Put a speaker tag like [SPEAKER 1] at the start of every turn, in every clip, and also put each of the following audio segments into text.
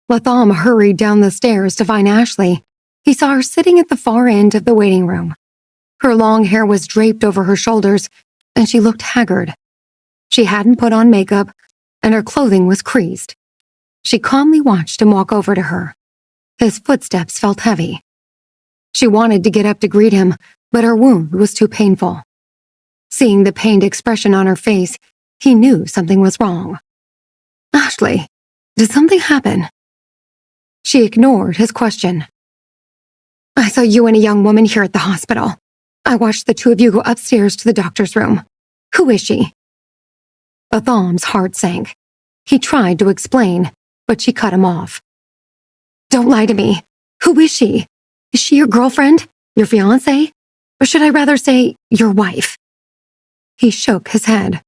[SPEAKER 1] Latham hurried down the stairs to find Ashley. He saw her sitting at the far end of the waiting room. Her long hair was draped over her shoulders, and she looked haggard. She hadn't put on makeup, and her clothing was creased. She calmly watched him walk over to her. His footsteps felt heavy. She wanted to get up to greet him, but her wound was too painful. Seeing the pained expression on her face, he knew something was wrong. "Ashley, did something happen?" She ignored his question. "I saw you and a young woman here at the hospital. I watched the two of you go upstairs to the doctor's room. Who is she?" Latham's heart sank. He tried to explain, but she cut him off. "Don't lie to me. Who is she? Is she your girlfriend? Your fiancée? Or should I rather say, your wife?" He shook his head.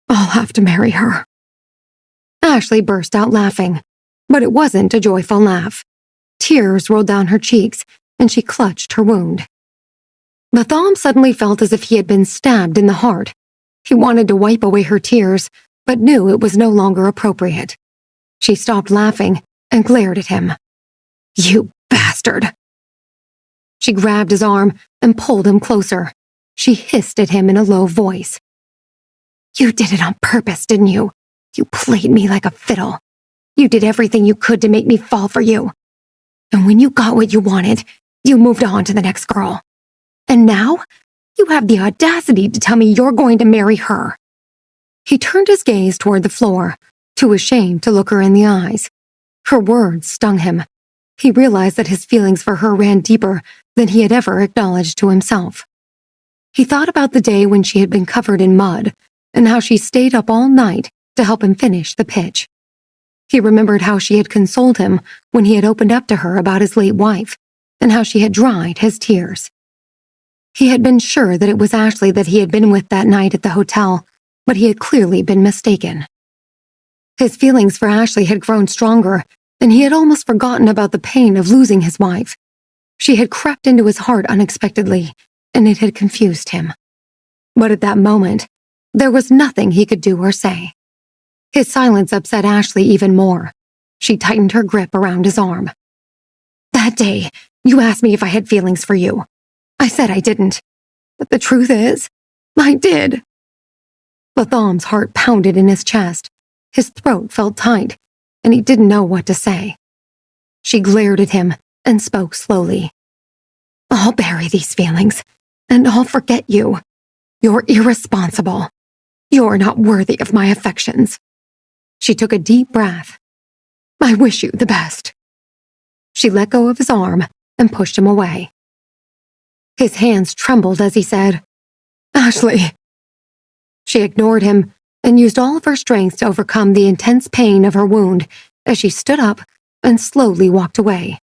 [SPEAKER 1] "I'll have to marry her." Ashley burst out laughing, but it wasn't a joyful laugh. Tears rolled down her cheeks, and she clutched her wound. Latham suddenly felt as if he had been stabbed in the heart. He wanted to wipe away her tears, but knew it was no longer appropriate. She stopped laughing and glared at him. "You bastard!" She grabbed his arm and pulled him closer. She hissed at him in a low voice. "You did it on purpose, didn't you? You played me like a fiddle. You did everything you could to make me fall for you. And when you got what you wanted, you moved on to the next girl. And now, you have the audacity to tell me you're going to marry her." He turned his gaze toward the floor, too ashamed to look her in the eyes. Her words stung him. He realized that his feelings for her ran deeper than he had ever acknowledged to himself. He thought about the day when she had been covered in mud and how she stayed up all night to help him finish the pitch. He remembered how she had consoled him when he had opened up to her about his late wife and how she had dried his tears. He had been sure that it was Ashley that he had been with that night at the hotel, but he had clearly been mistaken. His feelings for Ashley had grown stronger, and he had almost forgotten about the pain of losing his wife. She had crept into his heart unexpectedly, and it had confused him. But at that moment, there was nothing he could do or say. His silence upset Ashley even more. She tightened her grip around his arm. "That day, you asked me if I had feelings for you. I said I didn't. But the truth is, I did." Latham's heart pounded in his chest. His throat felt tight, and he didn't know what to say. She glared at him and spoke slowly. "I'll bury these feelings, and I'll forget you. You're irresponsible. You're not worthy of my affections." She took a deep breath. "I wish you the best." She let go of his arm and pushed him away. His hands trembled as he said, "Ashley." She ignored him and used all of her strength to overcome the intense pain of her wound as she stood up and slowly walked away.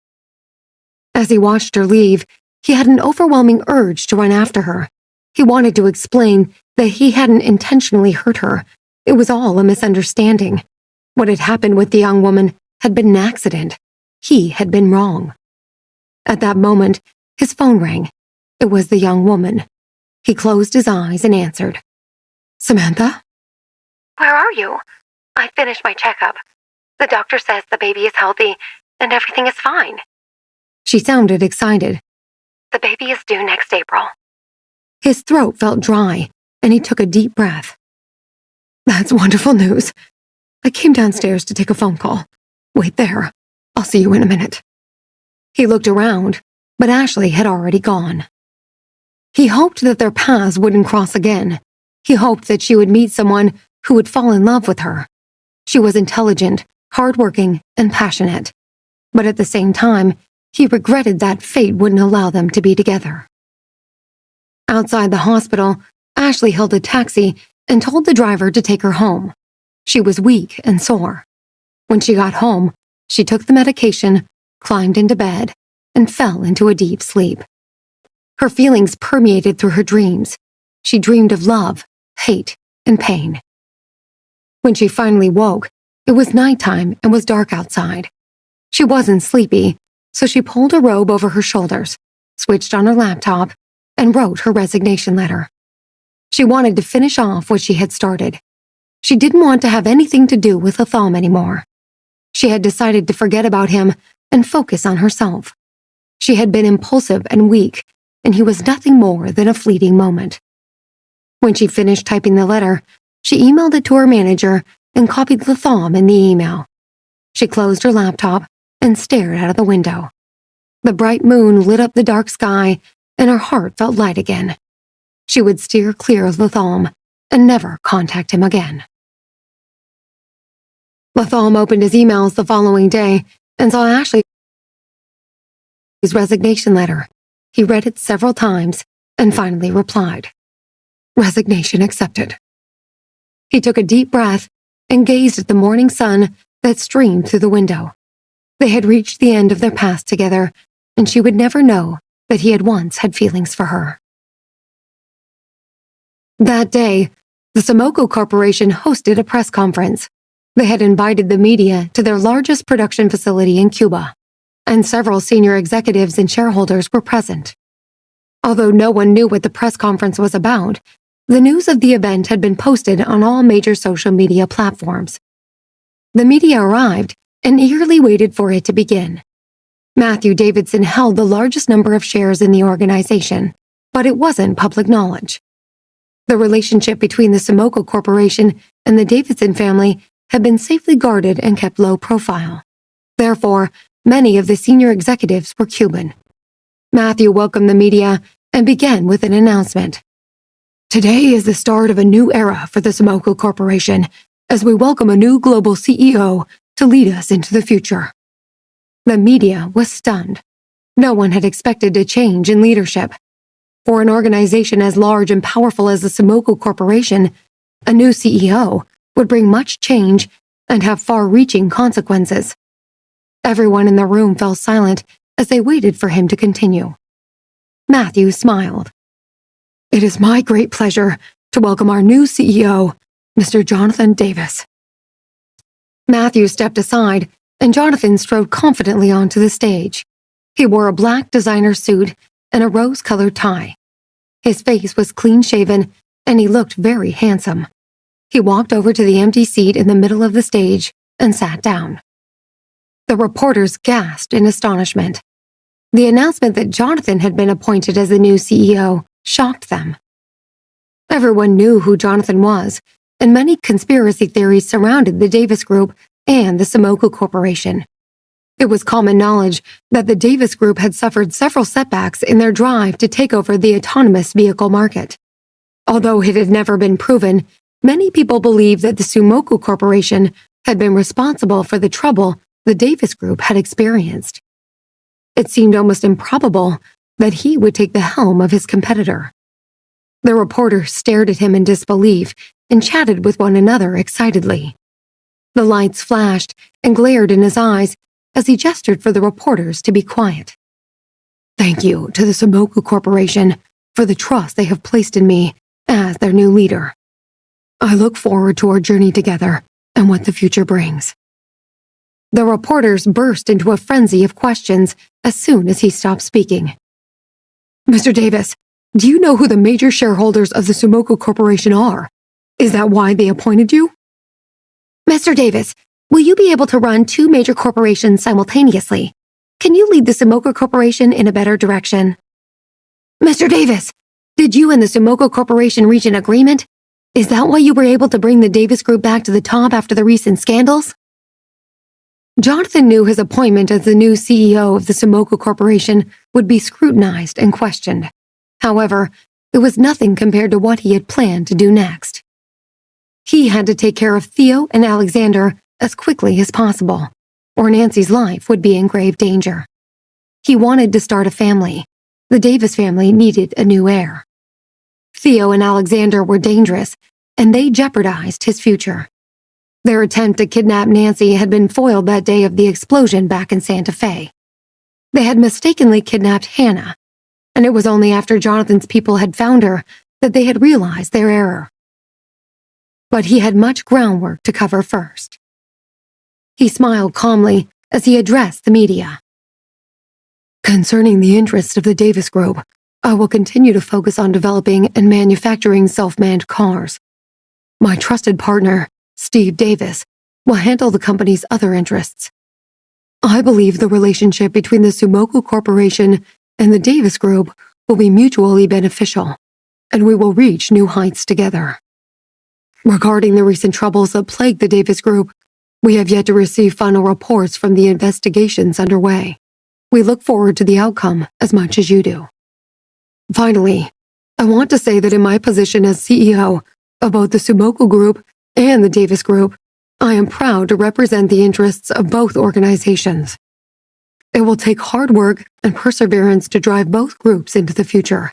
[SPEAKER 1] As he watched her leave, he had an overwhelming urge to run after her. He wanted to explain that he hadn't intentionally hurt her. It was all a misunderstanding. What had happened with the young woman had been an accident. He had been wrong. At that moment, his phone rang. It was the young woman. He closed his eyes and answered. "Samantha?"
[SPEAKER 2] "Where are you? I finished my checkup. The doctor says the baby is healthy and everything is fine."
[SPEAKER 1] She sounded excited.
[SPEAKER 2] "The baby is due next April."
[SPEAKER 1] His throat felt dry, and he took a deep breath. "That's wonderful news. I came downstairs to take a phone call. Wait there. I'll see you in a minute." He looked around, but Ashley had already gone. He hoped that their paths wouldn't cross again. He hoped that she would meet someone who would fall in love with her. She was intelligent, hardworking, and passionate. But at the same time, he regretted that fate wouldn't allow them to be together. Outside the hospital, Ashley hailed a taxi and told the driver to take her home. She was weak and sore. When she got home, she took the medication, climbed into bed, and fell into a deep sleep. Her feelings permeated through her dreams. She dreamed of love, hate, and pain. When she finally woke, it was nighttime and was dark outside. She wasn't sleepy, so she pulled a robe over her shoulders, switched on her laptop, and wrote her resignation letter. She wanted to finish off what she had started. She didn't want to have anything to do with Latham anymore. She had decided to forget about him and focus on herself. She had been impulsive and weak, and he was nothing more than a fleeting moment. When she finished typing the letter, she emailed it to her manager and copied Latham in the email. She closed her laptop and stared out of the window. The bright moon lit up the dark sky, and her heart felt light again. She would steer clear of Latham and never contact him again. Latham opened his emails the following day and saw Ashley's resignation letter. He read it several times and finally replied, "Resignation accepted." He took a deep breath and gazed at the morning sun that streamed through the window. They had reached the end of their path together, and she would never know that he had once had feelings for her. That day, the Sumoco Corporation hosted a press conference. They had invited the media to their largest production facility in Cuba, and several senior executives and shareholders were present. Although no one knew what the press conference was about, the news of the event had been posted on all major social media platforms. The media arrived and eagerly waited for it to begin. Matthew Davidson held the largest number of shares in the organization, but it wasn't public knowledge. The relationship between the Sumoco Corporation and the Davidson family had been safely guarded and kept low profile. Therefore, many of the senior executives were Cuban. Matthew welcomed the media and began with an announcement. "Today is the start of a new era for the Sumoco Corporation, as we welcome a new global CEO to lead us into the future." The media was stunned. No one had expected a change in leadership. For an organization as large and powerful as the Sumoco Corporation, a new CEO would bring much change and have far-reaching consequences. Everyone in the room fell silent as they waited for him to continue. Matthew smiled. "It is my great pleasure to welcome our new CEO, Mr. Jonathan Davis." Matthew stepped aside, and Jonathan strode confidently onto the stage. He wore a black designer suit and a rose-colored tie. His face was clean-shaven, and he looked very handsome. He walked over to the empty seat in the middle of the stage and sat down. The reporters gasped in astonishment. The announcement that Jonathan had been appointed as the new CEO shocked them. Everyone knew who Jonathan was, and many conspiracy theories surrounded the Davis Group and the Sumoco Corporation. It was common knowledge that the Davis Group had suffered several setbacks in their drive to take over the autonomous vehicle market. Although it had never been proven, many people believed that the Sumoco Corporation had been responsible for the trouble the Davis Group had experienced. It seemed almost improbable that he would take the helm of his competitor. The reporters stared at him in disbelief and chatted with one another excitedly. The lights flashed and glared in his eyes as he gestured for the reporters to be quiet. "Thank you to the Sumoco Corporation for the trust they have placed in me as their new leader. I look forward to our journey together and what the future brings." The reporters burst into a frenzy of questions as soon as he stopped speaking. "Mr. Davis, do you know who the major shareholders of the Sumoco Corporation are? Is that why they appointed you?" "Mr. Davis, will you be able to run two major corporations simultaneously? Can you lead the Sumoco Corporation in a better direction?" "Mr. Davis, did you and the Sumoco Corporation reach an agreement? Is that why you were able to bring the Davis Group back to the top after the recent scandals?" Jonathan knew his appointment as the new CEO of the Sumoco Corporation would be scrutinized and questioned. However, it was nothing compared to what he had planned to do next. He had to take care of Theo and Alexander as quickly as possible, or Nancy's life would be in grave danger. He wanted to start a family. The Davis family needed a new heir. Theo and Alexander were dangerous, and they jeopardized his future. Their attempt to kidnap Nancy had been foiled that day of the explosion back in Santa Fe. They had mistakenly kidnapped Hannah, and it was only after Jonathan's people had found her that they had realized their error. But he had much groundwork to cover first. He smiled calmly as he addressed the media. "Concerning the interests of the Davis Group, I will continue to focus on developing and manufacturing self-manned cars. My trusted partner, Steve Davis, will handle the company's other interests. I believe the relationship between the Sumoku Corporation and the Davis Group will be mutually beneficial, and we will reach new heights together. Regarding the recent troubles that plague the Davis Group, we have yet to receive final reports from the investigations underway. We look forward to the outcome as much as you do. Finally, I want to say that in my position as CEO of both the Sumoku Group and the Davis Group, I am proud to represent the interests of both organizations. It will take hard work and perseverance to drive both groups into the future,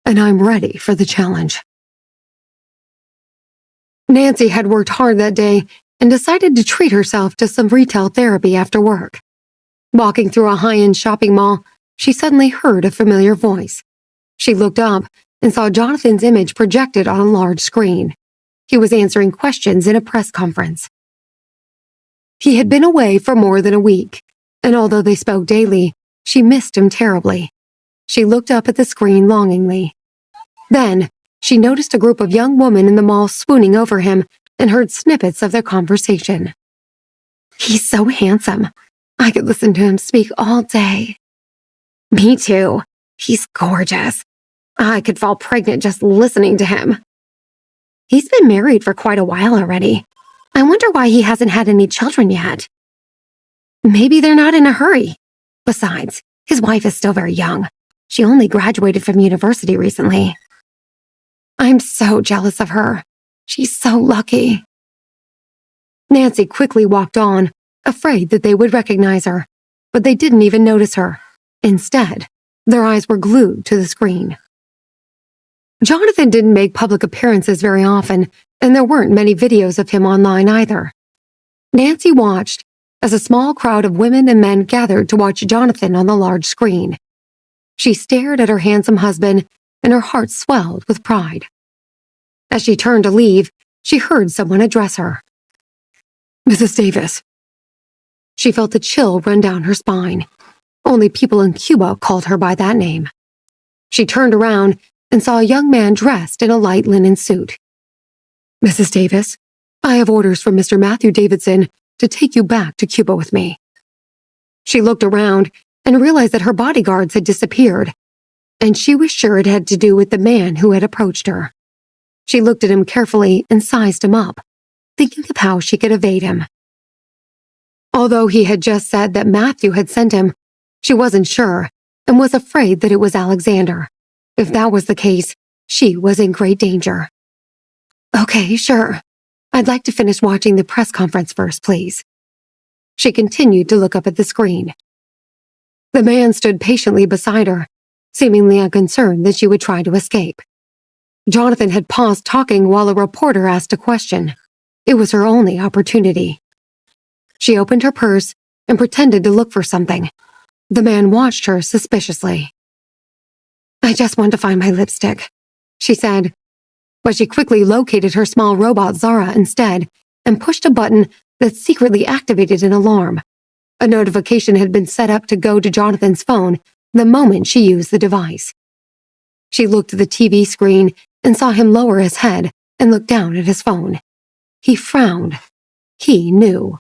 [SPEAKER 1] and I'm ready for the challenge. Nancy had worked hard that day and decided to treat herself to some retail therapy after work. Walking through a high-end shopping mall, she suddenly heard a familiar voice. She looked up and saw Jonathan's image projected on a large screen. He was answering questions in a press conference. He had been away for more than a week, and although they spoke daily, she missed him terribly. She looked up at the screen longingly. Then, she noticed a group of young women in the mall swooning over him and heard snippets of their conversation. "He's so handsome. I could listen to him speak all day." "Me too. He's gorgeous. I could fall pregnant just listening to him." "He's been married for quite a while already. I wonder why he hasn't had any children yet." "Maybe they're not in a hurry. Besides, his wife is still very young. She only graduated from university recently." "I'm so jealous of her. She's so lucky." Nancy quickly walked on, afraid that they would recognize her, but they didn't even notice her. Instead, their eyes were glued to the screen. Jonathan didn't make public appearances very often, and there weren't many videos of him online either. Nancy watched as a small crowd of women and men gathered to watch Jonathan on the large screen. She stared at her handsome husband, and her heart swelled with pride. As she turned to leave, she heard someone address her. "Mrs. Davis." She felt a chill run down her spine. Only people in Cuba called her by that name. She turned around and saw a young man dressed in a light linen suit. "Mrs. Davis, I have orders from Mr. Matthew Davidson to take you back to Cuba with me." She looked around and realized that her bodyguards had disappeared, and she was sure it had to do with the man who had approached her. She looked at him carefully and sized him up, thinking of how she could evade him. Although he had just said that Matthew had sent him, she wasn't sure and was afraid that it was Alexander. If that was the case, she was in great danger. "Okay, sure. I'd like to finish watching the press conference first, please." She continued to look up at the screen. The man stood patiently beside her, seemingly unconcerned that she would try to escape. Jonathan had paused talking while a reporter asked a question. It was her only opportunity. She opened her purse and pretended to look for something. The man watched her suspiciously. "I just want to find my lipstick," she said, but she quickly located her small robot Zara instead and pushed a button that secretly activated an alarm. A notification had been set up to go to Jonathan's phone the moment she used the device. She looked at the TV screen and saw him lower his head and look down at his phone. He frowned. He knew.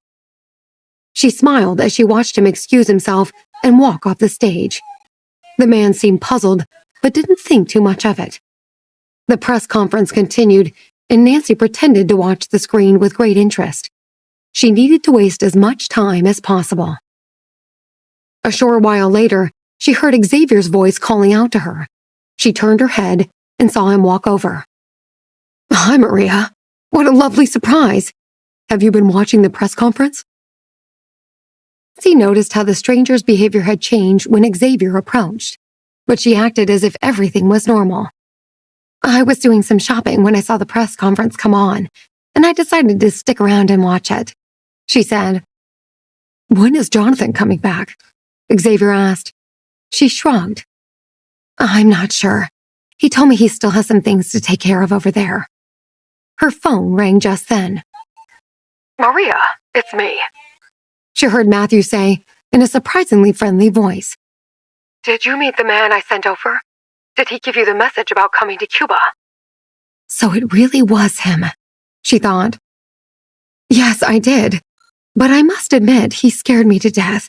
[SPEAKER 1] She smiled as she watched him excuse himself and walk off the stage. The man seemed puzzled, but didn't think too much of it. The press conference continued, and Nancy pretended to watch the screen with great interest. She needed to waste as much time as possible. A short while later, she heard Xavier's voice calling out to her. She turned her head and saw him walk over. "Hi, Maria. What a lovely surprise. Have you been watching the press conference?" She noticed how the stranger's behavior had changed when Xavier approached, but she acted as if everything was normal. "I was doing some shopping when I saw the press conference come on, and I decided to stick around and watch it," she said. "When is Jonathan coming back?" Xavier asked. She shrugged. "I'm not sure. He told me he still has some things to take care of over there." Her phone rang just then.
[SPEAKER 2] "Maria, it's me."
[SPEAKER 1] She heard Matthew say in a surprisingly friendly voice.
[SPEAKER 2] "Did you meet the man I sent over? Did he give you the message about coming to Cuba?"
[SPEAKER 1] So it really was him, she thought. "Yes, I did. But I must admit, he scared me to death.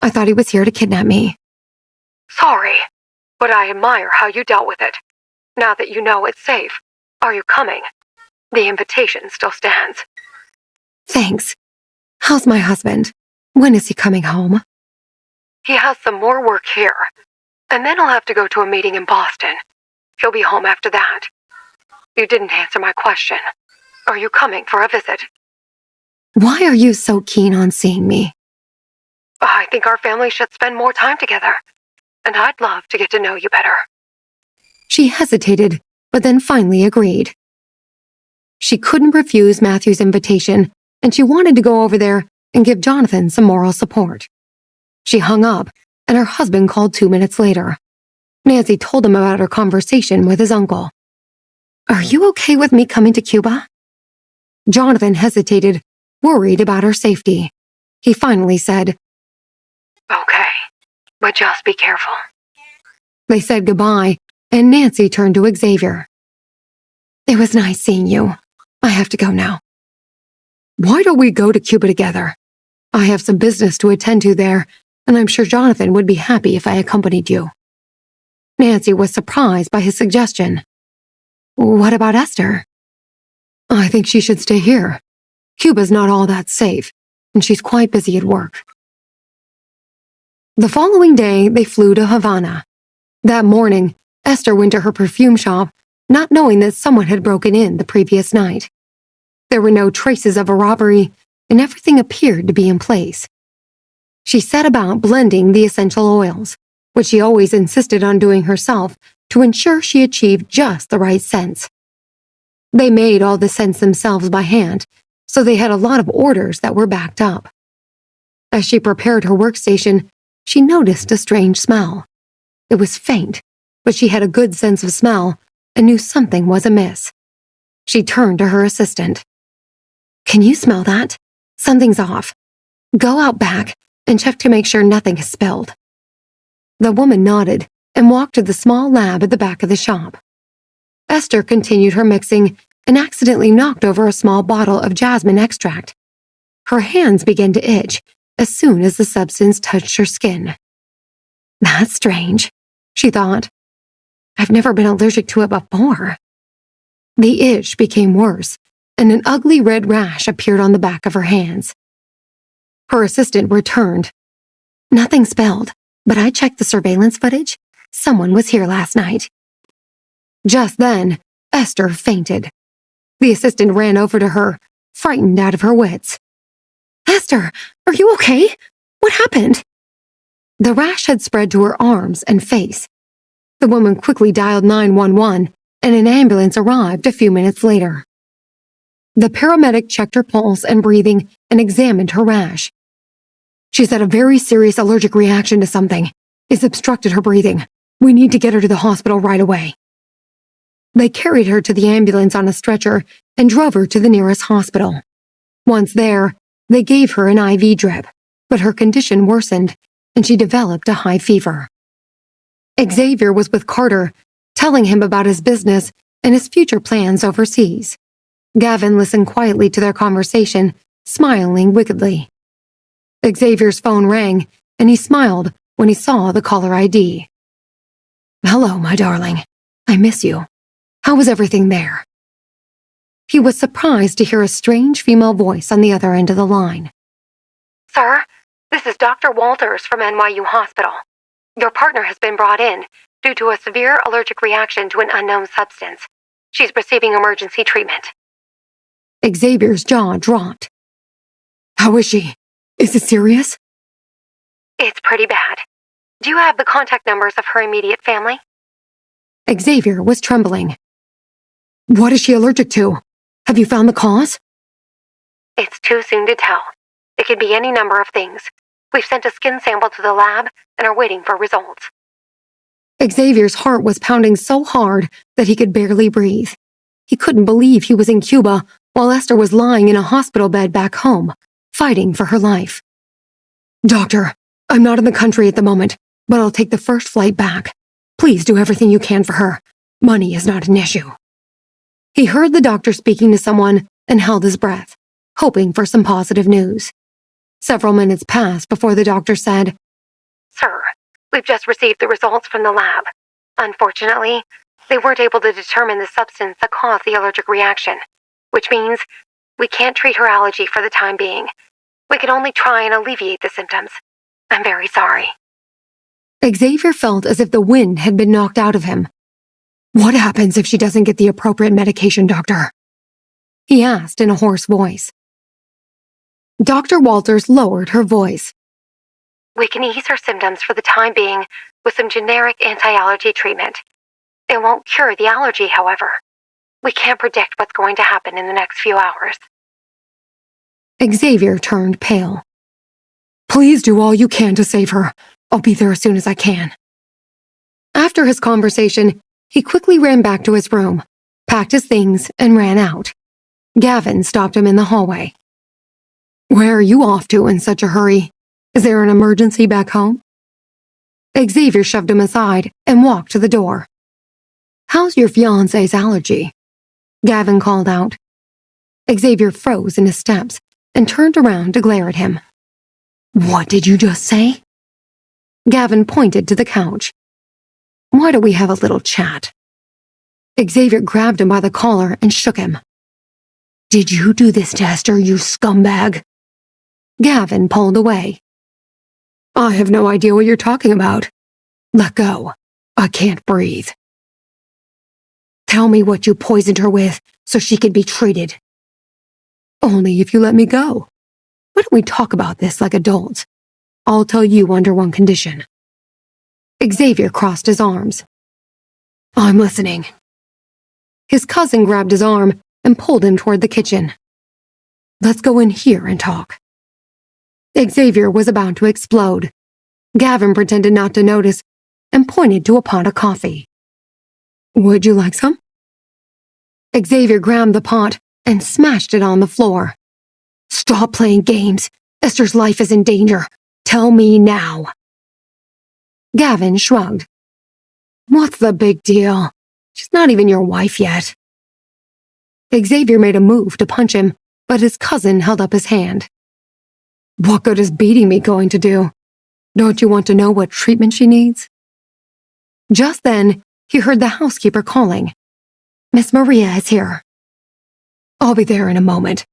[SPEAKER 1] I thought he was here to kidnap me.
[SPEAKER 2] Sorry, but I admire how you dealt with it. Now that you know it's safe, are you coming? The invitation still stands.
[SPEAKER 1] Thanks. How's my husband? When is he coming home?
[SPEAKER 2] He has some more work here, and then he'll have to go to a meeting in Boston. He'll be home after that. You didn't answer my question. Are you coming for a visit?
[SPEAKER 1] Why are you so keen on seeing me?
[SPEAKER 2] I think our family should spend more time together, and I'd love to get to know you better.
[SPEAKER 1] She hesitated, but then finally agreed. She couldn't refuse Matthew's invitation, and she wanted to go over there and give Jonathan some moral support. She hung up, and her husband called 2 minutes later. Nancy told him about her conversation with his uncle. Are you okay with me coming to Cuba? Jonathan hesitated, worried about her safety. He finally said,
[SPEAKER 2] Okay, but just be careful.
[SPEAKER 1] They said goodbye, and Nancy turned to Xavier. It was nice seeing you. I have to go now. Why don't we go to Cuba together? I have some business to attend to there, and I'm sure Jonathan would be happy if I accompanied you. Nancy was surprised by his suggestion. What about Esther? I think she should stay here. Cuba's not all that safe, and she's quite busy at work. The following day, they flew to Havana. That morning, Esther went to her perfume shop, not knowing that someone had broken in the previous night. There were no traces of a robbery, and everything appeared to be in place. She set about blending the essential oils, which she always insisted on doing herself to ensure she achieved just the right scents. They made all the scents themselves by hand, so they had a lot of orders that were backed up. As she prepared her workstation, she noticed a strange smell. It was faint, but she had a good sense of smell and knew something was amiss. She turned to her assistant. Can you smell that? Something's off. Go out back and check to make sure nothing is spilled. The woman nodded and walked to the small lab at the back of the shop. Esther continued her mixing and accidentally knocked over a small bottle of jasmine extract. Her hands began to itch as soon as the substance touched her skin. That's strange, she thought. I've never been allergic to it before. The itch became worse, and an ugly red rash appeared on the back of her hands. Her assistant returned. Nothing spilled, but I checked the surveillance footage. Someone was here last night. Just then, Esther fainted. The assistant ran over to her, frightened out of her wits. Esther, are you okay? What happened? The rash had spread to her arms and face. The woman quickly dialed 911, and an ambulance arrived a few minutes later. The paramedic checked her pulse and breathing and examined her rash. She's had a very serious allergic reaction to something. It's obstructed her breathing. We need to get her to the hospital right away. They carried her to the ambulance on a stretcher and drove her to the nearest hospital. Once there, they gave her an IV drip, but her condition worsened, and she developed a high fever. Xavier was with Carter, telling him about his business and his future plans overseas. Gavin listened quietly to their conversation, smiling wickedly. Xavier's phone rang, and he smiled when he saw the caller ID. Hello, my darling. I miss you. How was everything there? He was surprised to hear a strange female voice on the other end of the line.
[SPEAKER 2] Sir, this is Dr. Walters from NYU Hospital. Your partner has been brought in due to a severe allergic reaction to an unknown substance. She's receiving emergency treatment.
[SPEAKER 1] Xavier's jaw dropped. How is she? Is it serious?
[SPEAKER 2] It's pretty bad. Do you have the contact numbers of her immediate family?
[SPEAKER 1] Xavier was trembling. What is she allergic to? Have you found the cause?
[SPEAKER 2] It's too soon to tell. It could be any number of things. We've sent a skin sample to the lab and are waiting for results.
[SPEAKER 1] Xavier's heart was pounding so hard that he could barely breathe. He couldn't believe he was in Cuba while Esther was lying in a hospital bed back home, fighting for her life. Doctor, I'm not in the country at the moment, but I'll take the first flight back. Please do everything you can for her. Money is not an issue. He heard the doctor speaking to someone and held his breath, hoping for some positive news. Several minutes passed before the doctor said,
[SPEAKER 2] Sir, we've just received the results from the lab. Unfortunately, they weren't able to determine the substance that caused the allergic reaction, which means we can't treat her allergy for the time being. We can only try and alleviate the symptoms. I'm very sorry.
[SPEAKER 1] Xavier felt as if the wind had been knocked out of him. What happens if she doesn't get the appropriate medication, doctor? He asked in a hoarse voice. Dr. Walters lowered her voice.
[SPEAKER 2] We can ease her symptoms for the time being with some generic anti-allergy treatment. It won't cure the allergy, however. We can't predict what's going to happen in the next few hours.
[SPEAKER 1] Xavier turned pale. Please do all you can to save her. I'll be there as soon as I can. After his conversation, he quickly ran back to his room, packed his things, and ran out. Gavin stopped him in the hallway. Where are you off to in such a hurry? Is there an emergency back home? Xavier shoved him aside and walked to the door. How's your fiancé's allergy? Gavin called out. Xavier froze in his steps and turned around to glare at him. What did you just say? Gavin pointed to the couch. Why don't we have a little chat? Xavier grabbed him by the collar and shook him. Did you do this to Esther, you scumbag? Gavin pulled away. I have no idea what you're talking about. Let go. I can't breathe. Tell me what you poisoned her with so she can be treated. Only if you let me go. Why don't we talk about this like adults? I'll tell you under one condition. Xavier crossed his arms. I'm listening. His cousin grabbed his arm and pulled him toward the kitchen. Let's go in here and talk. Xavier was about to explode. Gavin pretended not to notice and pointed to a pot of coffee. Would you like some? Xavier grabbed the pot and smashed it on the floor. Stop playing games. Esther's life is in danger. Tell me now. Gavin shrugged. What's the big deal? She's not even your wife yet. Xavier made a move to punch him, but his cousin held up his hand. What good is beating me going to do? Don't you want to know what treatment she needs? Just then, he heard the housekeeper calling. Miss Maria is here. I'll be there in a moment.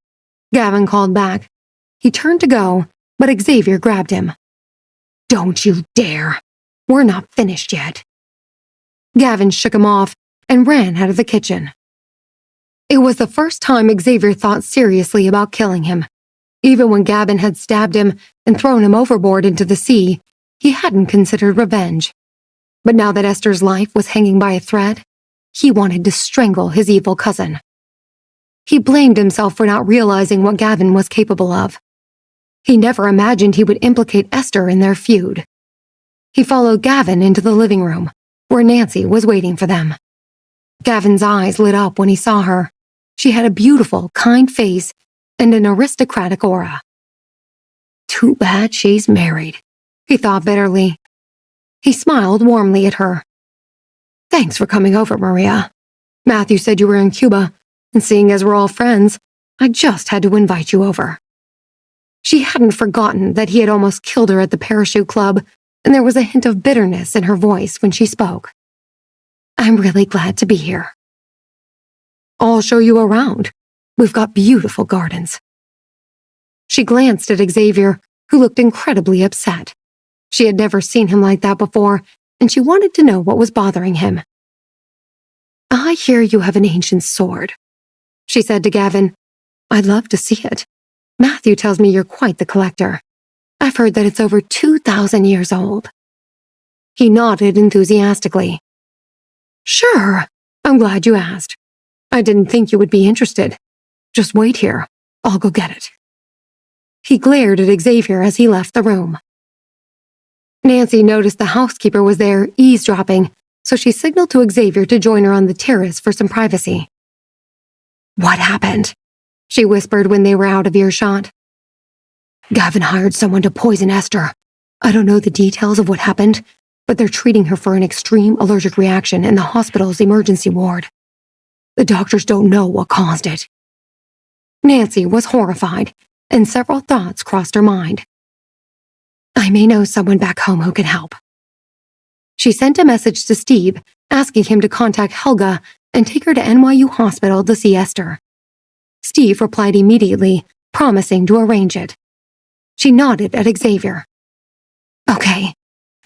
[SPEAKER 1] Gavin called back. He turned to go, but Xavier grabbed him. Don't you dare. We're not finished yet. Gavin shook him off and ran out of the kitchen. It was the first time Xavier thought seriously about killing him. Even when Gavin had stabbed him and thrown him overboard into the sea, he hadn't considered revenge. But now that Esther's life was hanging by a thread, he wanted to strangle his evil cousin. He blamed himself for not realizing what Gavin was capable of. He never imagined he would implicate Esther in their feud. He followed Gavin into the living room, where Nancy was waiting for them. Gavin's eyes lit up when he saw her. She had a beautiful, kind face and an aristocratic aura. Too bad she's married, he thought bitterly. He smiled warmly at her. Thanks for coming over, Maria. Matthew said you were in Cuba, and seeing as we're all friends, I just had to invite you over. She hadn't forgotten that he had almost killed her at the parachute club, and there was a hint of bitterness in her voice when she spoke. I'm really glad to be here. I'll show you around. We've got beautiful gardens. She glanced at Xavier, who looked incredibly upset. She had never seen him like that before, and she wanted to know what was bothering him. I hear you have an ancient sword, she said to Gavin. I'd love to see it. Matthew tells me you're quite the collector. I've heard that it's over 2,000 years old. He nodded enthusiastically. Sure, I'm glad you asked. I didn't think you would be interested. Just wait here. I'll go get it. He glared at Xavier as he left the room. Nancy noticed the housekeeper was there eavesdropping, so she signaled to Xavier to join her on the terrace for some privacy. What happened? She whispered when they were out of earshot. Gavin hired someone to poison Esther. I don't know the details of what happened, but they're treating her for an extreme allergic reaction in the hospital's emergency ward. The doctors don't know what caused it. Nancy was horrified, and several thoughts crossed her mind. I may know someone back home who can help. She sent a message to Steve, asking him to contact Helga and take her to NYU Hospital to see Esther. Steve replied immediately, promising to arrange it. She nodded at Xavier. Okay,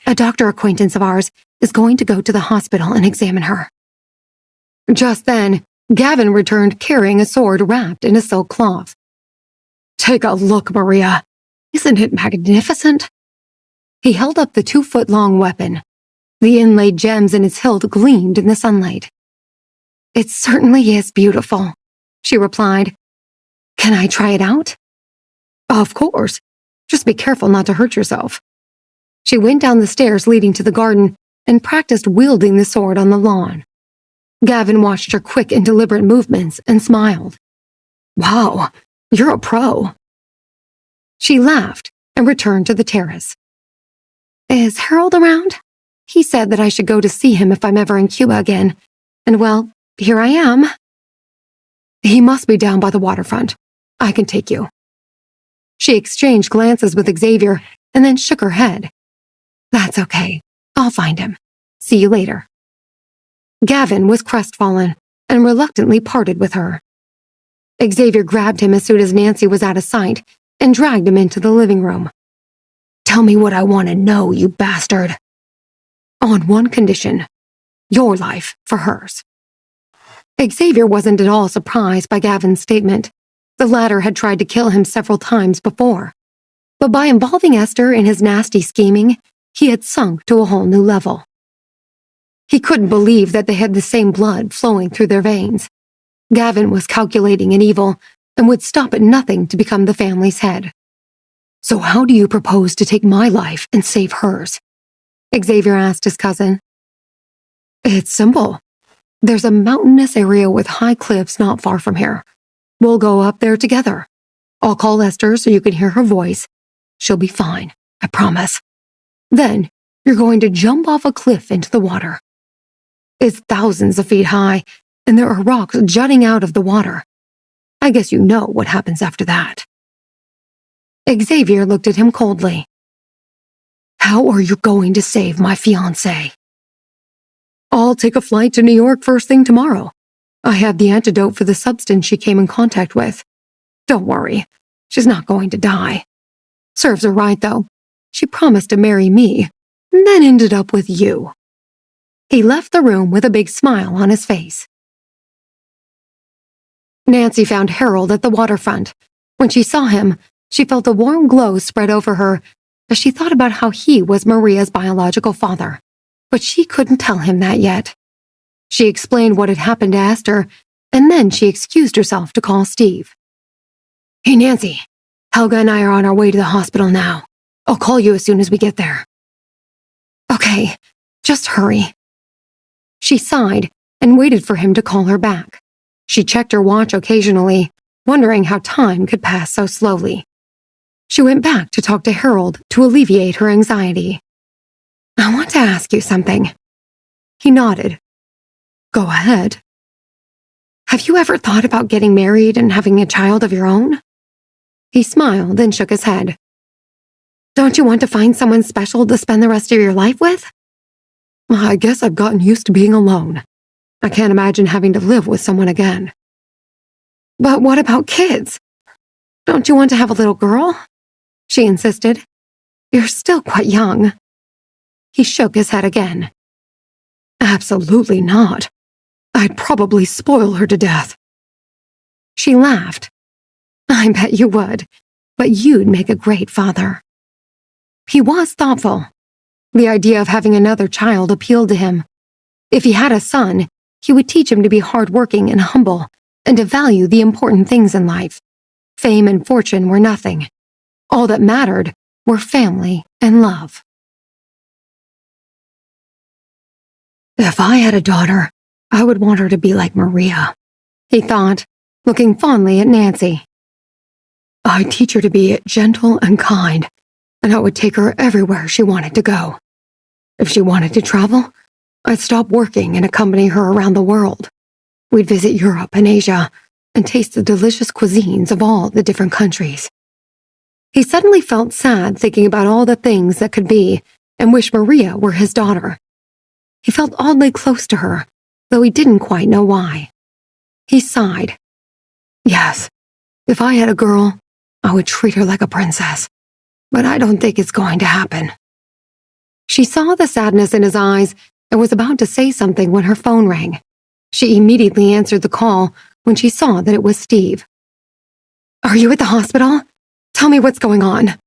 [SPEAKER 1] a doctor acquaintance of ours is going to go to the hospital and examine her. Just then, Gavin returned carrying a sword wrapped in a silk cloth. Take a look, Maria. Isn't it magnificent? He held up the 2-foot-long weapon. The inlaid gems in its hilt gleamed in the sunlight. It certainly is beautiful, she replied. Can I try it out? Of course. Just be careful not to hurt yourself. She went down the stairs leading to the garden and practiced wielding the sword on the lawn. Gavin watched her quick and deliberate movements and smiled. Wow, you're a pro. She laughed and returned to the terrace. Is Harold around? He said that I should go to see him if I'm ever in Cuba again. And well, here I am. He must be down by the waterfront. I can take you. She exchanged glances with Xavier and then shook her head. That's okay. I'll find him. See you later. Gavin was crestfallen and reluctantly parted with her. Xavier grabbed him as soon as Nancy was out of sight and dragged him into the living room. Tell me what I want to know, you bastard. On one condition. Your life for hers. Xavier wasn't at all surprised by Gavin's statement. The latter had tried to kill him several times before. But by involving Esther in his nasty scheming, he had sunk to a whole new level. He couldn't believe that they had the same blood flowing through their veins. Gavin was calculating and evil and would stop at nothing to become the family's head. So how do you propose to take my life and save hers? Xavier asked his cousin. It's simple. There's a mountainous area with high cliffs not far from here. We'll go up there together. I'll call Esther so you can hear her voice. She'll be fine, I promise. Then you're going to jump off a cliff into the water. It's thousands of feet high, and there are rocks jutting out of the water. I guess you know what happens after that. Xavier looked at him coldly. How are you going to save my fiancée? I'll take a flight to New York first thing tomorrow. I have the antidote for the substance she came in contact with. Don't worry, she's not going to die. Serves her right, though. She promised to marry me, and then ended up with you. He left the room with a big smile on his face. Nancy found Harold at the waterfront. When she saw him, she felt a warm glow spread over her as she thought about how he was Maria's biological father, but she couldn't tell him that yet. She explained what had happened to Esther, and then she excused herself to call Steve. Hey, Nancy, Helga and I are on our way to the hospital now. I'll call you as soon as we get there. Okay, just hurry. She sighed and waited for him to call her back. She checked her watch occasionally, wondering how time could pass so slowly. She went back to talk to Harold to alleviate her anxiety. I want to ask you something. He nodded. Go ahead. Have you ever thought about getting married and having a child of your own? He smiled and shook his head. Don't you want to find someone special to spend the rest of your life with? I guess I've gotten used to being alone. I can't imagine having to live with someone again. But what about kids? Don't you want to have a little girl? She insisted. You're still quite young. He shook his head again. Absolutely not. I'd probably spoil her to death. She laughed. I bet you would, but you'd make a great father. He was thoughtful. The idea of having another child appealed to him. If he had a son, he would teach him to be hardworking and humble, and to value the important things in life. Fame and fortune were nothing. All that mattered were family and love. If I had a daughter, I would want her to be like Maria, he thought, looking fondly at Nancy. I'd teach her to be gentle and kind, and I would take her everywhere she wanted to go. If she wanted to travel, I'd stop working and accompany her around the world. We'd visit Europe and Asia and taste the delicious cuisines of all the different countries. He suddenly felt sad thinking about all the things that could be and wished Maria were his daughter. He felt oddly close to her, though he didn't quite know why. He sighed. Yes, if I had a girl, I would treat her like a princess, but I don't think it's going to happen. She saw the sadness in his eyes and was about to say something when her phone rang. She immediately answered the call when she saw that it was Steve. Are you at the hospital? Tell me what's going on.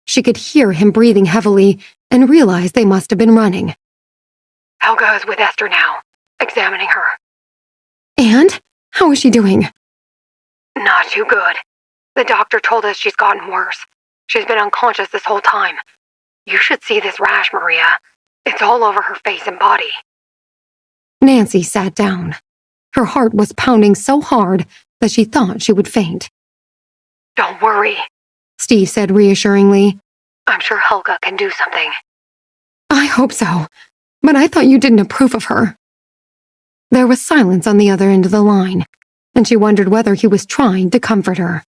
[SPEAKER 1] She could hear him breathing heavily and realized they must have been running.
[SPEAKER 2] Helga is with Esther now, examining her.
[SPEAKER 1] And? How is she doing?
[SPEAKER 2] Not too good. The doctor told us she's gotten worse. She's been unconscious this whole time. You should see this rash, Maria. It's all over her face and body.
[SPEAKER 1] Nancy sat down. Her heart was pounding so hard that she thought she would faint.
[SPEAKER 2] Don't worry,
[SPEAKER 1] Steve said reassuringly.
[SPEAKER 2] I'm sure Helga can do something.
[SPEAKER 1] I hope so, but I thought you didn't approve of her. There was silence on the other end of the line, and she wondered whether he was trying to comfort her.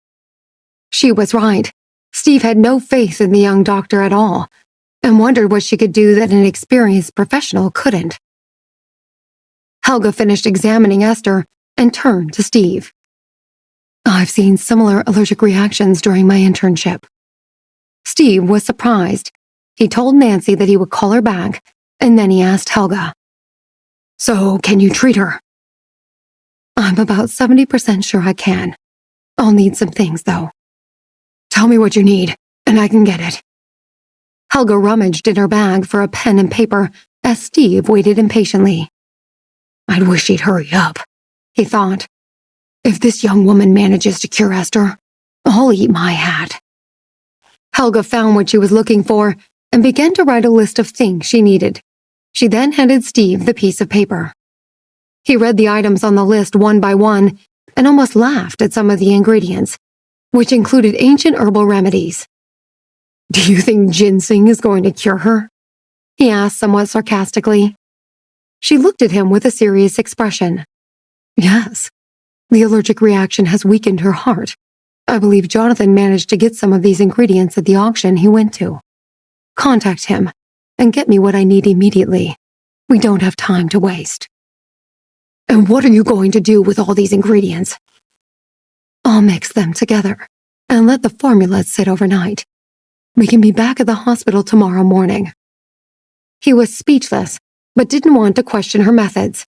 [SPEAKER 1] She was right. Steve had no faith in the young doctor at all, and wondered what she could do that an experienced professional couldn't. Helga finished examining Esther and turned to Steve. I've seen similar allergic reactions during my internship. Steve was surprised. He told Nancy that he would call her back, and then he asked Helga. So, can you treat her? I'm about 70% sure I can. I'll need some things, though. Tell me what you need, and I can get it. Helga rummaged in her bag for a pen and paper as Steve waited impatiently. I'd wish she'd hurry up, he thought. If this young woman manages to cure Esther, I'll eat my hat. Helga found what she was looking for and began to write a list of things she needed. She then handed Steve the piece of paper. He read the items on the list one by one and almost laughed at some of the ingredients, which included ancient herbal remedies. Do you think ginseng is going to cure her? He asked somewhat sarcastically. She looked at him with a serious expression. Yes, the allergic reaction has weakened her heart. I believe Jonathan managed to get some of these ingredients at the auction he went to. Contact him and get me what I need immediately. We don't have time to waste. And what are you going to do with all these ingredients? I'll mix them together and let the formula sit overnight. We can be back at the hospital tomorrow morning. He was speechless, but didn't want to question her methods.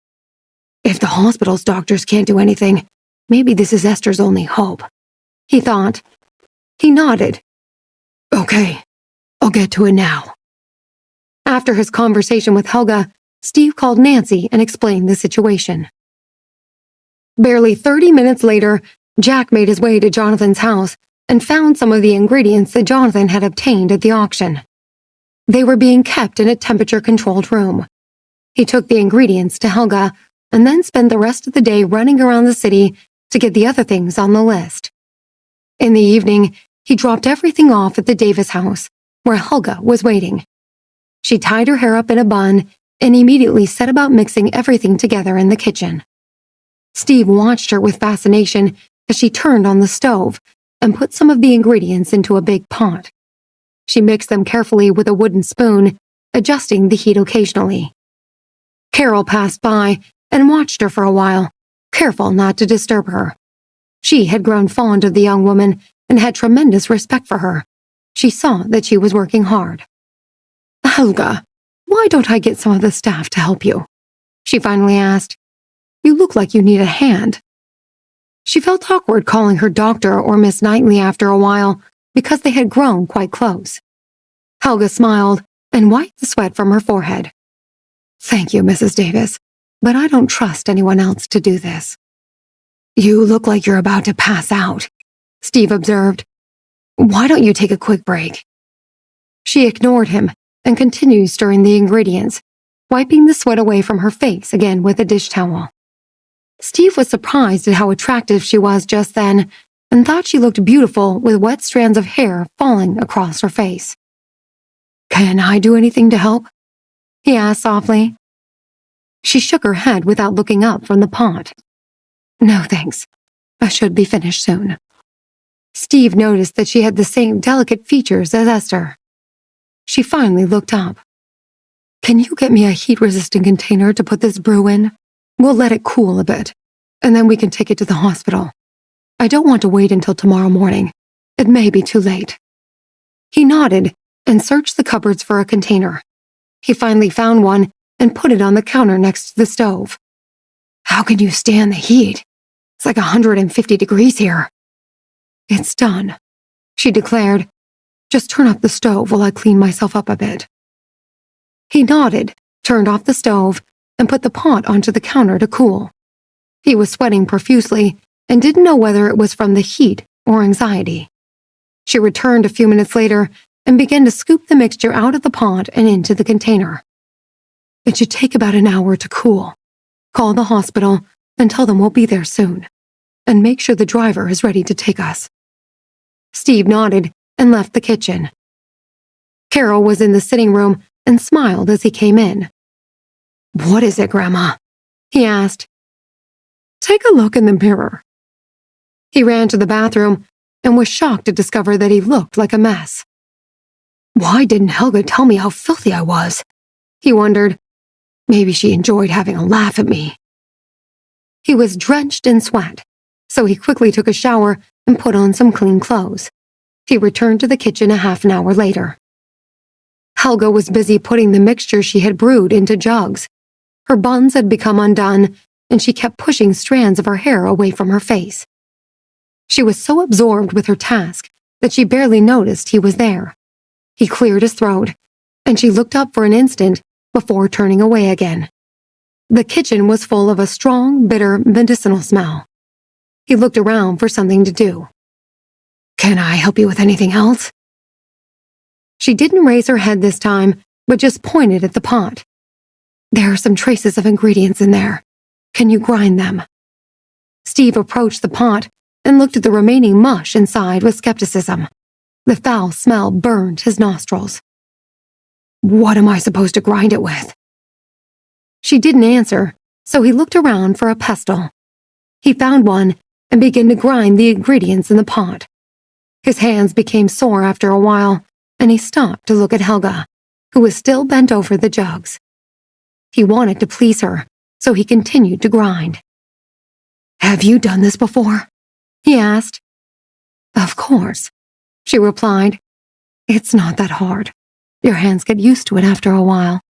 [SPEAKER 1] If the hospital's doctors can't do anything, maybe this is Esther's only hope, he thought. He nodded. Okay, I'll get to it now. After his conversation with Helga, Steve called Nancy and explained the situation. Barely 30 minutes later, Jack made his way to Jonathan's house and found some of the ingredients that Jonathan had obtained at the auction. They were being kept in a temperature-controlled room. He took the ingredients to Helga and then spent the rest of the day running around the city to get the other things on the list. In the evening, he dropped everything off at the Davis house, where Helga was waiting. She tied her hair up in a bun and immediately set about mixing everything together in the kitchen. Steve watched her with fascination as she turned on the stove and put some of the ingredients into a big pot. She mixed them carefully with a wooden spoon, adjusting the heat occasionally. Carol passed by and watched her for a while, careful not to disturb her. She had grown fond of the young woman and had tremendous respect for her. She saw that she was working hard. Helga, why don't I get some of the staff to help you? She finally asked. You look like you need a hand. She felt awkward calling her doctor or Miss Knightley after a while because they had grown quite close. Helga smiled and wiped the sweat from her forehead. Thank you, Mrs. Davis, but I don't trust anyone else to do this. You look like you're about to pass out, Steve observed. Why don't you take a quick break? She ignored him and continued stirring the ingredients, wiping the sweat away from her face again with a dish towel. Steve was surprised at how attractive she was just then and thought she looked beautiful with wet strands of hair falling across her face. Can I do anything to help? He asked softly. She shook her head without looking up from the pot. No, thanks. I should be finished soon. Steve noticed that she had the same delicate features as Esther. She finally looked up. "Can you get me a heat-resistant container to put this brew in? We'll let it cool a bit, and then we can take it to the hospital. I don't want to wait until tomorrow morning. It may be too late." He nodded and searched the cupboards for a container. He finally found one and put it on the counter next to the stove. "How can you stand the heat? It's like 150 degrees here." "It's done," she declared. "Just turn off the stove while I clean myself up a bit." He nodded, turned off the stove, and put the pot onto the counter to cool. He was sweating profusely and didn't know whether it was from the heat or anxiety. She returned a few minutes later and began to scoop the mixture out of the pot and into the container. "It should take about an hour to cool. Call the hospital and tell them we'll be there soon. And make sure the driver is ready to take us." Steve nodded and left the kitchen. Carol was in the sitting room and smiled as he came in. "What is it, Grandma?" he asked. "Take a look in the mirror." He ran to the bathroom and was shocked to discover that he looked like a mess. Why didn't Helga tell me how filthy I was? He wondered. Maybe she enjoyed having a laugh at me. He was drenched in sweat, so he quickly took a shower and put on some clean clothes. He returned to the kitchen a half an hour later. Helga was busy putting the mixture she had brewed into jugs. Her buns had become undone, and she kept pushing strands of her hair away from her face. She was so absorbed with her task that she barely noticed he was there. He cleared his throat, and she looked up for an instant before turning away again. The kitchen was full of a strong, bitter, medicinal smell. He looked around for something to do. "Can I help you with anything else?" She didn't raise her head this time, but just pointed at the pot. "There are some traces of ingredients in there. Can you grind them?" Steve approached the pot and looked at the remaining mush inside with skepticism. The foul smell burned his nostrils. "What am I supposed to grind it with?" She didn't answer, so he looked around for a pestle. He found one and began to grind the ingredients in the pot. His hands became sore after a while, and he stopped to look at Helga, who was still bent over the jugs. He wanted to please her, so he continued to grind. "Have you done this before?" he asked. "Of course," she replied. "It's not that hard. Your hands get used to it after a while."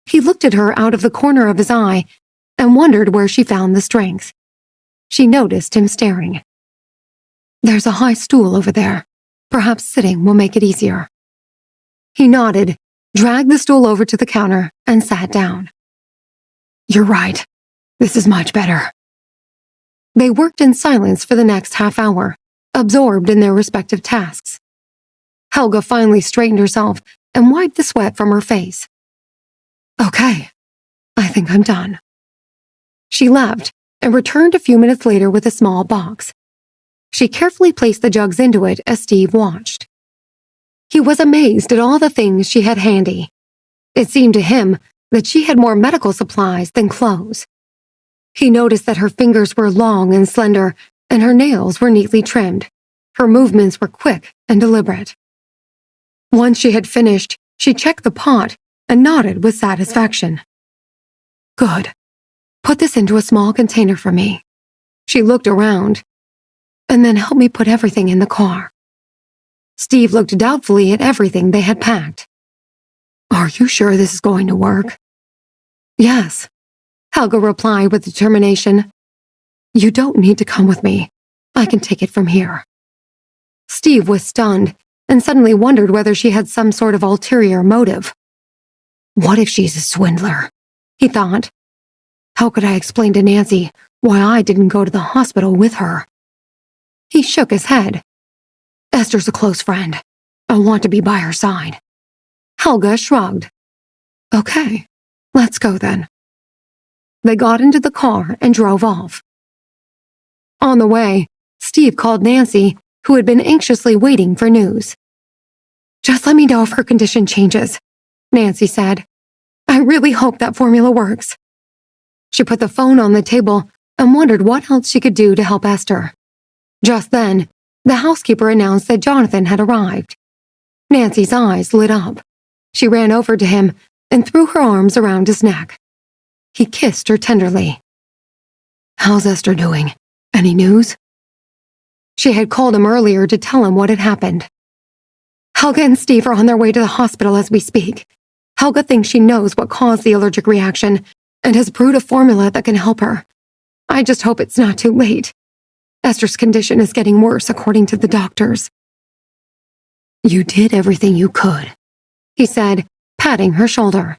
[SPEAKER 1] He looked at her out of the corner of his eye and wondered where she found the strength. She noticed him staring. "There's a high stool over there. Perhaps sitting will make it easier." He nodded, dragged the stool over to the counter, and sat down. "You're right. This is much better." They worked in silence for the next half hour, absorbed in their respective tasks. Helga finally straightened herself and wiped the sweat from her face. "Okay, I think I'm done." She left and returned a few minutes later with a small box. She carefully placed the jugs into it as Steve watched. He was amazed at all the things she had handy. It seemed to him that she had more medical supplies than clothes. He noticed that her fingers were long and slender, and her nails were neatly trimmed. Her movements were quick and deliberate. Once she had finished, she checked the pot and nodded with satisfaction. "Good. Put this into a small container for me." She looked around. "And then help me put everything in the car." Steve looked doubtfully at everything they had packed. "Are you sure this is going to work?" "Yes," Helga replied with determination. "You don't need to come with me. I can take it from here." Steve was stunned and suddenly wondered whether she had some sort of ulterior motive. What if she's a swindler? He thought. How could I explain to Nancy why I didn't go to the hospital with her? He shook his head. Esther's a close friend. I want to be by her side. Helga shrugged. Okay, let's go then. They got into the car and drove off. On the way, Steve called Nancy, who had been anxiously waiting for news. Just let me know if her condition changes, Nancy said. I really hope that formula works. She put the phone on the table and wondered what else she could do to help Esther. Just then, The housekeeper announced that Jonathan had arrived. Nancy's eyes lit up. She ran over to him and threw her arms around his neck. He kissed her tenderly. "How's Esther doing? Any news?" She had called him earlier to tell him what had happened. "Helga and Steve are on their way to the hospital as we speak. Helga thinks she knows what caused the allergic reaction and has brewed a formula that can help her. I just hope it's not too late. Esther's condition is getting worse according to the doctors." "You did everything you could," he said, patting her shoulder.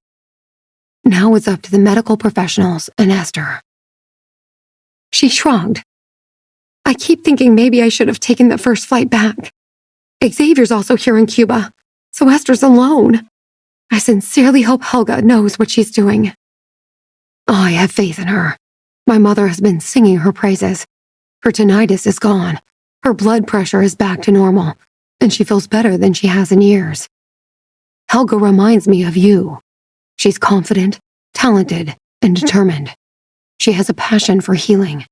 [SPEAKER 1] "Now it's up to the medical professionals and Esther." She shrugged. "I keep thinking maybe I should have taken the first flight back. Xavier's also here in Cuba, so Esther's alone. I sincerely hope Helga knows what she's doing." "I have faith in her. My mother has been singing her praises. Her tinnitus is gone, her blood pressure is back to normal, and she feels better than she has in years. Helga reminds me of you. She's confident, talented, and determined. She has a passion for healing,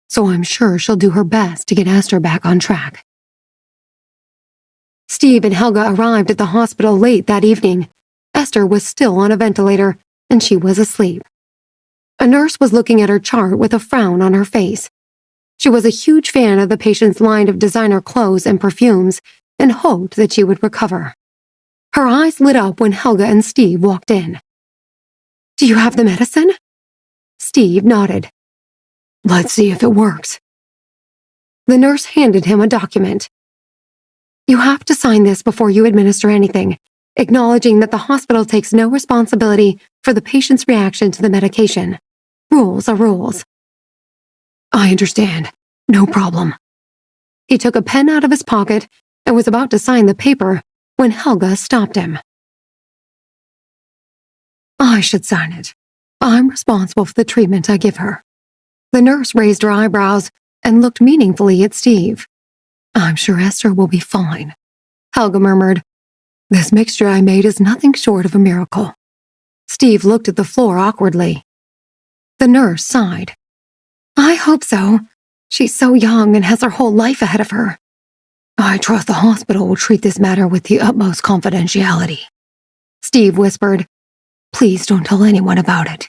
[SPEAKER 1] so I'm sure she'll do her best to get Esther back on track." Steve and Helga arrived at the hospital late that evening. Esther was still on a ventilator, and she was asleep. A nurse was looking at her chart with a frown on her face. She was a huge fan of the patient's line of designer clothes and perfumes and hoped that she would recover. Her eyes lit up when Helga and Steve walked in. "Do you have the medicine?" Steve nodded. "Let's see if it works." The nurse handed him a document. "You have to sign this before you administer anything, acknowledging that the hospital takes no responsibility for the patient's reaction to the medication. Rules are rules." "I understand. No problem." He took a pen out of his pocket and was about to sign the paper when Helga stopped him. "I should sign it. I'm responsible for the treatment I give her." The nurse raised her eyebrows and looked meaningfully at Steve. "I'm sure Esther will be fine," Helga murmured. "This mixture I made is nothing short of a miracle." Steve looked at the floor awkwardly. The nurse sighed. "I hope so. She's so young and has her whole life ahead of her." "I trust the hospital will treat this matter with the utmost confidentiality," Steve whispered. "Please don't tell anyone about it."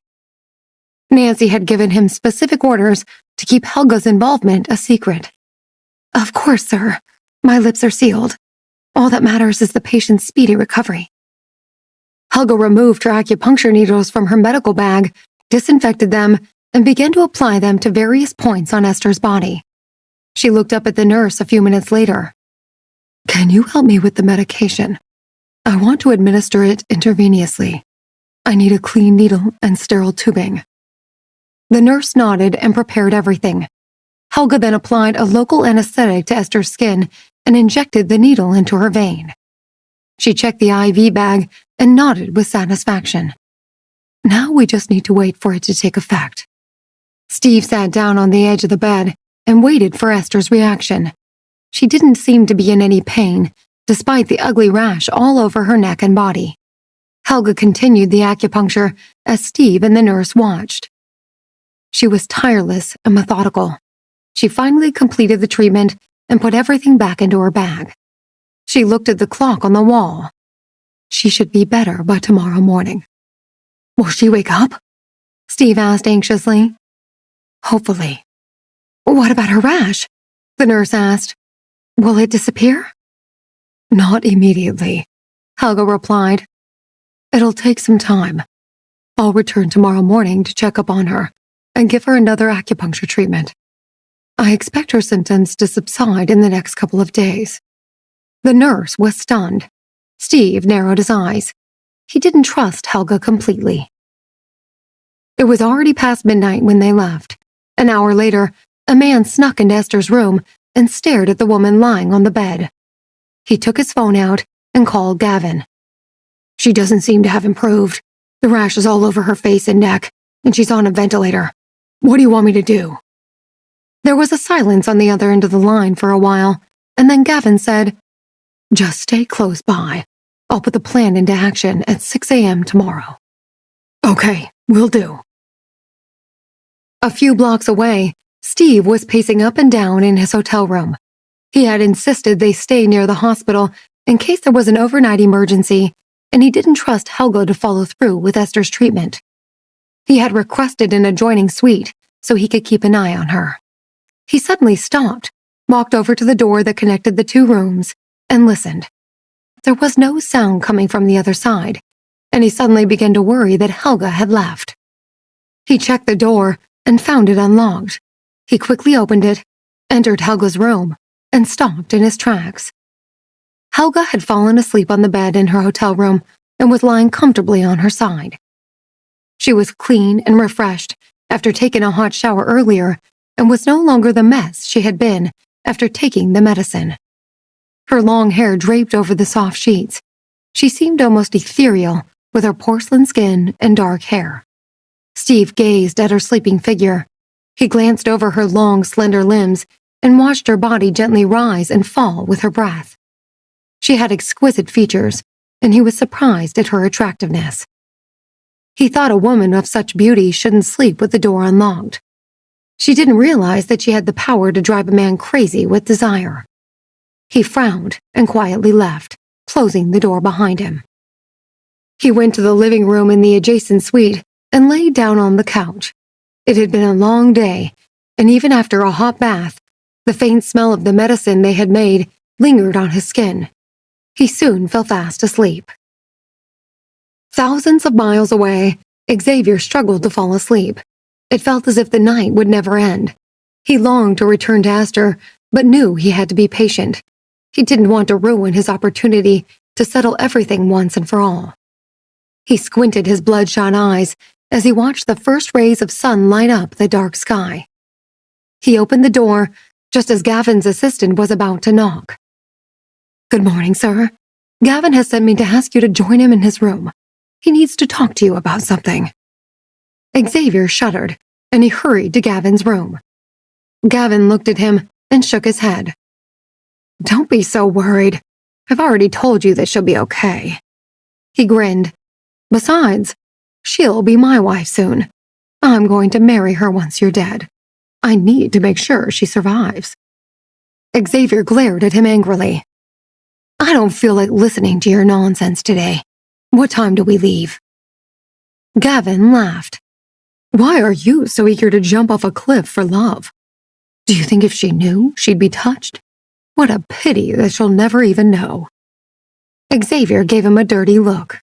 [SPEAKER 1] Nancy had given him specific orders to keep Helga's involvement a secret. "Of course, sir. My lips are sealed. All that matters is the patient's speedy recovery." Helga removed her acupuncture needles from her medical bag, disinfected them, and began to apply them to various points on Esther's body. She looked up at the nurse a few minutes later. "Can you help me with the medication? I want to administer it intravenously. I need a clean needle and sterile tubing." The nurse nodded and prepared everything. Helga then applied a local anesthetic to Esther's skin and injected the needle into her vein. She checked the IV bag and nodded with satisfaction. "Now we just need to wait for it to take effect." Steve sat down on the edge of the bed and waited for Esther's reaction. She didn't seem to be in any pain, despite the ugly rash all over her neck and body. Helga continued the acupuncture as Steve and the nurse watched. She was tireless and methodical. She finally completed the treatment and put everything back into her bag. She looked at the clock on the wall. She should be better by tomorrow morning. "Will she wake up?" Steve asked anxiously. "Hopefully." "What about her rash?" the nurse asked. "Will it disappear?" "Not immediately," Helga replied. "It'll take some time. I'll return tomorrow morning to check up on her and give her another acupuncture treatment. I expect her symptoms to subside in the next couple of days." The nurse was stunned. Steve narrowed his eyes. He didn't trust Helga completely. It was already past midnight when they left. An hour later, a man snuck into Esther's room and stared at the woman lying on the bed. He took his phone out and called Gavin. "She doesn't seem to have improved. The rash is all over her face and neck, and she's on a ventilator. What do you want me to do?" There was a silence on the other end of the line for a while, and then Gavin said, "Just stay close by. I'll put the plan into action at 6 a.m. tomorrow." "Okay, will do." A few blocks away, Steve was pacing up and down in his hotel room. He had insisted they stay near the hospital in case there was an overnight emergency, and he didn't trust Helga to follow through with Esther's treatment. He had requested an adjoining suite so he could keep an eye on her. He suddenly stopped, walked over to the door that connected the two rooms, and listened. There was no sound coming from the other side, and he suddenly began to worry that Helga had left. He checked the door and found it unlocked. He quickly opened it, entered Helga's room, and stopped in his tracks. Helga had fallen asleep on the bed in her hotel room and was lying comfortably on her side. She was clean and refreshed after taking a hot shower earlier and was no longer the mess she had been after taking the medicine. Her long hair draped over the soft sheets. She seemed almost ethereal with her porcelain skin and dark hair. Steve gazed at her sleeping figure. He glanced over her long, slender limbs and watched her body gently rise and fall with her breath. She had exquisite features, and he was surprised at her attractiveness. He thought a woman of such beauty shouldn't sleep with the door unlocked. She didn't realize that she had the power to drive a man crazy with desire. He frowned and quietly left, closing the door behind him. He went to the living room in the adjacent suite and lay down on the couch. It had been a long day, and even after a hot bath, the faint smell of the medicine they had made lingered on his skin. He soon fell fast asleep. Thousands of miles away, Xavier struggled to fall asleep. It felt as if the night would never end. He longed to return to Esther, but knew he had to be patient. He didn't want to ruin his opportunity to settle everything once and for all. He squinted his bloodshot eyes as he watched the first rays of sun light up the dark sky. He opened the door just as Gavin's assistant was about to knock. "Good morning, sir. Gavin has sent me to ask you to join him in his room. He needs to talk to you about something." Xavier shuddered, and he hurried to Gavin's room. Gavin looked at him and shook his head. "Don't be so worried. I've already told you that she'll be okay." He grinned. "Besides, she'll be my wife soon. I'm going to marry her once you're dead. I need to make sure she survives." Xavier glared at him angrily. "I don't feel like listening to your nonsense today. What time do we leave?" Gavin laughed. "Why are you so eager to jump off a cliff for love? Do you think if she knew, she'd be touched? What a pity that she'll never even know." Xavier gave him a dirty look.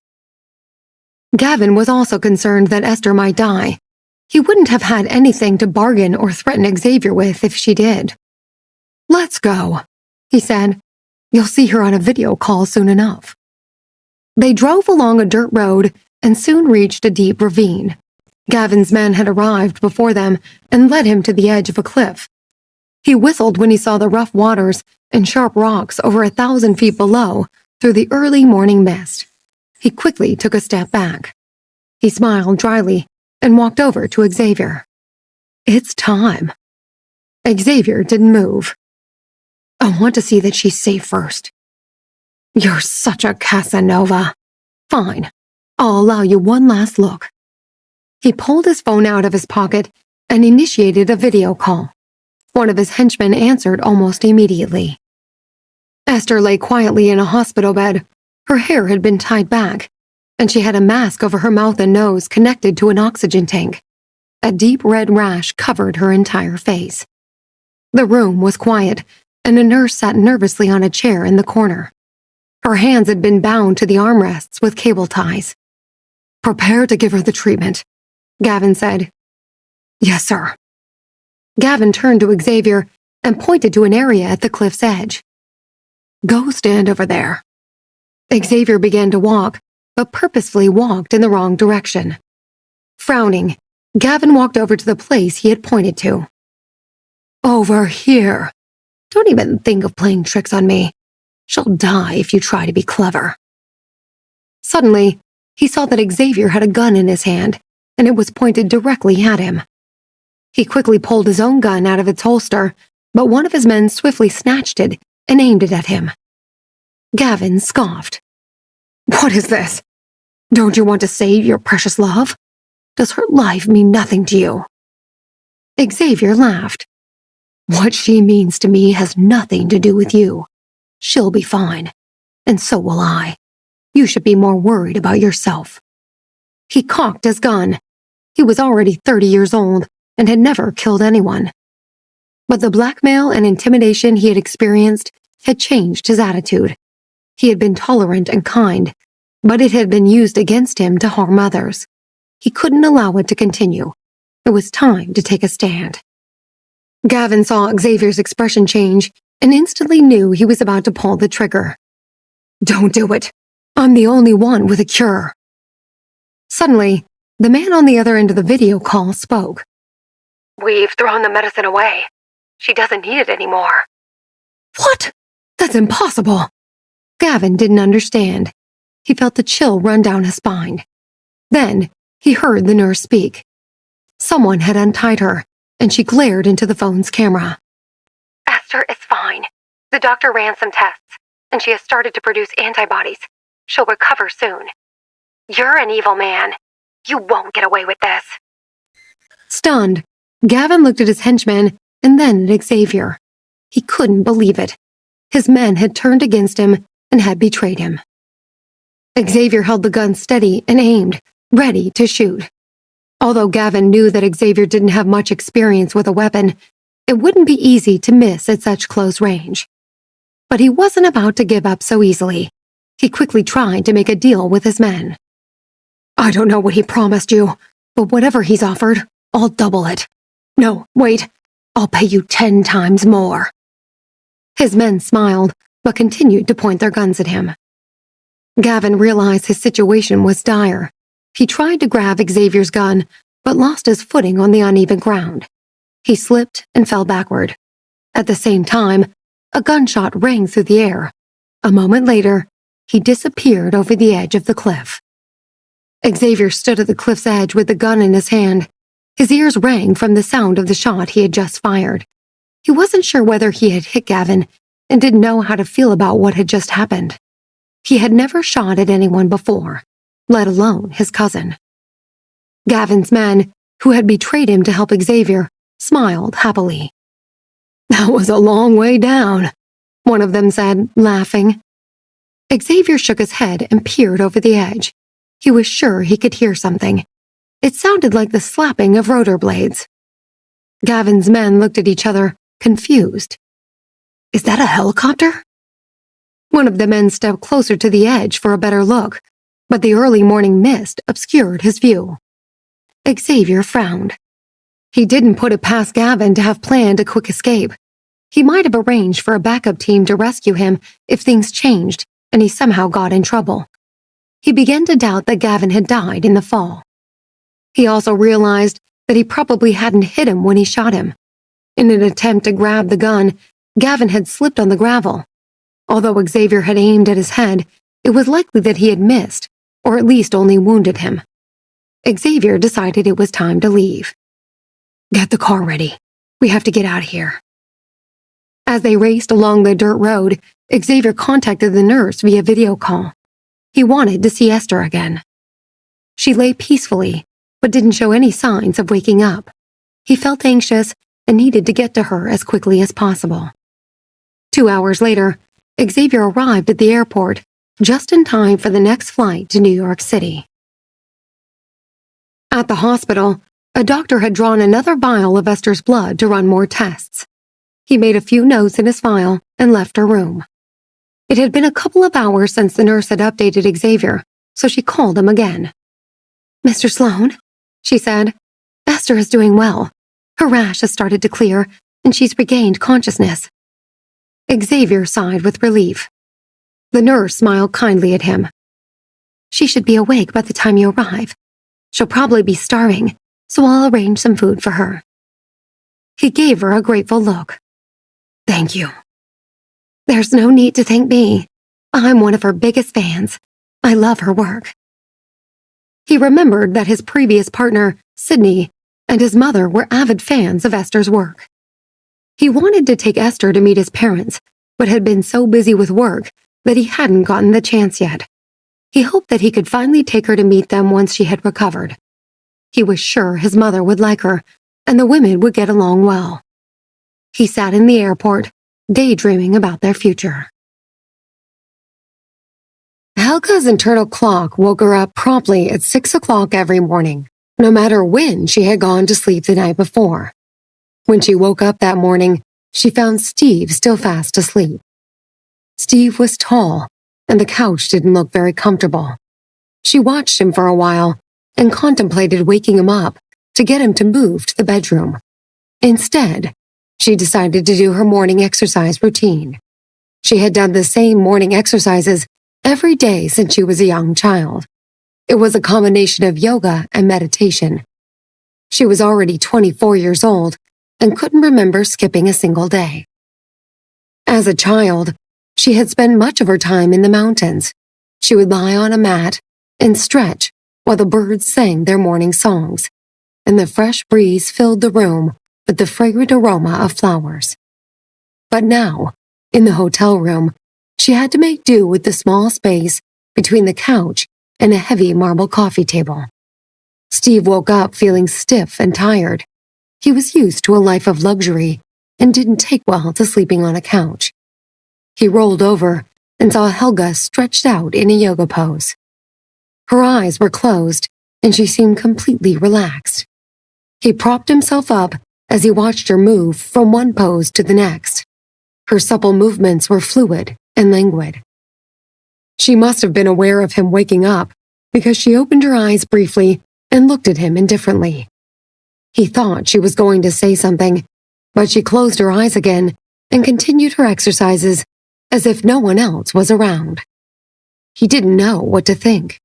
[SPEAKER 1] Gavin was also concerned that Esther might die. He wouldn't have had anything to bargain or threaten Xavier with if she did. "Let's go," he said. "You'll see her on a video call soon enough." They drove along a dirt road and soon reached a deep ravine. Gavin's men had arrived before them and led him to the edge of a cliff. He whistled when he saw the rough waters and sharp rocks over 1,000 feet below through the early morning mist. He quickly took a step back. He smiled dryly and walked over to Xavier. "It's time." Xavier didn't move. "I want to see that she's safe first." "You're such a Casanova. Fine, I'll allow you one last look." He pulled his phone out of his pocket and initiated a video call. One of his henchmen answered almost immediately. Esther lay quietly in a hospital bed. Her hair had been tied back, and she had a mask over her mouth and nose connected to an oxygen tank. A deep red rash covered her entire face. The room was quiet, and a nurse sat nervously on a chair in the corner. Her hands had been bound to the armrests with cable ties. "Prepare to give her the treatment," Gavin said. "Yes, sir." Gavin turned to Xavier and pointed to an area at the cliff's edge. "Go stand over there." Xavier began to walk, but purposefully walked in the wrong direction. Frowning, Gavin walked over to the place he had pointed to. "Over here. Don't even think of playing tricks on me. She'll die if you try to be clever." Suddenly, he saw that Xavier had a gun in his hand, and it was pointed directly at him. He quickly pulled his own gun out of its holster, but one of his men swiftly snatched it and aimed it at him. Gavin scoffed. "What is this? Don't you want to save your precious love? Does her life mean nothing to you?" Xavier laughed. What she means to me has nothing to do with you. She'll be fine, and so will I. You should be more worried about yourself." He cocked his gun. He was already 30 years old and had never killed anyone. But the blackmail and intimidation he had experienced had changed his attitude. He had been tolerant and kind, but it had been used against him to harm others. He couldn't allow it to continue. It was time to take a stand. Gavin saw Xavier's expression change and instantly knew he was about to pull the trigger. "Don't do it. I'm the only one with a cure." Suddenly, the man on the other end of the video call spoke.
[SPEAKER 2] "We've thrown the medicine away. She doesn't need it anymore."
[SPEAKER 1] "What? That's impossible." Gavin didn't understand. He felt the chill run down his spine. Then, he heard the nurse speak. Someone had untied her, and she glared into the phone's camera.
[SPEAKER 2] "Esther is fine. The doctor ran some tests, and she has started to produce antibodies. She'll recover soon. You're an evil man. You won't get away with this."
[SPEAKER 1] Stunned, Gavin looked at his henchman and then at Xavier. He couldn't believe it. His men had turned against him and had betrayed him. Xavier held the gun steady and aimed, ready to shoot. Although Gavin knew that Xavier didn't have much experience with a weapon, it wouldn't be easy to miss at such close range. But he wasn't about to give up so easily. He quickly tried to make a deal with his men. "I don't know what he promised you, but whatever he's offered, I'll double it. No, wait, I'll pay you 10 times more." His men smiled, but continued to point their guns at him. Gavin realized his situation was dire. He tried to grab Xavier's gun, but lost his footing on the uneven ground. He slipped and fell backward. At the same time, a gunshot rang through the air. A moment later, he disappeared over the edge of the cliff. Xavier stood at the cliff's edge with the gun in his hand. His ears rang from the sound of the shot he had just fired. He wasn't sure whether he had hit Gavin and didn't know how to feel about what had just happened. He had never shot at anyone before, let alone his cousin. Gavin's men, who had betrayed him to help Xavier, smiled happily. "That was a long way down," one of them said, laughing. Xavier shook his head and peered over the edge. He was sure he could hear something. It sounded like the slapping of rotor blades. Gavin's men looked at each other, confused. "Is that a helicopter?" One of the men stepped closer to the edge for a better look, but the early morning mist obscured his view. Xavier frowned. He didn't put it past Gavin to have planned a quick escape. He might have arranged for a backup team to rescue him if things changed and he somehow got in trouble. He began to doubt that Gavin had died in the fall. He also realized that he probably hadn't hit him when he shot him. In an attempt to grab the gun, Gavin had slipped on the gravel. Although Xavier had aimed at his head, it was likely that he had missed, or at least only wounded him. Xavier decided it was time to leave. "Get the car ready. We have to get out of here." As they raced along the dirt road, Xavier contacted the nurse via video call. He wanted to see Esther again. She lay peacefully, but didn't show any signs of waking up. He felt anxious and needed to get to her as quickly as possible. 2 hours later, Xavier arrived at the airport, just in time for the next flight to New York City. At the hospital, a doctor had drawn another vial of Esther's blood to run more tests. He made a few notes in his file and left her room. It had been a couple of hours since the nurse had updated Xavier, so she called him again. "Mr. Sloan," she said, "Esther is doing well. Her rash has started to clear, and she's regained consciousness." Xavier sighed with relief. The nurse smiled kindly at him. "She should be awake by the time you arrive. She'll probably be starving, so I'll arrange some food for her." He gave her a grateful look. "Thank you." "There's no need to thank me. I'm one of her biggest fans. I love her work." He remembered that his previous partner, Sydney, and his mother were avid fans of Esther's work. He wanted to take Esther to meet his parents, but had been so busy with work that he hadn't gotten the chance yet. He hoped that he could finally take her to meet them once she had recovered. He was sure his mother would like her, and the women would get along well. He sat in the airport, daydreaming about their future. Helga's internal clock woke her up promptly at 6 o'clock every morning, no matter when she had gone to sleep the night before. When she woke up that morning, she found Steve still fast asleep. Steve was tall, and the couch didn't look very comfortable. She watched him for a while and contemplated waking him up to get him to move to the bedroom. Instead, she decided to do her morning exercise routine. She had done the same morning exercises every day since she was a young child. It was a combination of yoga and meditation. She was already 24 years old and couldn't remember skipping a single day. As a child, she had spent much of her time in the mountains. She would lie on a mat and stretch while the birds sang their morning songs, and the fresh breeze filled the room with the fragrant aroma of flowers. But now, in the hotel room, she had to make do with the small space between the couch and a heavy marble coffee table. Steve woke up feeling stiff and tired. He was used to a life of luxury and didn't take well to sleeping on a couch. He rolled over and saw Helga stretched out in a yoga pose. Her eyes were closed and she seemed completely relaxed. He propped himself up as he watched her move from one pose to the next. Her supple movements were fluid and languid. She must have been aware of him waking up because she opened her eyes briefly and looked at him indifferently. He thought she was going to say something, but she closed her eyes again and continued her exercises as if no one else was around. He didn't know what to think.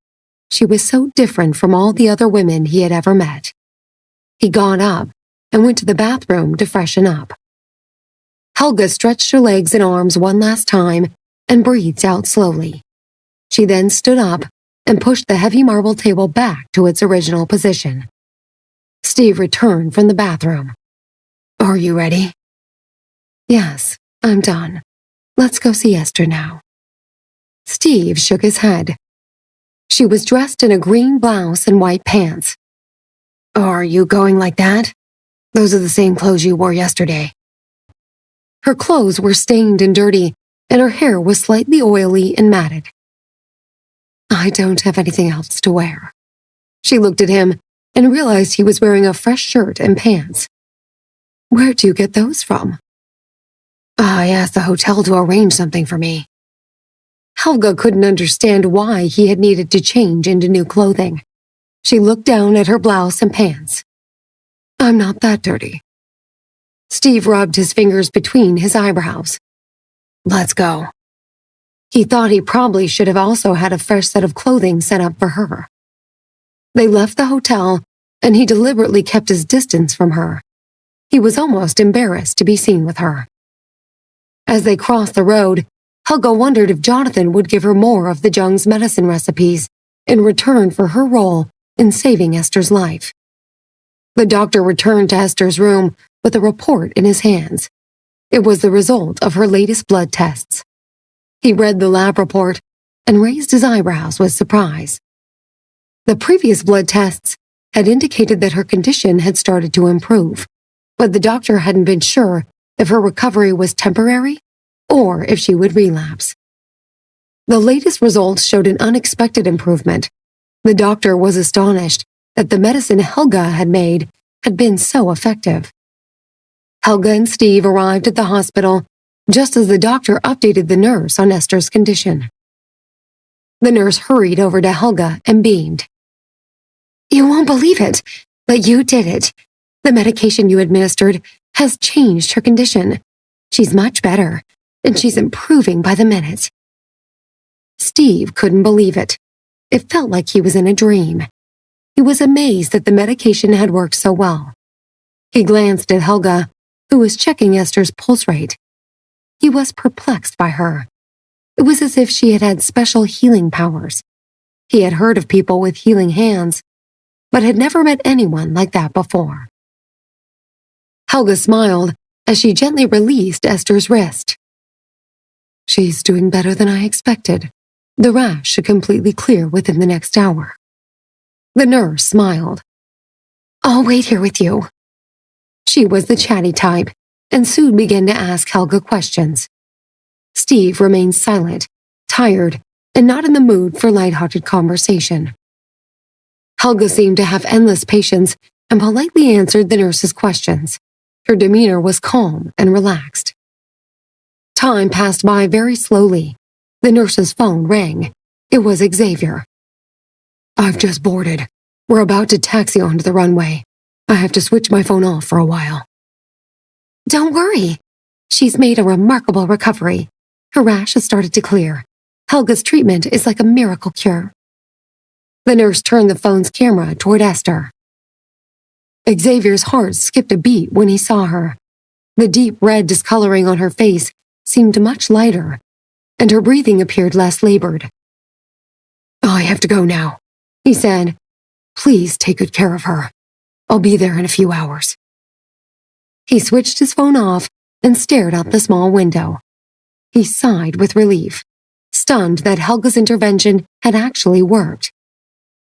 [SPEAKER 1] She was so different from all the other women he had ever met. He got up and went to the bathroom to freshen up. Helga stretched her legs and arms one last time and breathed out slowly. She then stood up and pushed the heavy marble table back to its original position. Steve returned from the bathroom. "Are you ready?" "Yes, I'm done. Let's go see Esther now." Steve shook his head. She was dressed in a green blouse and white pants. "Are you going like that? Those are the same clothes you wore yesterday." Her clothes were stained and dirty, and her hair was slightly oily and matted. "I don't have anything else to wear." She looked at him and realized he was wearing a fresh shirt and pants. "Where'd you get those from?" "I asked the hotel to arrange something for me." Helga couldn't understand why he had needed to change into new clothing. She looked down at her blouse and pants. "I'm not that dirty." Steve rubbed his fingers between his eyebrows. "Let's go." He thought he probably should have also had a fresh set of clothing set up for her. They left the hotel, and he deliberately kept his distance from her. He was almost embarrassed to be seen with her. As they crossed the road, Helga wondered if Jonathan would give her more of the Jung's medicine recipes in return for her role in saving Esther's life. The doctor returned to Esther's room with a report in his hands. It was the result of her latest blood tests. He read the lab report and raised his eyebrows with surprise. The previous blood tests had indicated that her condition had started to improve, but the doctor hadn't been sure if her recovery was temporary or if she would relapse. The latest results showed an unexpected improvement. The doctor was astonished that the medicine Helga had made had been so effective. Helga and Steve arrived at the hospital just as the doctor updated the nurse on Esther's condition. The nurse hurried over to Helga and beamed. "You won't believe it, but you did it. The medication you administered has changed her condition. She's much better, and she's improving by the minute." Steve couldn't believe it. It felt like he was in a dream. He was amazed that the medication had worked so well. He glanced at Helga, who was checking Esther's pulse rate. He was perplexed by her. It was as if she had had special healing powers. He had heard of people with healing hands, but had never met anyone like that before. Helga smiled as she gently released Esther's wrist. "She's doing better than I expected. The rash should completely clear within the next hour." The nurse smiled. "I'll wait here with you." She was the chatty type, and soon began to ask Helga questions. Steve remained silent, tired, and not in the mood for lighthearted conversation. Helga seemed to have endless patience and politely answered the nurse's questions. Her demeanor was calm and relaxed. Time passed by very slowly. The nurse's phone rang. It was Xavier. "I've just boarded. We're about to taxi onto the runway. I have to switch my phone off for a while."
[SPEAKER 2] "Don't worry. She's made a remarkable recovery. Her rash has started to clear. Helga's treatment is like a miracle cure."
[SPEAKER 1] The nurse turned the phone's camera toward Esther. Xavier's heart skipped a beat when he saw her. The deep red discoloring on her face seemed much lighter, and her breathing appeared less labored. "I have to go now," he said. "Please take good care of her. I'll be there in a few hours." He switched his phone off and stared out the small window. He sighed with relief, stunned that Helga's intervention had actually worked.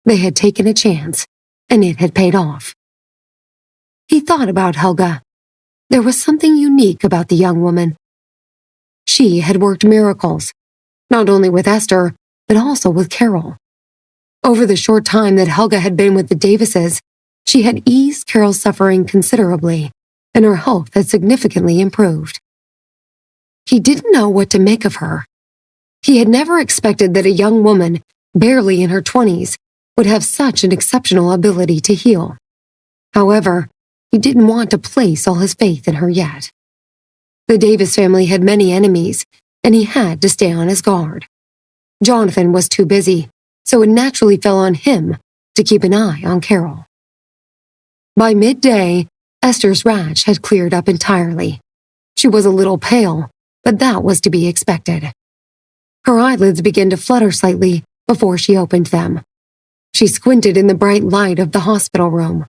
[SPEAKER 1] They had taken a chance, and it had paid off. He thought about Helga. There was something unique about the young woman. She had worked miracles, not only with Esther, but also with Carol. Over the short time that Helga had been with the Davises, she had eased Carol's suffering considerably, and her health had significantly improved. He didn't know what to make of her. He had never expected that a young woman, barely in her 20s, would have such an exceptional ability to heal. However, he didn't want to place all his faith in her yet. The Davis family had many enemies, and he had to stay on his guard. Jonathan was too busy, so it naturally fell on him to keep an eye on Carol. By midday, Esther's rash had cleared up entirely. She was a little pale, but that was to be expected. Her eyelids began to flutter slightly before she opened them. She squinted in the bright light of the hospital room.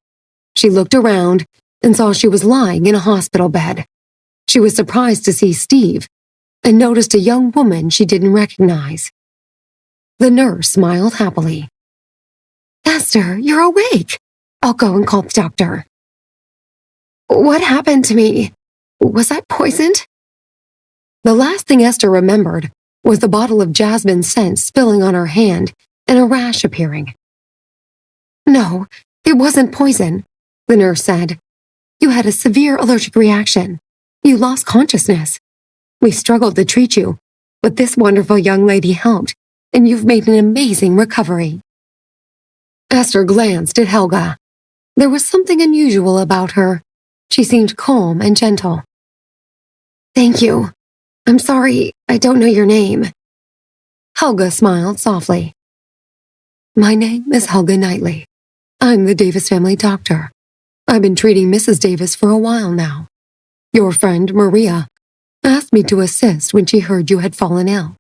[SPEAKER 1] She looked around and saw she was lying in a hospital bed. She was surprised to see Steve and noticed a young woman she didn't recognize. The nurse smiled happily. "Esther, you're awake. I'll go and call the doctor." "What happened to me? Was I poisoned?" The last thing Esther remembered was the bottle of jasmine scent spilling on her hand and a rash appearing. "No, it wasn't poison," the nurse said. "You had a severe allergic reaction. You lost consciousness. We struggled to treat you, but this wonderful young lady helped, and you've made an amazing recovery." Esther glanced at Helga. There was something unusual about her. She seemed calm and gentle. "Thank you. I'm sorry, I don't know your name." Helga smiled softly. "My name is Helga Knightley. I'm the Davis family doctor. I've been treating Mrs. Davis for a while now. Your friend, Maria, asked me to assist when she heard you had fallen ill."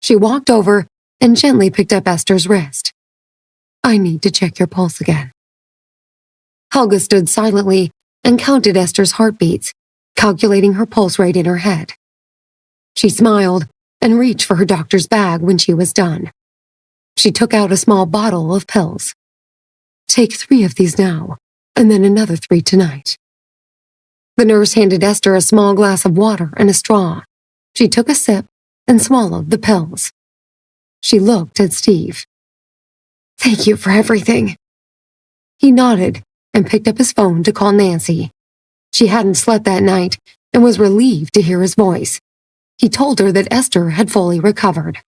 [SPEAKER 1] She walked over and gently picked up Esther's wrist. "I need to check your pulse again." Helga stood silently and counted Esther's heartbeats, calculating her pulse rate in her head. She smiled and reached for her doctor's bag when she was done. She took out a small bottle of pills. "Take 3 of these now, and then another 3 tonight." The nurse handed Esther a small glass of water and a straw. She took a sip and swallowed the pills. She looked at Steve. "Thank you for everything." He nodded and picked up his phone to call Nancy. She hadn't slept that night and was relieved to hear his voice. He told her that Esther had fully recovered.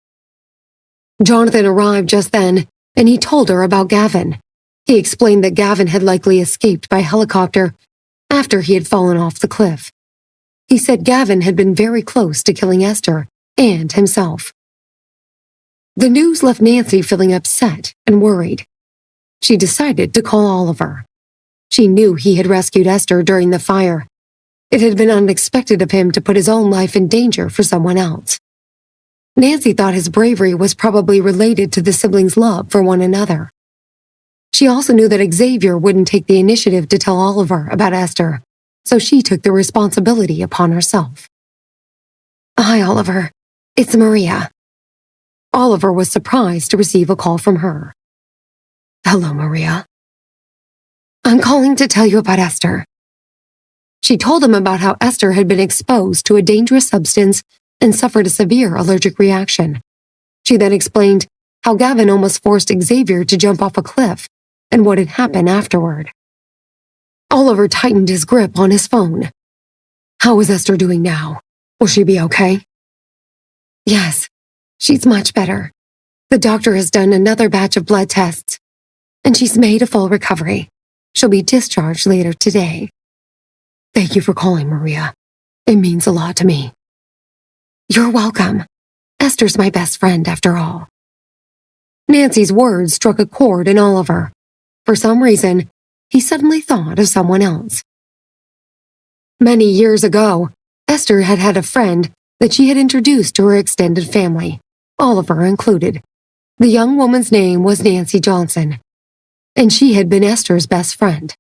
[SPEAKER 1] Jonathan arrived just then, and he told her about Gavin. He explained that Gavin had likely escaped by helicopter after he had fallen off the cliff. He said Gavin had been very close to killing Esther and himself. The news left Nancy feeling upset and worried. She decided to call Oliver. She knew he had rescued Esther during the fire. It had been unexpected of him to put his own life in danger for someone else. Nancy thought his bravery was probably related to the siblings' love for one another. She also knew that Xavier wouldn't take the initiative to tell Oliver about Esther, so she took the responsibility upon herself. "Hi, Oliver. It's Maria." Oliver was surprised to receive a call from her. "Hello, Maria." "I'm calling to tell you about Esther." She told him about how Esther had been exposed to a dangerous substance and suffered a severe allergic reaction. She then explained how Gavin almost forced Xavier to jump off a cliff and what had happened afterward. Oliver tightened his grip on his phone. How is Esther doing now? Will she be okay? Yes, she's much better. The doctor has done another batch of blood tests, and she's made a full recovery. She'll be discharged later today. Thank you for calling, Maria. It means a lot to me. You're welcome. Esther's my best friend, after all. Nancy's words struck a chord in Oliver. For some reason, he suddenly thought of someone else. Many years ago, Esther had had a friend that she had introduced to her extended family, Oliver included. The young woman's name was Nancy Johnson, and she had been Esther's best friend.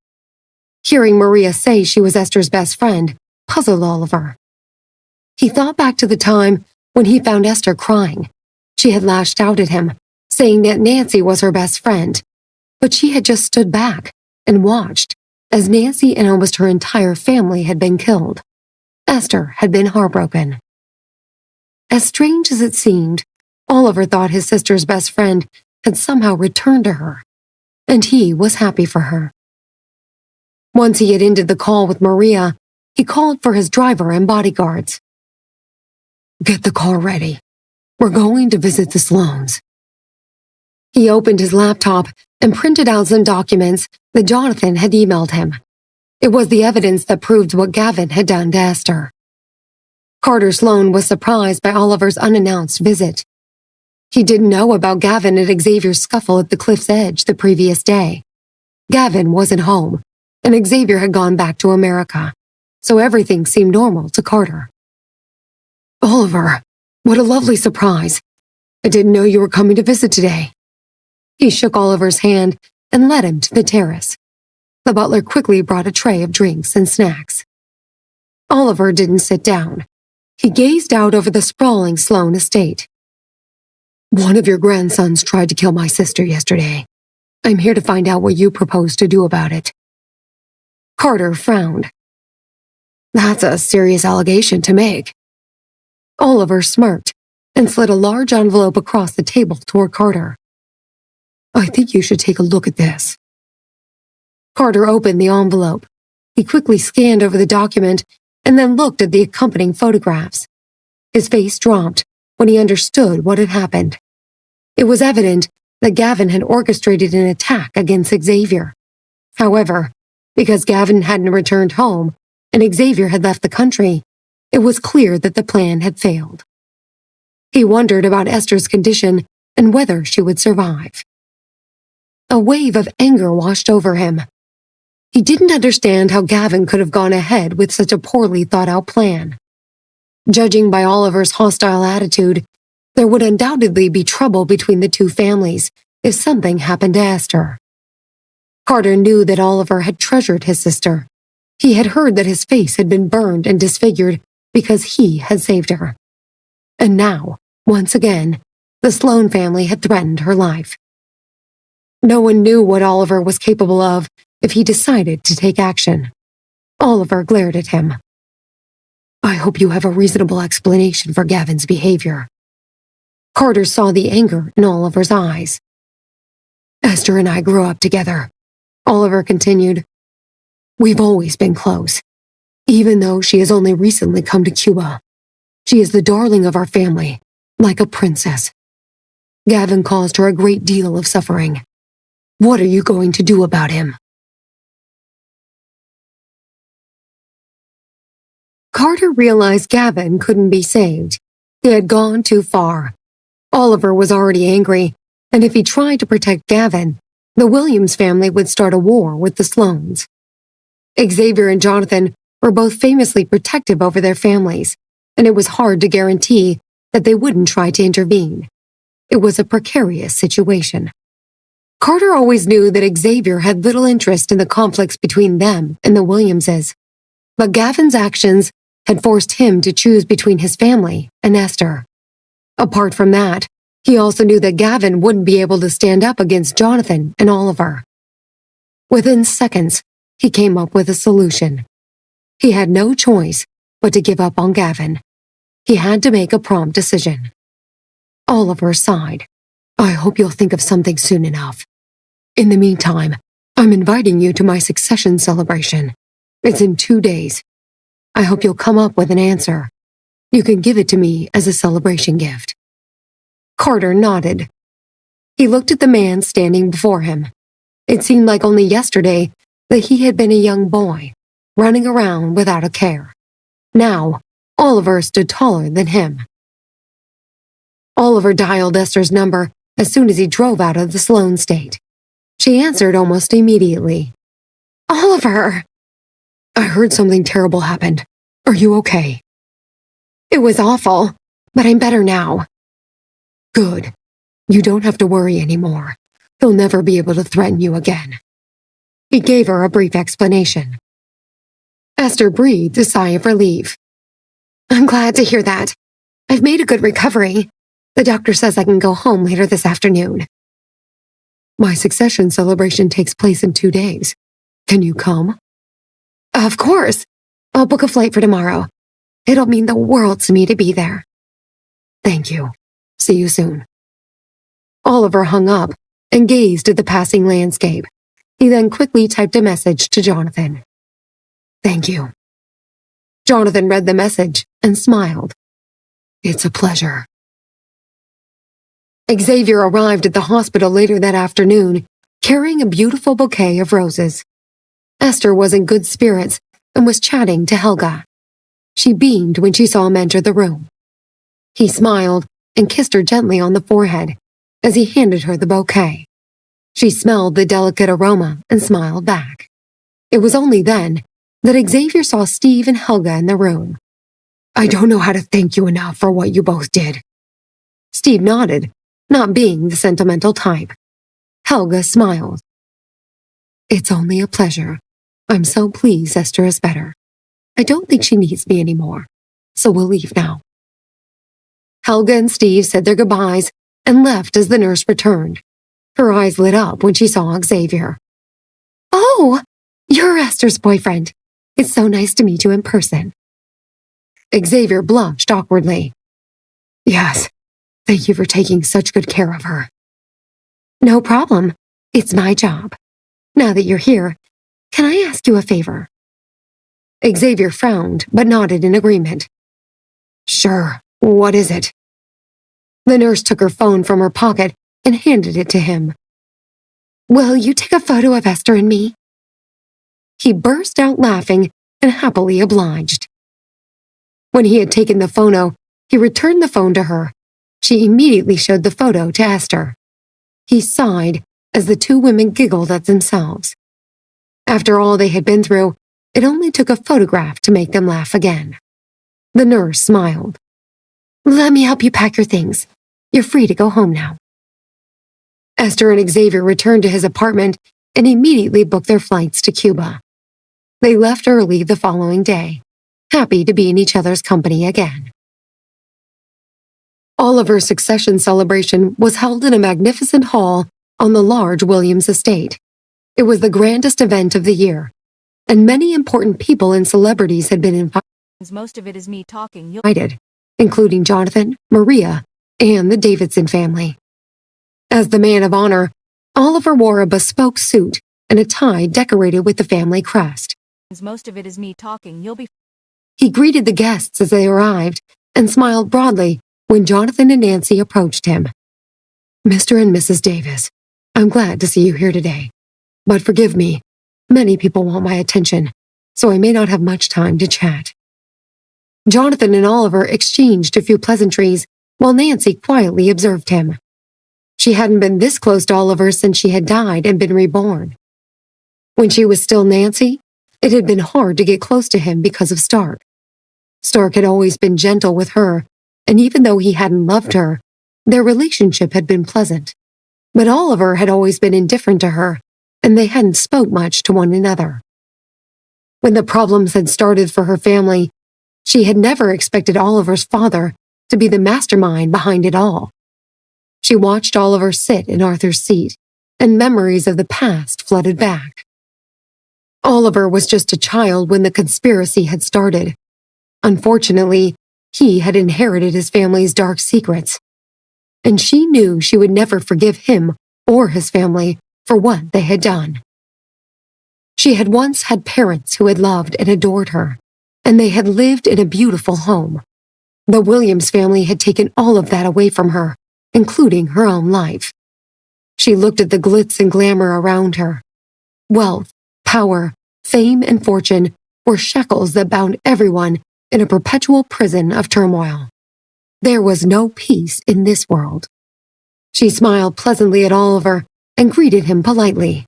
[SPEAKER 1] Hearing Maria say she was Esther's best friend puzzled Oliver. He thought back to the time when he found Esther crying. She had lashed out at him, saying that Nancy was her best friend, but she had just stood back and watched as Nancy and almost her entire family had been killed. Esther had been heartbroken. As strange as it seemed, Oliver thought his sister's best friend had somehow returned to her, and he was happy for her. Once he had ended the call with Maria, he called for his driver and bodyguards. Get the car ready. We're going to visit the Sloanes. He opened his laptop and printed out some documents that Jonathan had emailed him. It was the evidence that proved what Gavin had done to Esther. Carter Sloane was surprised by Oliver's unannounced visit. He didn't know about Gavin and Xavier's scuffle at the cliff's edge the previous day. Gavin wasn't home, and Xavier had gone back to America, so everything seemed normal to Carter. Oliver, what a lovely surprise. I didn't know you were coming to visit today. He shook Oliver's hand and led him to the terrace. The butler quickly brought a tray of drinks and snacks. Oliver didn't sit down. He gazed out over the sprawling Sloane estate. One of your grandsons tried to kill my sister yesterday. I'm here to find out what you propose to do about it. Carter frowned. That's a serious allegation to make. Oliver smirked and slid a large envelope across the table toward Carter. I think you should take a look at this. Carter opened the envelope. He quickly scanned over the document and then looked at the accompanying photographs. His face dropped when he understood what had happened. It was evident that Gavin had orchestrated an attack against Xavier. However, because Gavin hadn't returned home and Xavier had left the country, it was clear that the plan had failed. He wondered about Esther's condition and whether she would survive. A wave of anger washed over him. He didn't understand how Gavin could have gone ahead with such a poorly thought-out plan. Judging by Oliver's hostile attitude, there would undoubtedly be trouble between the two families if something happened to Esther. Carter knew that Oliver had treasured his sister. He had heard that his face had been burned and disfigured because he had saved her. And now, once again, the Sloane family had threatened her life. No one knew what Oliver was capable of if he decided to take action. Oliver glared at him. I hope you have a reasonable explanation for Gavin's behavior. Carter saw the anger in Oliver's eyes. Esther and I grew up together, Oliver continued. We've always been close, even though she has only recently come to Cuba. She is the darling of our family, like a princess. Gavin caused her a great deal of suffering. What are you going to do about him? Carter realized Gavin couldn't be saved. He had gone too far. Oliver was already angry, and if he tried to protect Gavin, the Williams family would start a war with the Sloanes. Xavier and Jonathan were both famously protective over their families, and it was hard to guarantee that they wouldn't try to intervene. It was a precarious situation. Carter always knew that Xavier had little interest in the conflicts between them and the Williamses, but Gavin's actions had forced him to choose between his family and Esther. Apart from that, he also knew that Gavin wouldn't be able to stand up against Jonathan and Oliver. Within seconds, he came up with a solution. He had no choice but to give up on Gavin. He had to make a prompt decision. Oliver sighed. I hope you'll think of something soon enough. In the meantime, I'm inviting you to my succession celebration. It's in 2 days. I hope you'll come up with an answer. You can give it to me as a celebration gift. Carter nodded. He looked at the man standing before him. It seemed like only yesterday that he had been a young boy, running around without a care. Now, Oliver stood taller than him. Oliver dialed Esther's number as soon as he drove out of the Sloan State. She answered almost immediately. Oliver! I heard something terrible happened. Are you okay? It was awful, but I'm better now. Good. You don't have to worry anymore. He'll never be able to threaten you again. He gave her a brief explanation. Esther breathed a sigh of relief. I'm glad to hear that. I've made a good recovery. The doctor says I can go home later this afternoon. My succession celebration takes place in 2 days. Can you come? Of course. I'll book a flight for tomorrow. It'll mean the world to me to be there. Thank you. See you soon. Oliver hung up and gazed at the passing landscape. He then quickly typed a message to Jonathan. Thank you. Jonathan read the message and smiled. It's a pleasure. Xavier arrived at the hospital later that afternoon, carrying a beautiful bouquet of roses. Esther was in good spirits and was chatting to Helga. She beamed when she saw him enter the room. He smiled and kissed her gently on the forehead as he handed her the bouquet. She smelled the delicate aroma and smiled back. It was only then that Xavier saw Steve and Helga in the room. I don't know how to thank you enough for what you both did. Steve nodded, not being the sentimental type. Helga smiled. It's only a pleasure. I'm so pleased Esther is better. I don't think she needs me anymore, so we'll leave now. Helga and Steve said their goodbyes and left as the nurse returned. Her eyes lit up when she saw Xavier. Oh, you're Esther's boyfriend. It's so nice to meet you in person. Xavier blushed awkwardly. Yes, thank you for taking such good care of her. No problem. It's my job. Now that you're here, can I ask you a favor? Xavier frowned, but nodded in agreement. Sure, what is it? The nurse took her phone from her pocket and handed it to him. Will you take a photo of Esther and me? He burst out laughing and happily obliged. When he had taken the photo, he returned the phone to her. She immediately showed the photo to Esther. He sighed as the two women giggled at themselves. After all they had been through, it only took a photograph to make them laugh again. The nurse smiled. Let me help you pack your things. You're free to go home now. Esther and Xavier returned to his apartment and immediately booked their flights to Cuba. They left early the following day, happy to be in each other's company again. Oliver's succession celebration was held in a magnificent hall on the large Williams estate. It was the grandest event of the year, and many important people and celebrities had been invited.
[SPEAKER 3] Most of it is me talking.
[SPEAKER 1] Including Jonathan, Maria, and the Davidson family. As the man of honor, Oliver wore a bespoke suit and a tie decorated with the family crest.
[SPEAKER 3] Most of it is me talking.
[SPEAKER 1] He greeted the guests as they arrived and smiled broadly when Jonathan and Nancy approached him. Mr. and Mrs. Davis, I'm glad to see you here today. But forgive me, many people want my attention, so I may not have much time to chat. Jonathan and Oliver exchanged a few pleasantries while Nancy quietly observed him. She hadn't been this close to Oliver since she had died and been reborn. When she was still Nancy, it had been hard to get close to him because of Stark. Stark had always been gentle with her, and even though he hadn't loved her, their relationship had been pleasant. But Oliver had always been indifferent to her, and they hadn't spoke much to one another. When the problems had started for her family, she had never expected Oliver's father to be the mastermind behind it all. She watched Oliver sit in Arthur's seat, and memories of the past flooded back. Oliver was just a child when the conspiracy had started. Unfortunately, he had inherited his family's dark secrets, and she knew she would never forgive him or his family for what they had done. She had once had parents who had loved and adored her, and they had lived in a beautiful home. The Williams family had taken all of that away from her, including her own life. She looked at the glitz and glamour around her. Wealth, power, fame, and fortune were shackles that bound everyone in a perpetual prison of turmoil. There was no peace in this world. She smiled pleasantly at Oliver and greeted him politely.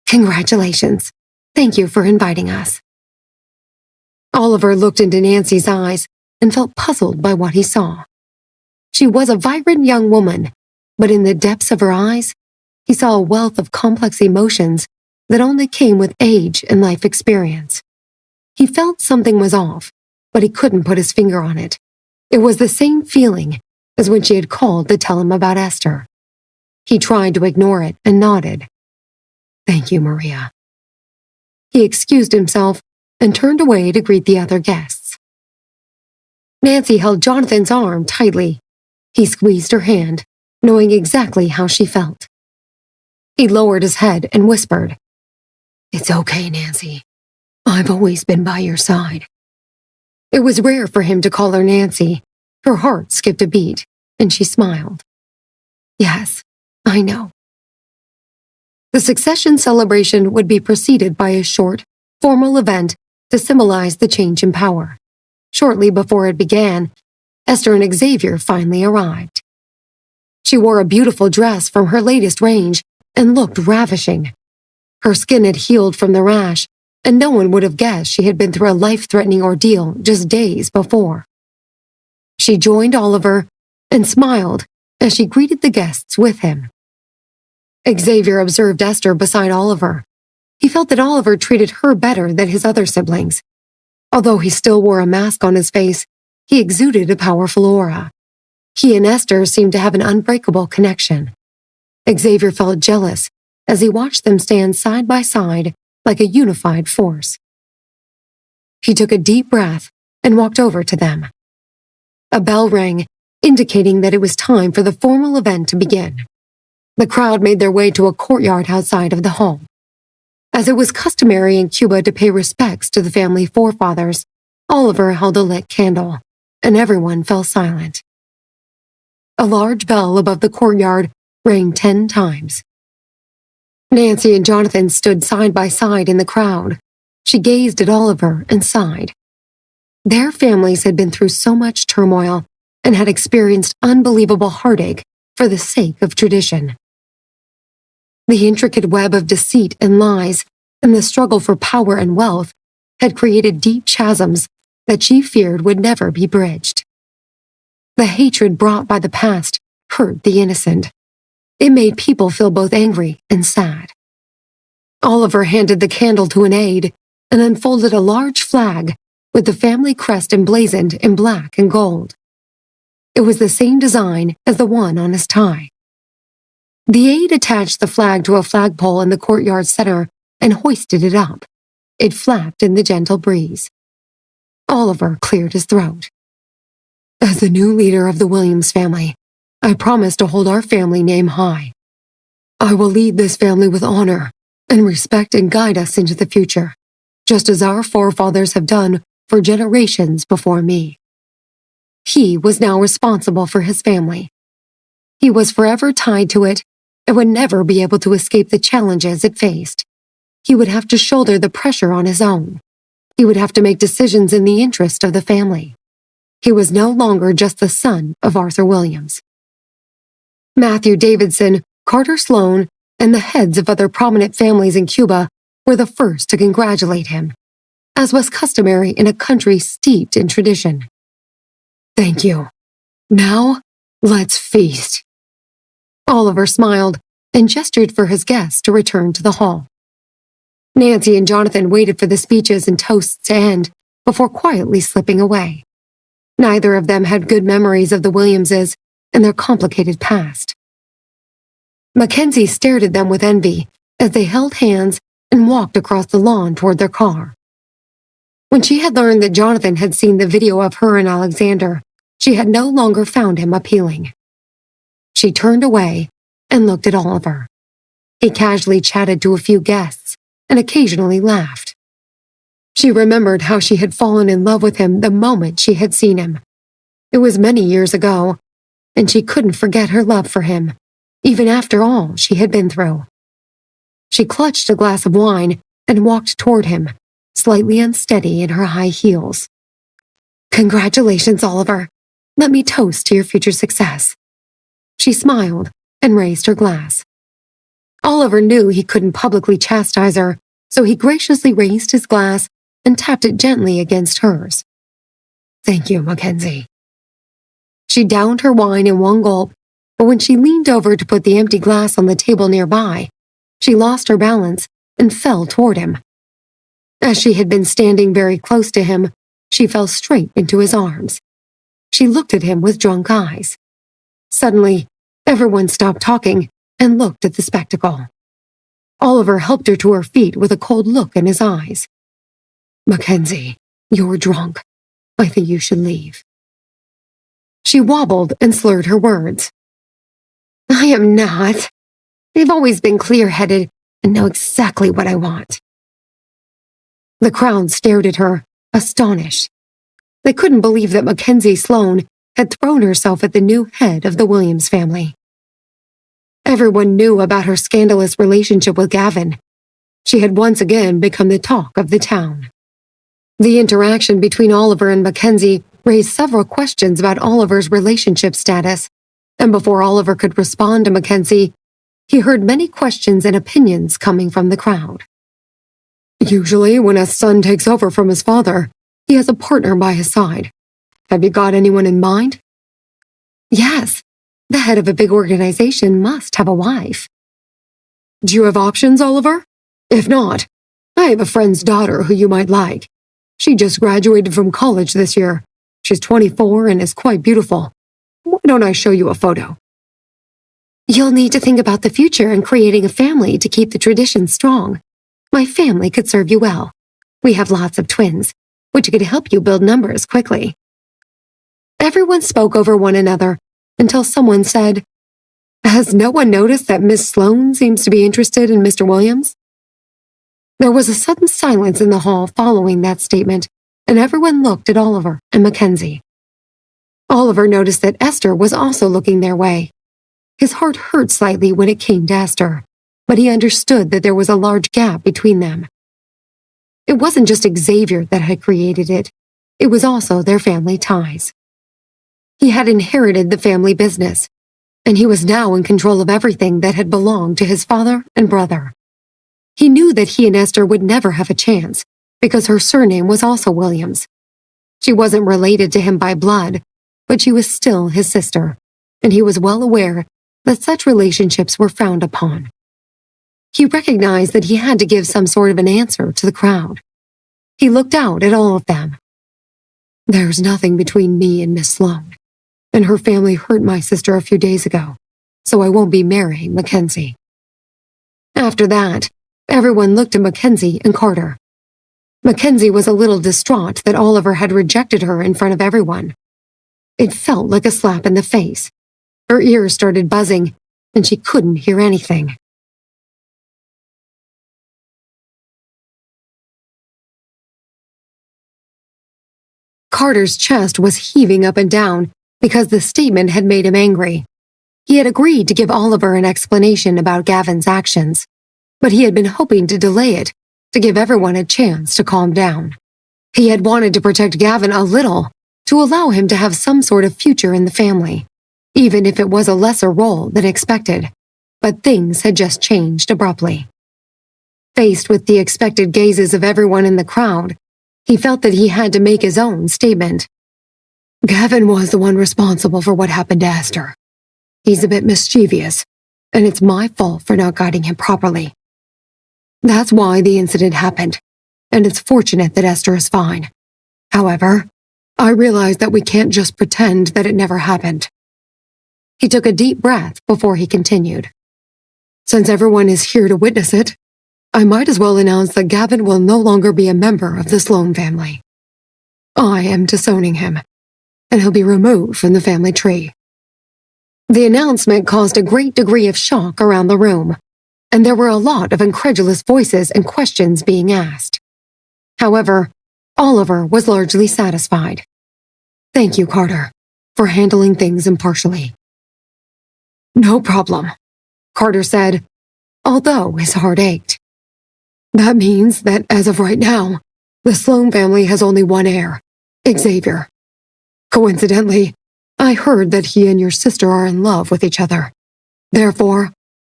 [SPEAKER 1] "Congratulations. Thank you for inviting us." Oliver looked into Nancy's eyes and felt puzzled by what he saw. She was a vibrant young woman, but in the depths of her eyes, he saw a wealth of complex emotions that only came with age and life experience. He felt something was off, but he couldn't put his finger on it. It was the same feeling as when she had called to tell him about Esther. He tried to ignore it and nodded. "Thank you, Maria." He excused himself and turned away to greet the other guests. Nancy held Jonathan's arm tightly. He squeezed her hand, knowing exactly how she felt. He lowered his head and whispered, "It's okay, Nancy. I've always been by your side." It was rare for him to call her Nancy. Her heart skipped a beat, and she smiled. "Yes, I know." The succession celebration would be preceded by a short, formal event to symbolize the change in power. Shortly before it began, Esther and Xavier finally arrived. She wore a beautiful dress from her latest range and looked ravishing. Her skin had healed from the rash, and no one would have guessed she had been through a life-threatening ordeal just days before. She joined Oliver and smiled as she greeted the guests with him. Xavier observed Esther beside Oliver. He felt that Oliver treated her better than his other siblings. Although he still wore a mask on his face, he exuded a powerful aura. He and Esther seemed to have an unbreakable connection. Xavier felt jealous as he watched them stand side by side like a unified force. He took a deep breath and walked over to them. A bell rang, indicating that it was time for the formal event to begin. The crowd made their way to a courtyard outside of the hall. As it was customary in Cuba to pay respects to the family forefathers, Oliver held a lit candle, and everyone fell silent. A large bell above the courtyard rang 10 times. Nancy and Jonathan stood side by side in the crowd. She gazed at Oliver and sighed. Their families had been through so much turmoil and had experienced unbelievable heartache for the sake of tradition. The intricate web of deceit and lies and the struggle for power and wealth had created deep chasms that she feared would never be bridged. The hatred brought by the past hurt the innocent. It made people feel both angry and sad. Oliver handed the candle to an aide and unfolded a large flag with the family crest emblazoned in black and gold. It was the same design as the one on his tie. The aide attached the flag to a flagpole in the courtyard center and hoisted it up. It flapped in the gentle breeze. Oliver cleared his throat. "As the new leader of the Williams family, I promise to hold our family name high. I will lead this family with honor and respect and guide us into the future, just as our forefathers have done for generations before me." He was now responsible for his family. He was forever tied to it and would never be able to escape the challenges it faced. He would have to shoulder the pressure on his own. He would have to make decisions in the interest of the family. He was no longer just the son of Arthur Williams. Matthew Davidson, Carter Sloan, and the heads of other prominent families in Cuba were the first to congratulate him, as was customary in a country steeped in tradition. "Thank you. Now, let's feast." Oliver smiled and gestured for his guests to return to the hall. Nancy and Jonathan waited for the speeches and toasts to end before quietly slipping away. Neither of them had good memories of the Williamses and their complicated past. Mackenzie stared at them with envy as they held hands and walked across the lawn toward their car. When she had learned that Jonathan had seen the video of her and Alexander, she had no longer found him appealing. She turned away and looked at Oliver. He casually chatted to a few guests and occasionally laughed. She remembered how she had fallen in love with him the moment she had seen him. It was many years ago, and she couldn't forget her love for him, even after all she had been through. She clutched a glass of wine and walked toward him, slightly unsteady in her high heels. "Congratulations, Oliver. Let me toast to your future success." She smiled and raised her glass. Oliver knew he couldn't publicly chastise her, so he graciously raised his glass and tapped it gently against hers. "Thank you, Mackenzie." She downed her wine in one gulp, but when she leaned over to put the empty glass on the table nearby, she lost her balance and fell toward him. As she had been standing very close to him, she fell straight into his arms. She looked at him with drunk eyes. Suddenly, everyone stopped talking and looked at the spectacle. Oliver helped her to her feet with a cold look in his eyes. "Mackenzie, you're drunk. I think you should leave." She wobbled and slurred her words. "I am not. I've always been clear-headed and know exactly what I want." The crowd stared at her, astonished. They couldn't believe that Mackenzie Sloane had thrown herself at the new head of the Williams family. Everyone knew about her scandalous relationship with Gavin. She had once again become the talk of the town. The interaction between Oliver and Mackenzie raised several questions about Oliver's relationship status, and before Oliver could respond to Mackenzie, he heard many questions and opinions coming from the crowd. "Usually, when a son takes over from his father, he has a partner by his side. Have you got anyone in mind?" "Yes, the head of a big organization must have a wife." "Do you have options, Oliver? If not, I have a friend's daughter who you might like. She just graduated from college this year. She's 24 and is quite beautiful. Why don't I show you a photo?" "You'll need to think about the future and creating a family to keep the tradition strong. My family could serve you well. We have lots of twins, which could help you build numbers quickly." Everyone spoke over one another until someone said, "Has no one noticed that Miss Sloane seems to be interested in Mr. Williams?" There was a sudden silence in the hall following that statement, and everyone looked at Oliver and Mackenzie. Oliver noticed that Esther was also looking their way. His heart hurt slightly when it came to Esther, but he understood that there was a large gap between them. It wasn't just Xavier that had created it, it was also their family ties. He had inherited the family business, and he was now in control of everything that had belonged to his father and brother. He knew that he and Esther would never have a chance, because her surname was also Williams. She wasn't related to him by blood, but she was still his sister, and he was well aware that such relationships were frowned upon. He recognized that he had to give some sort of an answer to the crowd. He looked out at all of them. "There's nothing between me and Miss Sloane, and her family hurt my sister a few days ago, so I won't be marrying Mackenzie." After that, everyone looked at Mackenzie and Carter. Mackenzie was a little distraught that Oliver had rejected her in front of everyone. It felt like a slap in the face. Her ears started buzzing, and she couldn't hear anything. Carter's chest was heaving up and down because the statement had made him angry. He had agreed to give Oliver an explanation about Gavin's actions, but he had been hoping to delay it to give everyone a chance to calm down. He had wanted to protect Gavin a little, to allow him to have some sort of future in the family, even if it was a lesser role than expected, but things had just changed abruptly. Faced with the expected gazes of everyone in the crowd, he felt that he had to make his own statement. "Gavin was the one responsible for what happened to Esther. He's a bit mischievous, and it's my fault for not guiding him properly. That's why the incident happened, and it's fortunate that Esther is fine. However, I realize that we can't just pretend that it never happened." He took a deep breath before he continued. "Since everyone is here to witness it, I might as well announce that Gavin will no longer be a member of the Sloan family. I am disowning him, and he'll be removed from the family tree." The announcement caused a great degree of shock around the room, and there were a lot of incredulous voices and questions being asked. However, Oliver was largely satisfied. "Thank you, Carter, for handling things impartially." "No problem," Carter said, although his heart ached. "That means that as of right now, the Sloan family has only one heir, Xavier. Coincidentally, I heard that he and your sister are in love with each other. Therefore,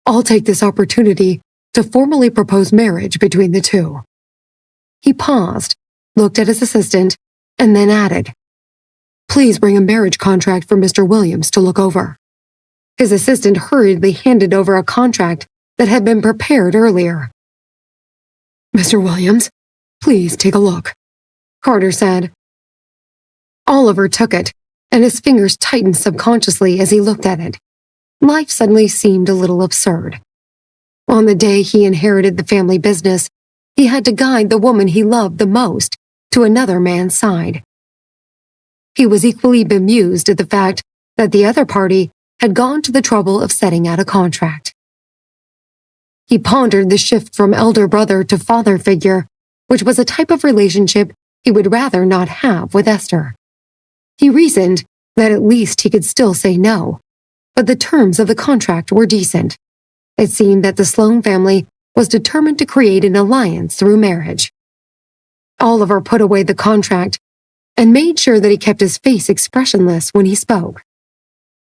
[SPEAKER 1] I'll take this opportunity to formally propose marriage between the two." He paused, looked at his assistant, and then added, "Please bring a marriage contract for Mr. Williams to look over." His assistant hurriedly handed over a contract that had been prepared earlier. "Mr. Williams, please take a look," Carter said. Oliver took it, and his fingers tightened subconsciously as he looked at it. Life suddenly seemed a little absurd. On the day he inherited the family business, he had to guide the woman he loved the most to another man's side. He was equally bemused at the fact that the other party had gone to the trouble of setting out a contract. He pondered the shift from elder brother to father figure, which was a type of relationship he would rather not have with Esther. He reasoned that at least he could still say no, but the terms of the contract were decent. It seemed that the Sloan family was determined to create an alliance through marriage. Oliver put away the contract and made sure that he kept his face expressionless when he spoke.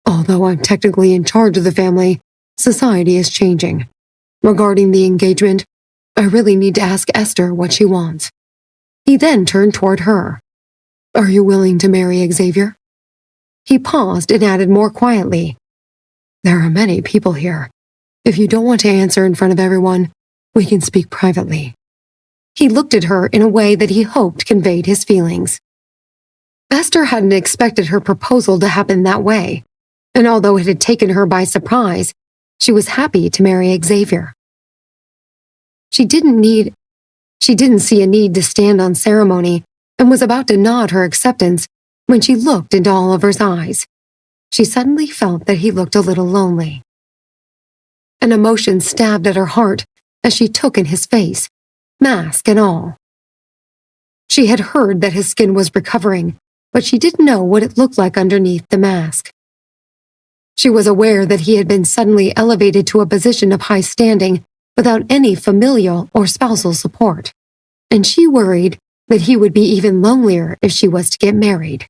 [SPEAKER 1] "Although I'm technically in charge of the family, society is changing. Regarding the engagement, I really need to ask Esther what she wants." He then turned toward her. "Are you willing to marry Xavier?" He paused and added more quietly, "There are many people here. If you don't want to answer in front of everyone, we can speak privately." He looked at her in a way that he hoped conveyed his feelings. Esther hadn't expected her proposal to happen that way, and although it had taken her by surprise, she was happy to marry Xavier. She didn't see a need to stand on ceremony and was about to nod her acceptance when she looked into Oliver's eyes. She suddenly felt that he looked a little lonely. An emotion stabbed at her heart as she took in his face, mask and all. She had heard that his skin was recovering, but she didn't know what it looked like underneath the mask. She was aware that he had been suddenly elevated to a position of high standing without any familial or spousal support, and she worried that he would be even lonelier if she was to get married.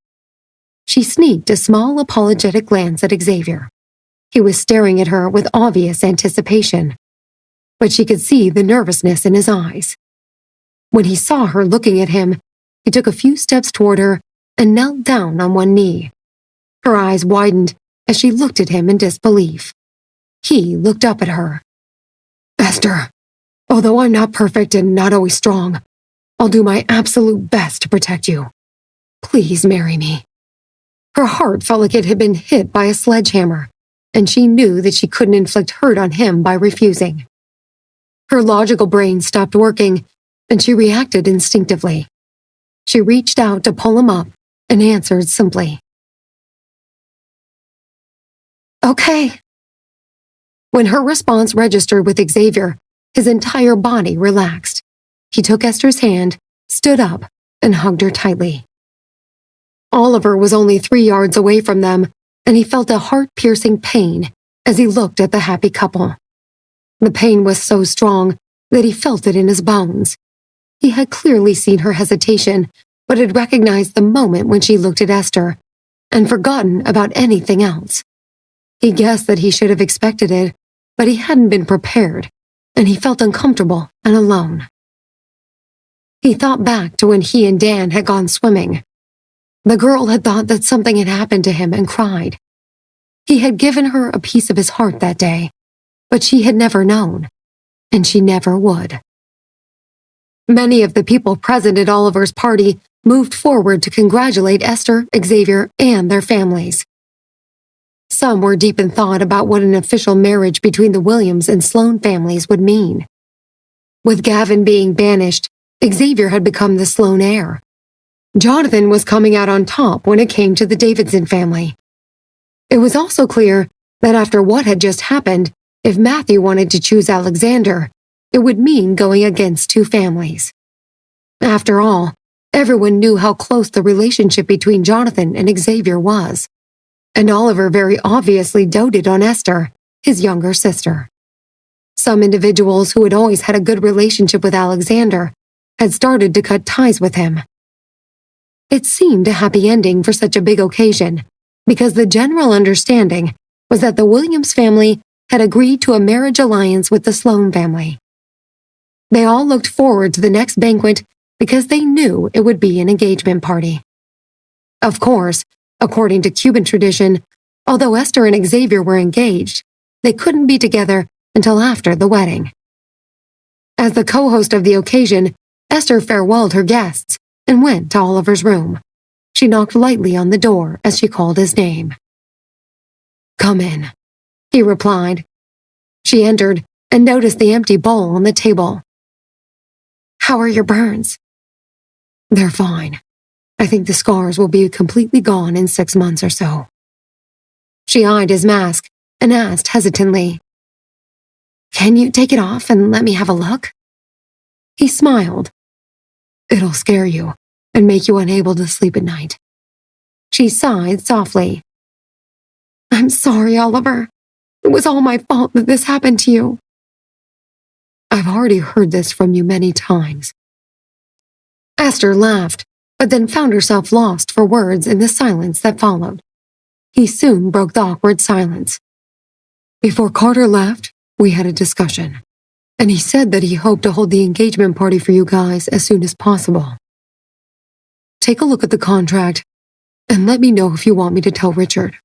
[SPEAKER 1] She sneaked a small apologetic glance at Xavier. He was staring at her with obvious anticipation, but she could see the nervousness in his eyes. When he saw her looking at him, he took a few steps toward her and knelt down on one knee. Her eyes widened as she looked at him in disbelief. He looked up at her. "Esther, although I'm not perfect and not always strong, I'll do my absolute best to protect you. Please marry me." Her heart felt like it had been hit by a sledgehammer, and she knew that she couldn't inflict hurt on him by refusing. Her logical brain stopped working, and she reacted instinctively. She reached out to pull him up and answered simply, "Okay." When her response registered with Xavier, his entire body relaxed. He took Esther's hand, stood up, and hugged her tightly. Oliver was only 3 yards away from them, and he felt a heart-piercing pain as he looked at the happy couple. The pain was so strong that he felt it in his bones. He had clearly seen her hesitation, but had recognized the moment when she looked at Esther, and forgotten about anything else. He guessed that he should have expected it, but he hadn't been prepared, and he felt uncomfortable and alone. He thought back to when he and Dan had gone swimming. The girl had thought that something had happened to him and cried. He had given her a piece of his heart that day, but she had never known, and she never would. Many of the people present at Oliver's party moved forward to congratulate Esther, Xavier, and their families. Some were deep in thought about what an official marriage between the Williams and Sloan families would mean. With Gavin being banished, Xavier had become the Sloane heir. Jonathan was coming out on top when it came to the Davidson family. It was also clear that after what had just happened, if Matthew wanted to choose Alexander, it would mean going against two families. After all, everyone knew how close the relationship between Jonathan and Xavier was, and Oliver very obviously doted on Esther, his younger sister. Some individuals who had always had a good relationship with Alexander had started to cut ties with him. It seemed a happy ending for such a big occasion, because the general understanding was that the Williams family had agreed to a marriage alliance with the Sloane family. They all looked forward to the next banquet because they knew it would be an engagement party. Of course, according to Cuban tradition, although Esther and Xavier were engaged, they couldn't be together until after the wedding. As the co-host of the occasion, Esther farewelled her guests and went to Oliver's room. She knocked lightly on the door as she called his name. "Come in," he replied. She entered and noticed the empty bowl on the table. "How are your burns?" "They're fine. I think the scars will be completely gone in 6 months or so." She eyed his mask and asked hesitantly, "Can you take it off and let me have a look?" He smiled. "It'll scare you and make you unable to sleep at night." She sighed softly. "I'm sorry, Oliver. It was all my fault that this happened to you." "I've already heard this from you many times." Esther laughed, but then found herself lost for words in the silence that followed. He soon broke the awkward silence. "Before Carter left, we had a discussion, and he said that he hoped to hold the engagement party for you guys as soon as possible. Take a look at the contract, and let me know if you want me to tell Richard."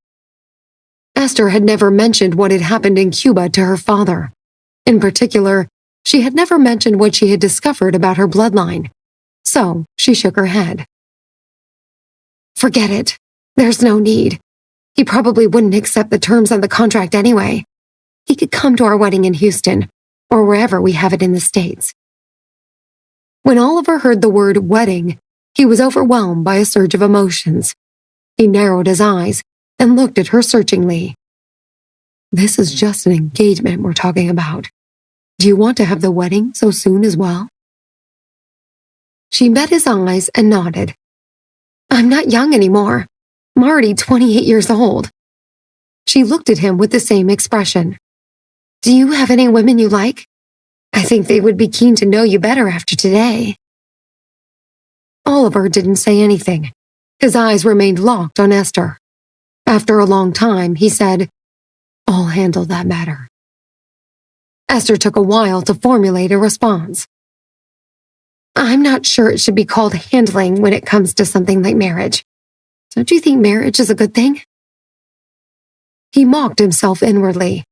[SPEAKER 1] Esther had never mentioned what had happened in Cuba to her father. In particular, she had never mentioned what she had discovered about her bloodline, so she shook her head. "Forget it. There's no need. He probably wouldn't accept the terms on the contract anyway. He could come to our wedding in Houston, or wherever we have it in the States." When Oliver heard the word wedding, he was overwhelmed by a surge of emotions. He narrowed his eyes and looked at her searchingly. "This is just an engagement we're talking about. Do you want to have the wedding so soon as well?" She met his eyes and nodded. "I'm not young anymore. I'm already 28 years old." She looked at him with the same expression. "Do you have any women you like? I think they would be keen to know you better after today." Oliver didn't say anything. His eyes remained locked on Esther. After a long time, he said, "I'll handle that matter." Esther took a while to formulate a response. "I'm not sure it should be called handling when it comes to something like marriage. Don't you think marriage is a good thing?" He mocked himself inwardly.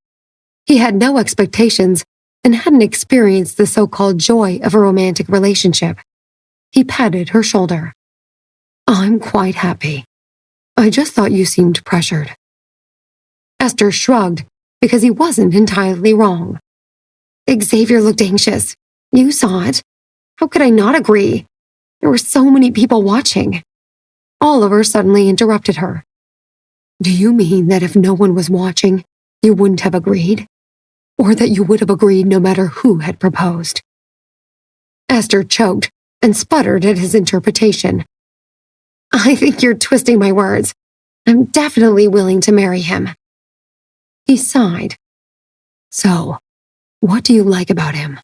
[SPEAKER 1] He had no expectations and hadn't experienced the so-called joy of a romantic relationship. He patted her shoulder. "I'm quite happy. I just thought you seemed pressured." Esther shrugged because he wasn't entirely wrong. "Xavier looked anxious. You saw it. How could I not agree? There were so many people watching." Oliver suddenly interrupted her. "Do you mean that if no one was watching, you wouldn't have agreed? Or that you would have agreed no matter who had proposed?" Esther choked and sputtered at his interpretation. "I think you're twisting my words. I'm definitely willing to marry him." He sighed. "So, what do you like about him?"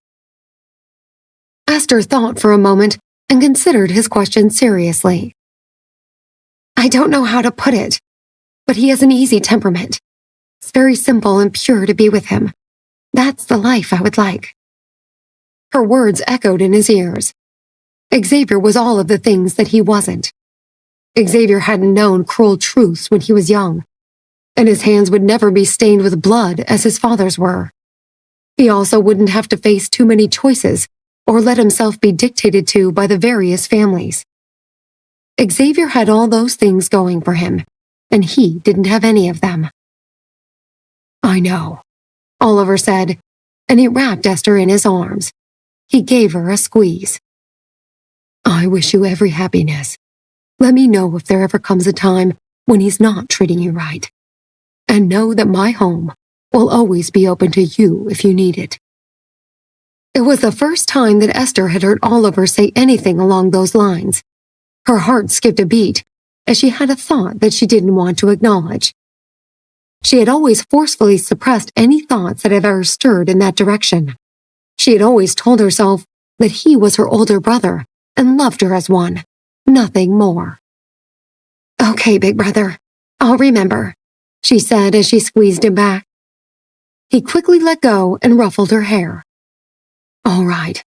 [SPEAKER 1] Esther thought for a moment and considered his question seriously. "I don't know how to put it, but he has an easy temperament. It's very simple and pure to be with him. That's the life I would like." Her words echoed in his ears. Xavier was all of the things that he wasn't. Xavier hadn't known cruel truths when he was young, and his hands would never be stained with blood as his father's were. He also wouldn't have to face too many choices or let himself be dictated to by the various families. Xavier had all those things going for him, and he didn't have any of them. "I know," Oliver said, and he wrapped Esther in his arms. He gave her a squeeze. I wish you every happiness. Let me know if there ever comes a time when he's not treating you right. And know that my home will always be open to you if you need it. It was the first time that Esther had heard Oliver say anything along those lines. Her heart skipped a beat as she had a thought that she didn't want to acknowledge. She had always forcefully suppressed any thoughts that had ever stirred in that direction. She had always told herself that he was her older brother and loved her as one, nothing more. Okay, big brother, I'll remember, she said as she squeezed him back. He quickly let go and ruffled her hair. All right,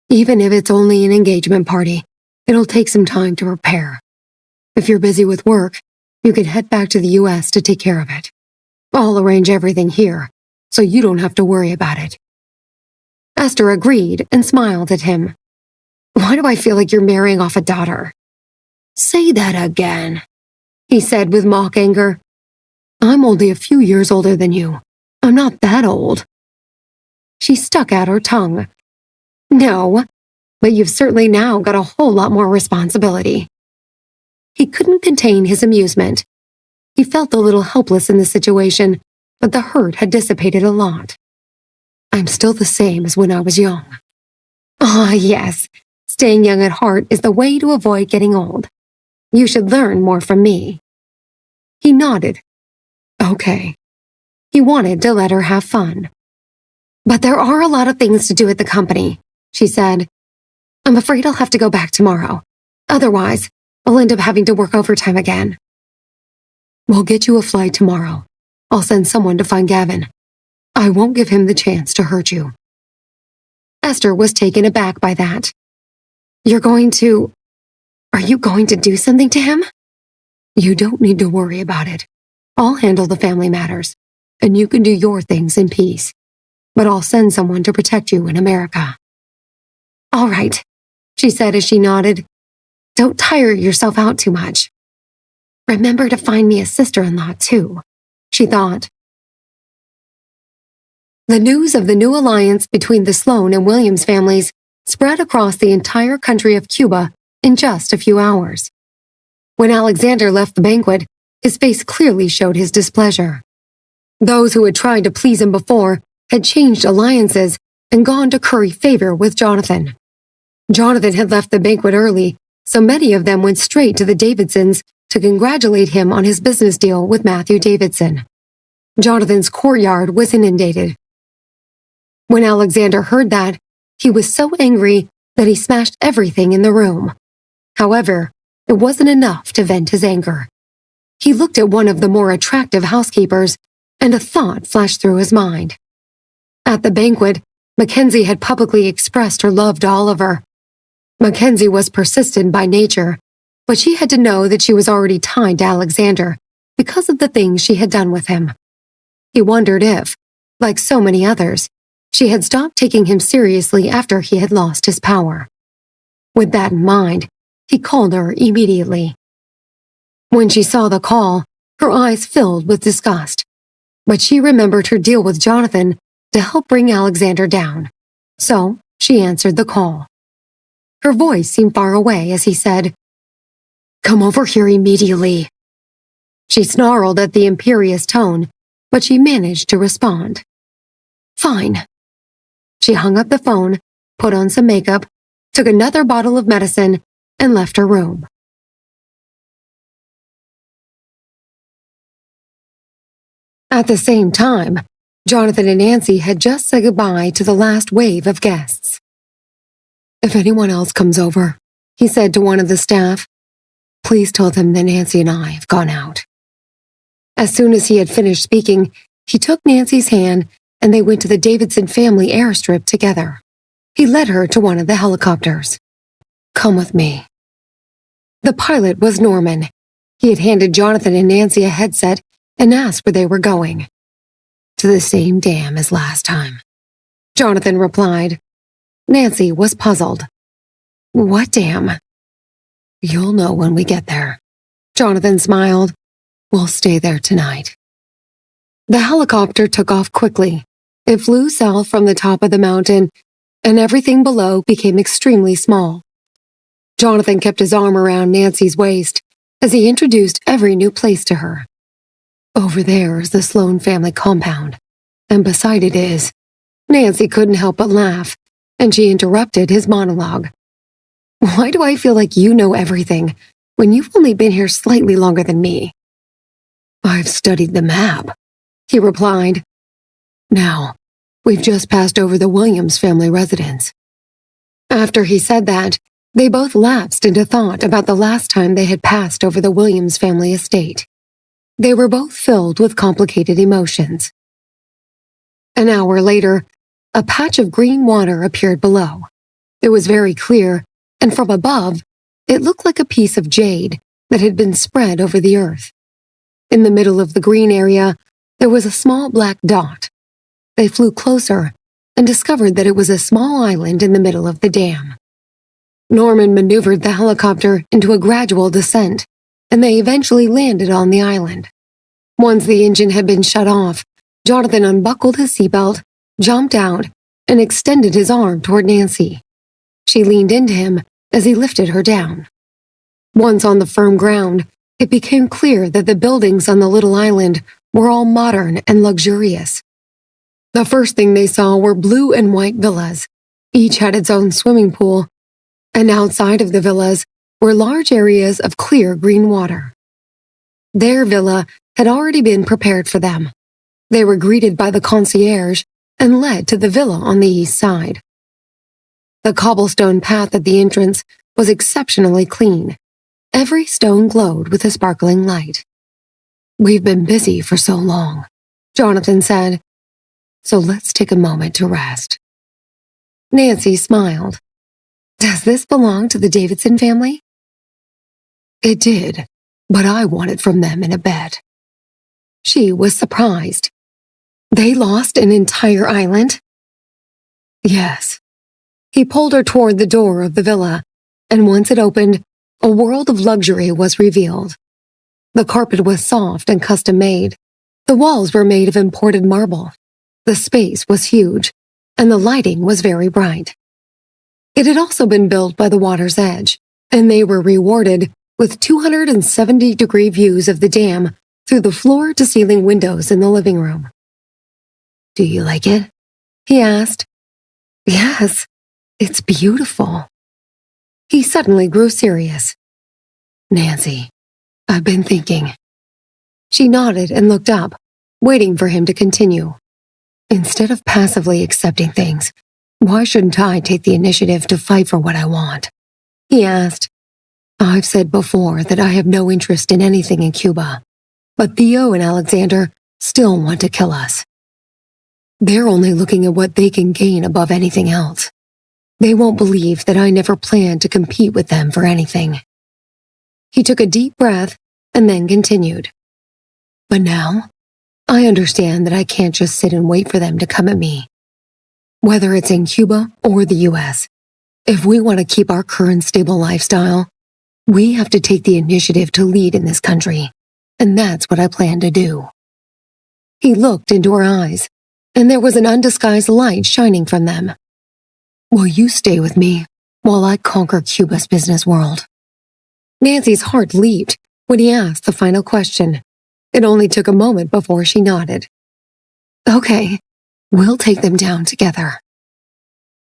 [SPEAKER 1] even if it's only an engagement party, it'll take some time to prepare. If you're busy with work, you can head back to the U.S. to take care of it. I'll arrange everything here, so you don't have to worry about it. Esther agreed and smiled at him. Why do I feel like you're marrying off a daughter? Say that again, he said with mock anger. I'm only a few years older than you. I'm not that old. She stuck out her tongue. No, but you've certainly now got a whole lot more responsibility. He couldn't contain his amusement. He felt a little helpless in the situation, but the hurt had dissipated a lot. I'm still the same as when I was young. Ah, yes, staying young at heart is the way to avoid getting old. You should learn more from me. He nodded. Okay. He wanted to let her have fun. But there are a lot of things to do at the company, she said. I'm afraid I'll have to go back tomorrow. Otherwise, I'll end up having to work overtime again. We'll get you a flight tomorrow. I'll send someone to find Gavin. I won't give him the chance to hurt you. Esther was taken aback by that. Are you going to do something to him? You don't need to worry about it. I'll handle the family matters, and you can do your things in peace. But I'll send someone to protect you in America. All right, she said as she nodded. Don't tire yourself out too much. Remember to find me a sister-in-law, too, she thought. The news of the new alliance between the Sloan and Williams families spread across the entire country of Cuba in just a few hours. When Alexander left the banquet, his face clearly showed his displeasure. Those who had tried to please him before had changed alliances and gone to curry favor with Jonathan. Jonathan had left the banquet early, so many of them went straight to the Davidsons to congratulate him on his business deal with Matthew Davidson. Jonathan's courtyard was inundated. When Alexander heard that, he was so angry that he smashed everything in the room. However, it wasn't enough to vent his anger. He looked at one of the more attractive housekeepers, and a thought flashed through his mind. At the banquet, Mackenzie had publicly expressed her love to Oliver. Mackenzie was persistent by nature, but she had to know that she was already tied to Alexander because of the things she had done with him. He wondered if, like so many others, she had stopped taking him seriously after he had lost his power. With that in mind, he called her immediately. When she saw the call, her eyes filled with disgust, but she remembered her deal with Jonathan to help bring Alexander down, so she answered the call. Her voice seemed far away as he said, "Come over here immediately." She snarled at the imperious tone, but she managed to respond. Fine. She hung up the phone, put on some makeup, took another bottle of medicine, and left her room. At the same time, Jonathan and Nancy had just said goodbye to the last wave of guests. If anyone else comes over, he said to one of the staff, please tell them that Nancy and I have gone out. As soon as he had finished speaking, he took Nancy's hand and they went to the Davidson family airstrip together. He led her to one of the helicopters. Come with me. The pilot was Norman. He had handed Jonathan and Nancy a headset and asked where they were going. To the same dam as last time, Jonathan replied. Nancy was puzzled. What dam? You'll know when we get there. Jonathan smiled. We'll stay there tonight. The helicopter took off quickly. It flew south from the top of the mountain and everything below became extremely small. Jonathan kept his arm around Nancy's waist as he introduced every new place to her. Over there is the Sloan family compound, and beside it is. Nancy couldn't help but laugh, and she interrupted his monologue. Why do I feel like you know everything when you've only been here slightly longer than me? I've studied the map, he replied. Now, we've just passed over the Williams family residence. After he said that, they both lapsed into thought about the last time they had passed over the Williams family estate. They were both filled with complicated emotions. An hour later, a patch of green water appeared below. It was very clear, and from above, it looked like a piece of jade that had been spread over the earth. In the middle of the green area, there was a small black dot. They flew closer and discovered that it was a small island in the middle of the dam. Norman maneuvered the helicopter into a gradual descent, and they eventually landed on the island. Once the engine had been shut off, Jonathan unbuckled his seatbelt, jumped out, and extended his arm toward Nancy. She leaned into him as he lifted her down. Once on the firm ground, it became clear that the buildings on the little island were all modern and luxurious. The first thing they saw were blue and white villas. Each had its own swimming pool, and outside of the villas were large areas of clear green water. Their villa had already been prepared for them. They were greeted by the concierge and led to the villa on the east side. The cobblestone path at the entrance was exceptionally clean. Every stone glowed with a sparkling light. We've been busy for so long, Jonathan said, so let's take a moment to rest. Nancy smiled. Does this belong to the Davidson family? It did, but I want it from them in a bet. She was surprised. They lost an entire island? Yes. He pulled her toward the door of the villa, and once it opened, a world of luxury was revealed. The carpet was soft and custom-made. The walls were made of imported marble. The space was huge, and the lighting was very bright. It had also been built by the water's edge, and they were rewarded with 270-degree views of the dam through the floor-to-ceiling windows in the living room. Do you like it? He asked. Yes, it's beautiful. He suddenly grew serious. Nancy, I've been thinking. She nodded and looked up, waiting for him to continue. Instead of passively accepting things, why shouldn't I take the initiative to fight for what I want? He asked. I've said before that I have no interest in anything in Cuba, but Theo and Alexander still want to kill us. They're only looking at what they can gain above anything else. They won't believe that I never planned to compete with them for anything. He took a deep breath and then continued. But now, I understand that I can't just sit and wait for them to come at me. Whether it's in Cuba or the US, if we want to keep our current stable lifestyle, we have to take the initiative to lead in this country, and that's what I plan to do. He looked into her eyes, and there was an undisguised light shining from them. Will you stay with me while I conquer Cuba's business world? Nancy's heart leaped when he asked the final question. It only took a moment before she nodded. Okay, we'll take them down together.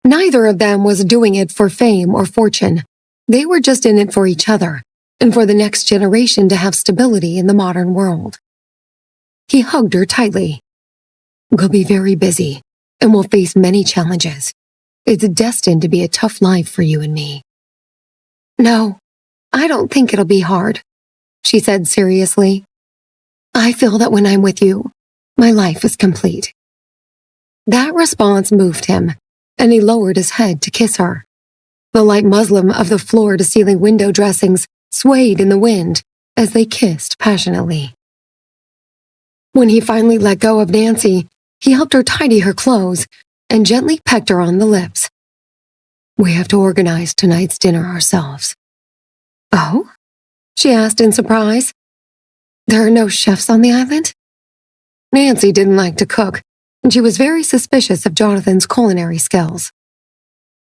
[SPEAKER 1] Neither of them was doing it for fame or fortune. They were just in it for each other and for the next generation to have stability in the modern world. He hugged her tightly. We'll be very busy and we'll face many challenges. It's destined to be a tough life for you and me. No, I don't think it'll be hard, she said seriously. I feel that when I'm with you, my life is complete. That response moved him, and he lowered his head to kiss her. The light muslin of the floor-to-ceiling window dressings swayed in the wind as they kissed passionately. When he finally let go of Nancy, he helped her tidy her clothes and gently pecked her on the lips. We have to organize tonight's dinner ourselves. Oh? She asked in surprise. There are no chefs on the island? Nancy didn't like to cook, and she was very suspicious of Jonathan's culinary skills.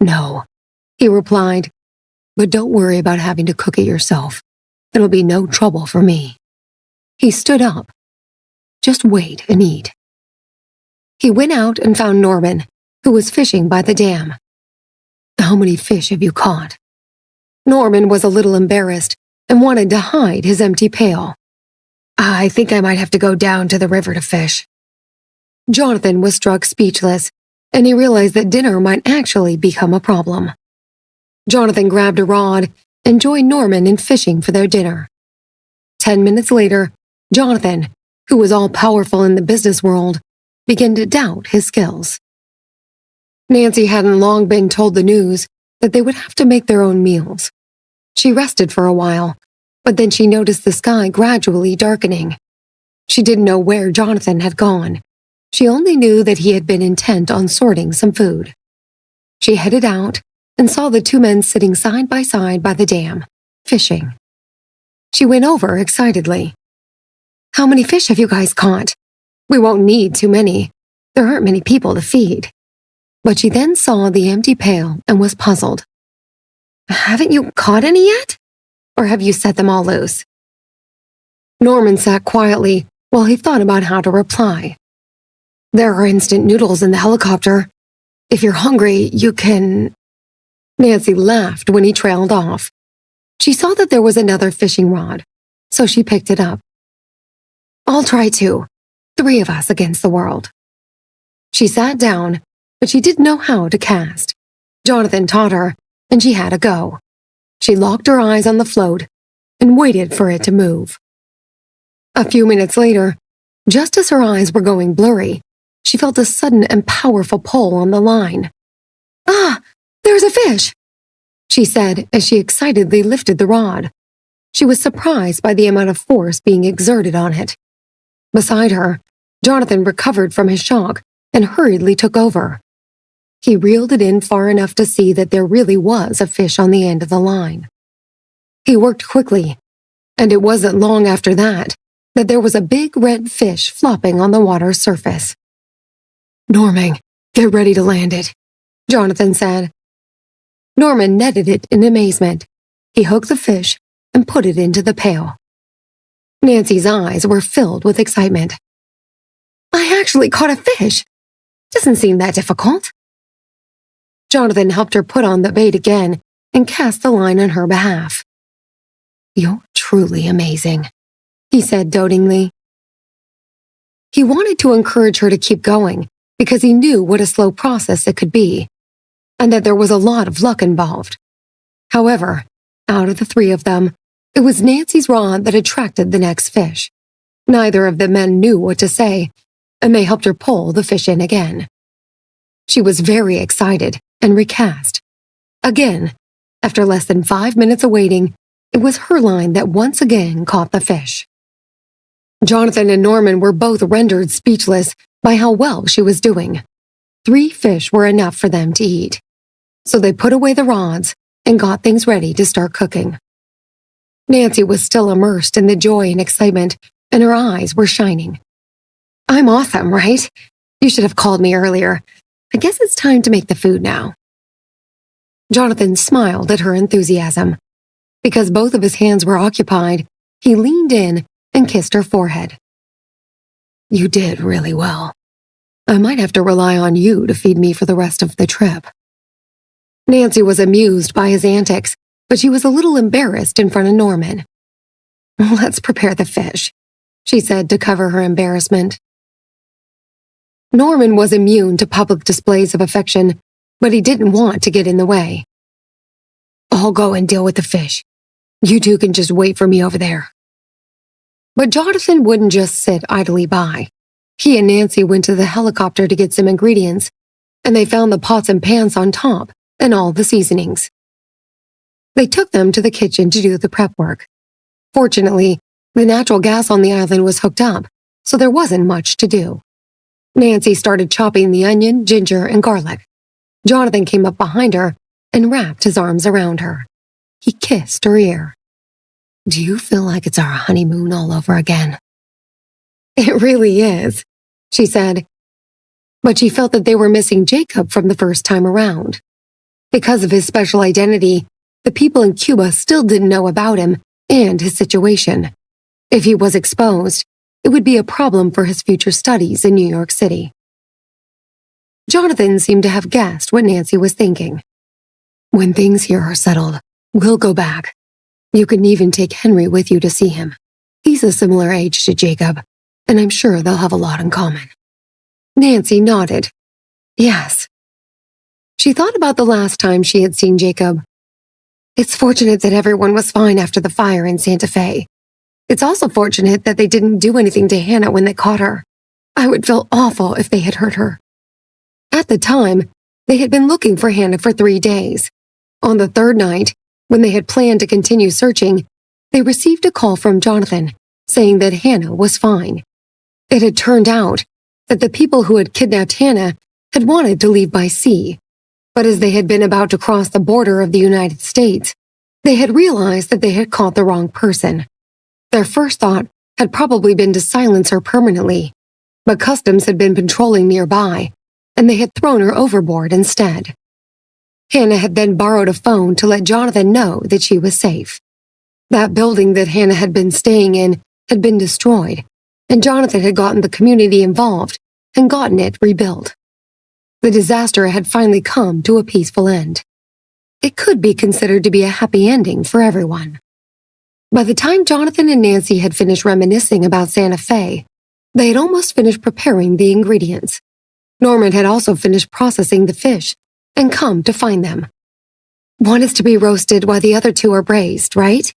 [SPEAKER 1] No, he replied, but don't worry about having to cook it yourself. It'll be no trouble for me. He stood up. Just wait and eat. He went out and found Norman, who was fishing by the dam. How many fish have you caught? Norman was a little embarrassed and wanted to hide his empty pail. I think I might have to go down to the river to fish. Jonathan was struck speechless, and he realized that dinner might actually become a problem. Jonathan grabbed a rod and joined Norman in fishing for their dinner. 10 minutes later, Jonathan, who was all-powerful in the business world, began to doubt his skills. Nancy hadn't long been told the news that they would have to make their own meals. She rested for a while, but then she noticed the sky gradually darkening. She didn't know where Jonathan had gone. She only knew that he had been intent on sorting some food. She headed out and saw the two men sitting side by the dam, fishing. She went over excitedly. How many fish have you guys caught? We won't need too many. There aren't many people to feed. But she then saw the empty pail and was puzzled. Haven't you caught any yet? Or have you set them all loose? Norman sat quietly while he thought about how to reply. There are instant noodles in the helicopter. If you're hungry, you can... Nancy laughed when he trailed off. She saw that there was another fishing rod, so she picked it up. I'll try too. 3 of us against the world. She sat down, but she didn't know how to cast. Jonathan taught her, and she had a go. She locked her eyes on the float and waited for it to move. A few minutes later, just as her eyes were going blurry, she felt a sudden and powerful pull on the line. Ah, there's a fish, she said as she excitedly lifted the rod. She was surprised by the amount of force being exerted on it. Beside her, Jonathan recovered from his shock and hurriedly took over. He reeled it in far enough to see that there really was a fish on the end of the line. He worked quickly, and it wasn't long after that there was a big red fish flopping on the water's surface. Norman, get ready to land it, Jonathan said. Norman netted it in amazement. He hooked the fish and put it into the pail. Nancy's eyes were filled with excitement. I actually caught a fish. Doesn't seem that difficult. Jonathan helped her put on the bait again and cast the line on her behalf. You're truly amazing, he said dotingly. He wanted to encourage her to keep going because he knew what a slow process it could be, and that there was a lot of luck involved. However, out of the 3 of them, it was Nancy's rod that attracted the next fish. Neither of the men knew what to say, and they helped her pull the fish in again. She was very excited and recast. Again, after less than 5 minutes of waiting, it was her line that once again caught the fish. Jonathan and Norman were both rendered speechless by how well she was doing. 3 fish were enough for them to eat. So they put away the rods and got things ready to start cooking. Nancy was still immersed in the joy and excitement, and her eyes were shining. I'm awesome, right? You should have called me earlier. I guess it's time to make the food now. Jonathan smiled at her enthusiasm. Because both of his hands were occupied, he leaned in and kissed her forehead. You did really well. I might have to rely on you to feed me for the rest of the trip. Nancy was amused by his antics, but she was a little embarrassed in front of Norman. Let's prepare the fish, she said to cover her embarrassment. Norman was immune to public displays of affection, but he didn't want to get in the way. I'll go and deal with the fish. You 2 can just wait for me over there. But Jonathan wouldn't just sit idly by. He and Nancy went to the helicopter to get some ingredients, and they found the pots and pans on top and all the seasonings. They took them to the kitchen to do the prep work. Fortunately, the natural gas on the island was hooked up, so there wasn't much to do. Nancy started chopping the onion, ginger, and garlic. Jonathan came up behind her and wrapped his arms around her. He kissed her ear. Do you feel like it's our honeymoon all over again? It really is, she said. But she felt that they were missing Jacob from the first time around. Because of his special identity, the people in Cuba still didn't know about him and his situation. If he was exposed, it would be a problem for his future studies in New York City. Jonathan seemed to have guessed what Nancy was thinking. When things here are settled, we'll go back. You can even take Henry with you to see him. He's a similar age to Jacob, and I'm sure they'll have a lot in common. Nancy nodded. Yes. She thought about the last time she had seen Jacob. It's fortunate that everyone was fine after the fire in Santa Fe. It's also fortunate that they didn't do anything to Hannah when they caught her. I would feel awful if they had hurt her. At the time, they had been looking for Hannah for 3 days. On the third night, when they had planned to continue searching, they received a call from Jonathan saying that Hannah was fine. It had turned out that the people who had kidnapped Hannah had wanted to leave by sea, but as they had been about to cross the border of the United States, they had realized that they had caught the wrong person. Their first thought had probably been to silence her permanently, but customs had been patrolling nearby, and they had thrown her overboard instead. Hannah had then borrowed a phone to let Jonathan know that she was safe. That building that Hannah had been staying in had been destroyed, and Jonathan had gotten the community involved and gotten it rebuilt. The disaster had finally come to a peaceful end. It could be considered to be a happy ending for everyone. By the time Jonathan and Nancy had finished reminiscing about Santa Fe, they had almost finished preparing the ingredients. Norman had also finished processing the fish and come to find them. One is to be roasted while the other two are braised, right?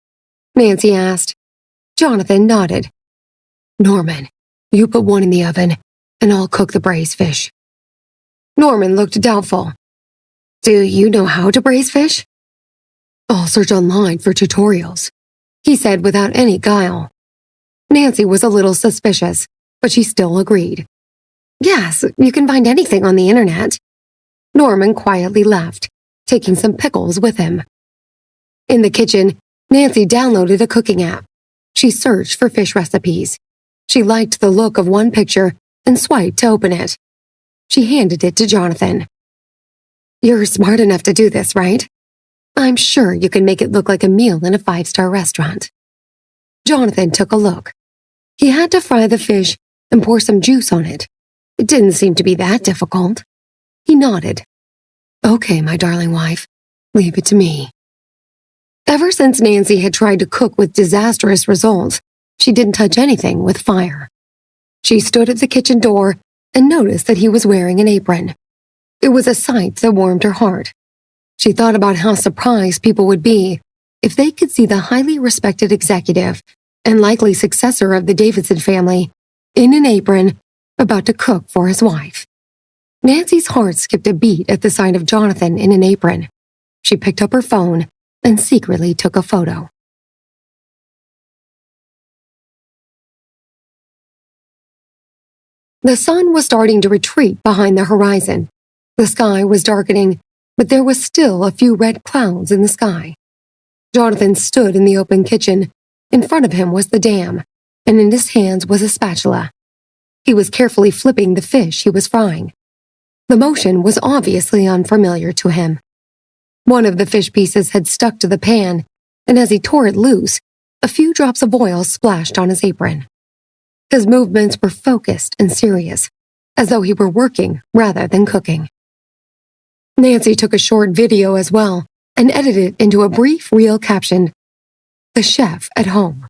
[SPEAKER 1] Nancy asked. Jonathan nodded. Norman, you put one in the oven, and I'll cook the braised fish. Norman looked doubtful. Do you know how to braise fish? I'll search online for tutorials, he said without any guile. Nancy was a little suspicious, but she still agreed. Yes, you can find anything on the internet. Norman quietly left, taking some pickles with him. In the kitchen, Nancy downloaded a cooking app. She searched for fish recipes. She liked the look of one picture and swiped to open it. She handed it to Jonathan. You're smart enough to do this, right? I'm sure you can make it look like a meal in a 5-star restaurant. Jonathan took a look. He had to fry the fish and pour some juice on it. It didn't seem to be that difficult. He nodded. Okay, my darling wife, leave it to me. Ever since Nancy had tried to cook with disastrous results, she didn't touch anything with fire. She stood at the kitchen door and noticed that he was wearing an apron. It was a sight that warmed her heart. She thought about how surprised people would be if they could see the highly respected executive and likely successor of the Davidson family in an apron about to cook for his wife. Nancy's heart skipped a beat at the sight of Jonathan in an apron. She picked up her phone and secretly took a photo. The sun was starting to retreat behind the horizon. The sky was darkening, but there was still a few red clouds in the sky. Jonathan stood in the open kitchen. In front of him was the dam, and in his hands was a spatula. He was carefully flipping the fish he was frying. The motion was obviously unfamiliar to him. One of the fish pieces had stuck to the pan, and as he tore it loose, a few drops of oil splashed on his apron. His movements were focused and serious, as though he were working rather than cooking. Nancy took a short video as well and edited it into a brief reel captioned, "The Chef at Home."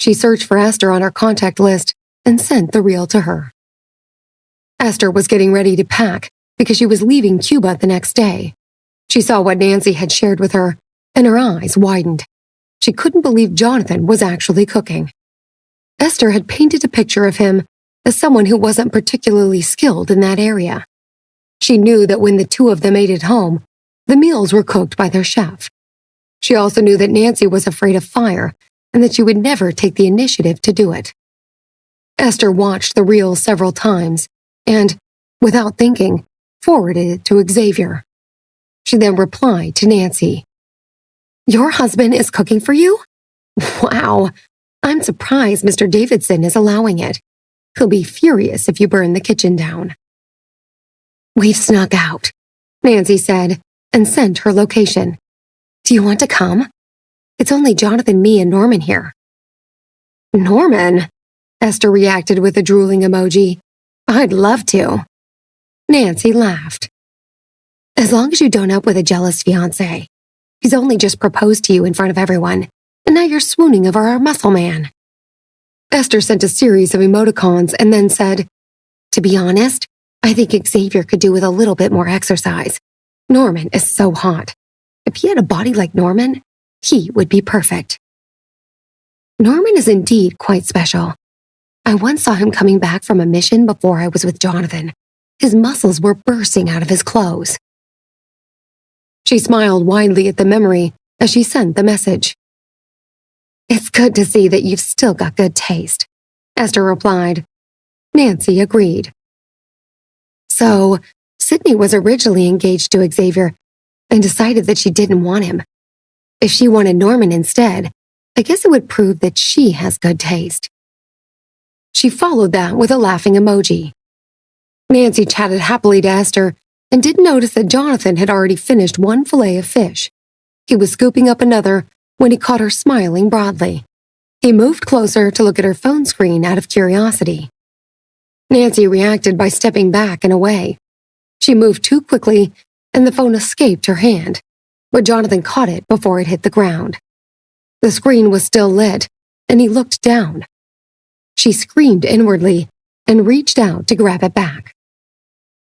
[SPEAKER 1] She searched for Esther on her contact list and sent the reel to her. Esther was getting ready to pack because she was leaving Cuba the next day. She saw what Nancy had shared with her, and her eyes widened. She couldn't believe Jonathan was actually cooking. Esther had painted a picture of him as someone who wasn't particularly skilled in that area. She knew that when the two of them ate at home, the meals were cooked by their chef. She also knew that Nancy was afraid of fire and that she would never take the initiative to do it. Esther watched the reel several times and, without thinking, forwarded it to Xavier. She then replied to Nancy. "Your husband is cooking for you? Wow, I'm surprised Mr. Davidson is allowing it. He'll be furious if you burn the kitchen down." "We've snuck out," Nancy said, and sent her location. Do you want to come? It's only Jonathan, me, and Norman here. Norman? Esther reacted with a drooling emoji. I'd love to. Nancy laughed. As long as you don't end up with a jealous fiancé. He's only just proposed to you in front of everyone, and now you're swooning over our muscle man. Esther sent a series of emoticons and then said, To be honest, I think Xavier could do with a little bit more exercise. Norman is so hot. If he had a body like Norman, he would be perfect. Norman is indeed quite special. I once saw him coming back from a mission before I was with Jonathan. His muscles were bursting out of his clothes. She smiled widely at the memory as she sent the message. It's good to see that you've still got good taste, Esther replied. Nancy agreed. So, Sydney was originally engaged to Xavier and decided that she didn't want him. If she wanted Norman instead, I guess it would prove that she has good taste. She followed that with a laughing emoji. Nancy chatted happily to Esther and didn't notice that Jonathan had already finished one fillet of fish. He was scooping up another when he caught her smiling broadly. He moved closer to look at her phone screen out of curiosity. Nancy reacted by stepping back and away. She moved too quickly, and the phone escaped her hand, but Jonathan caught it before it hit the ground. The screen was still lit, and he looked down. She screamed inwardly and reached out to grab it back.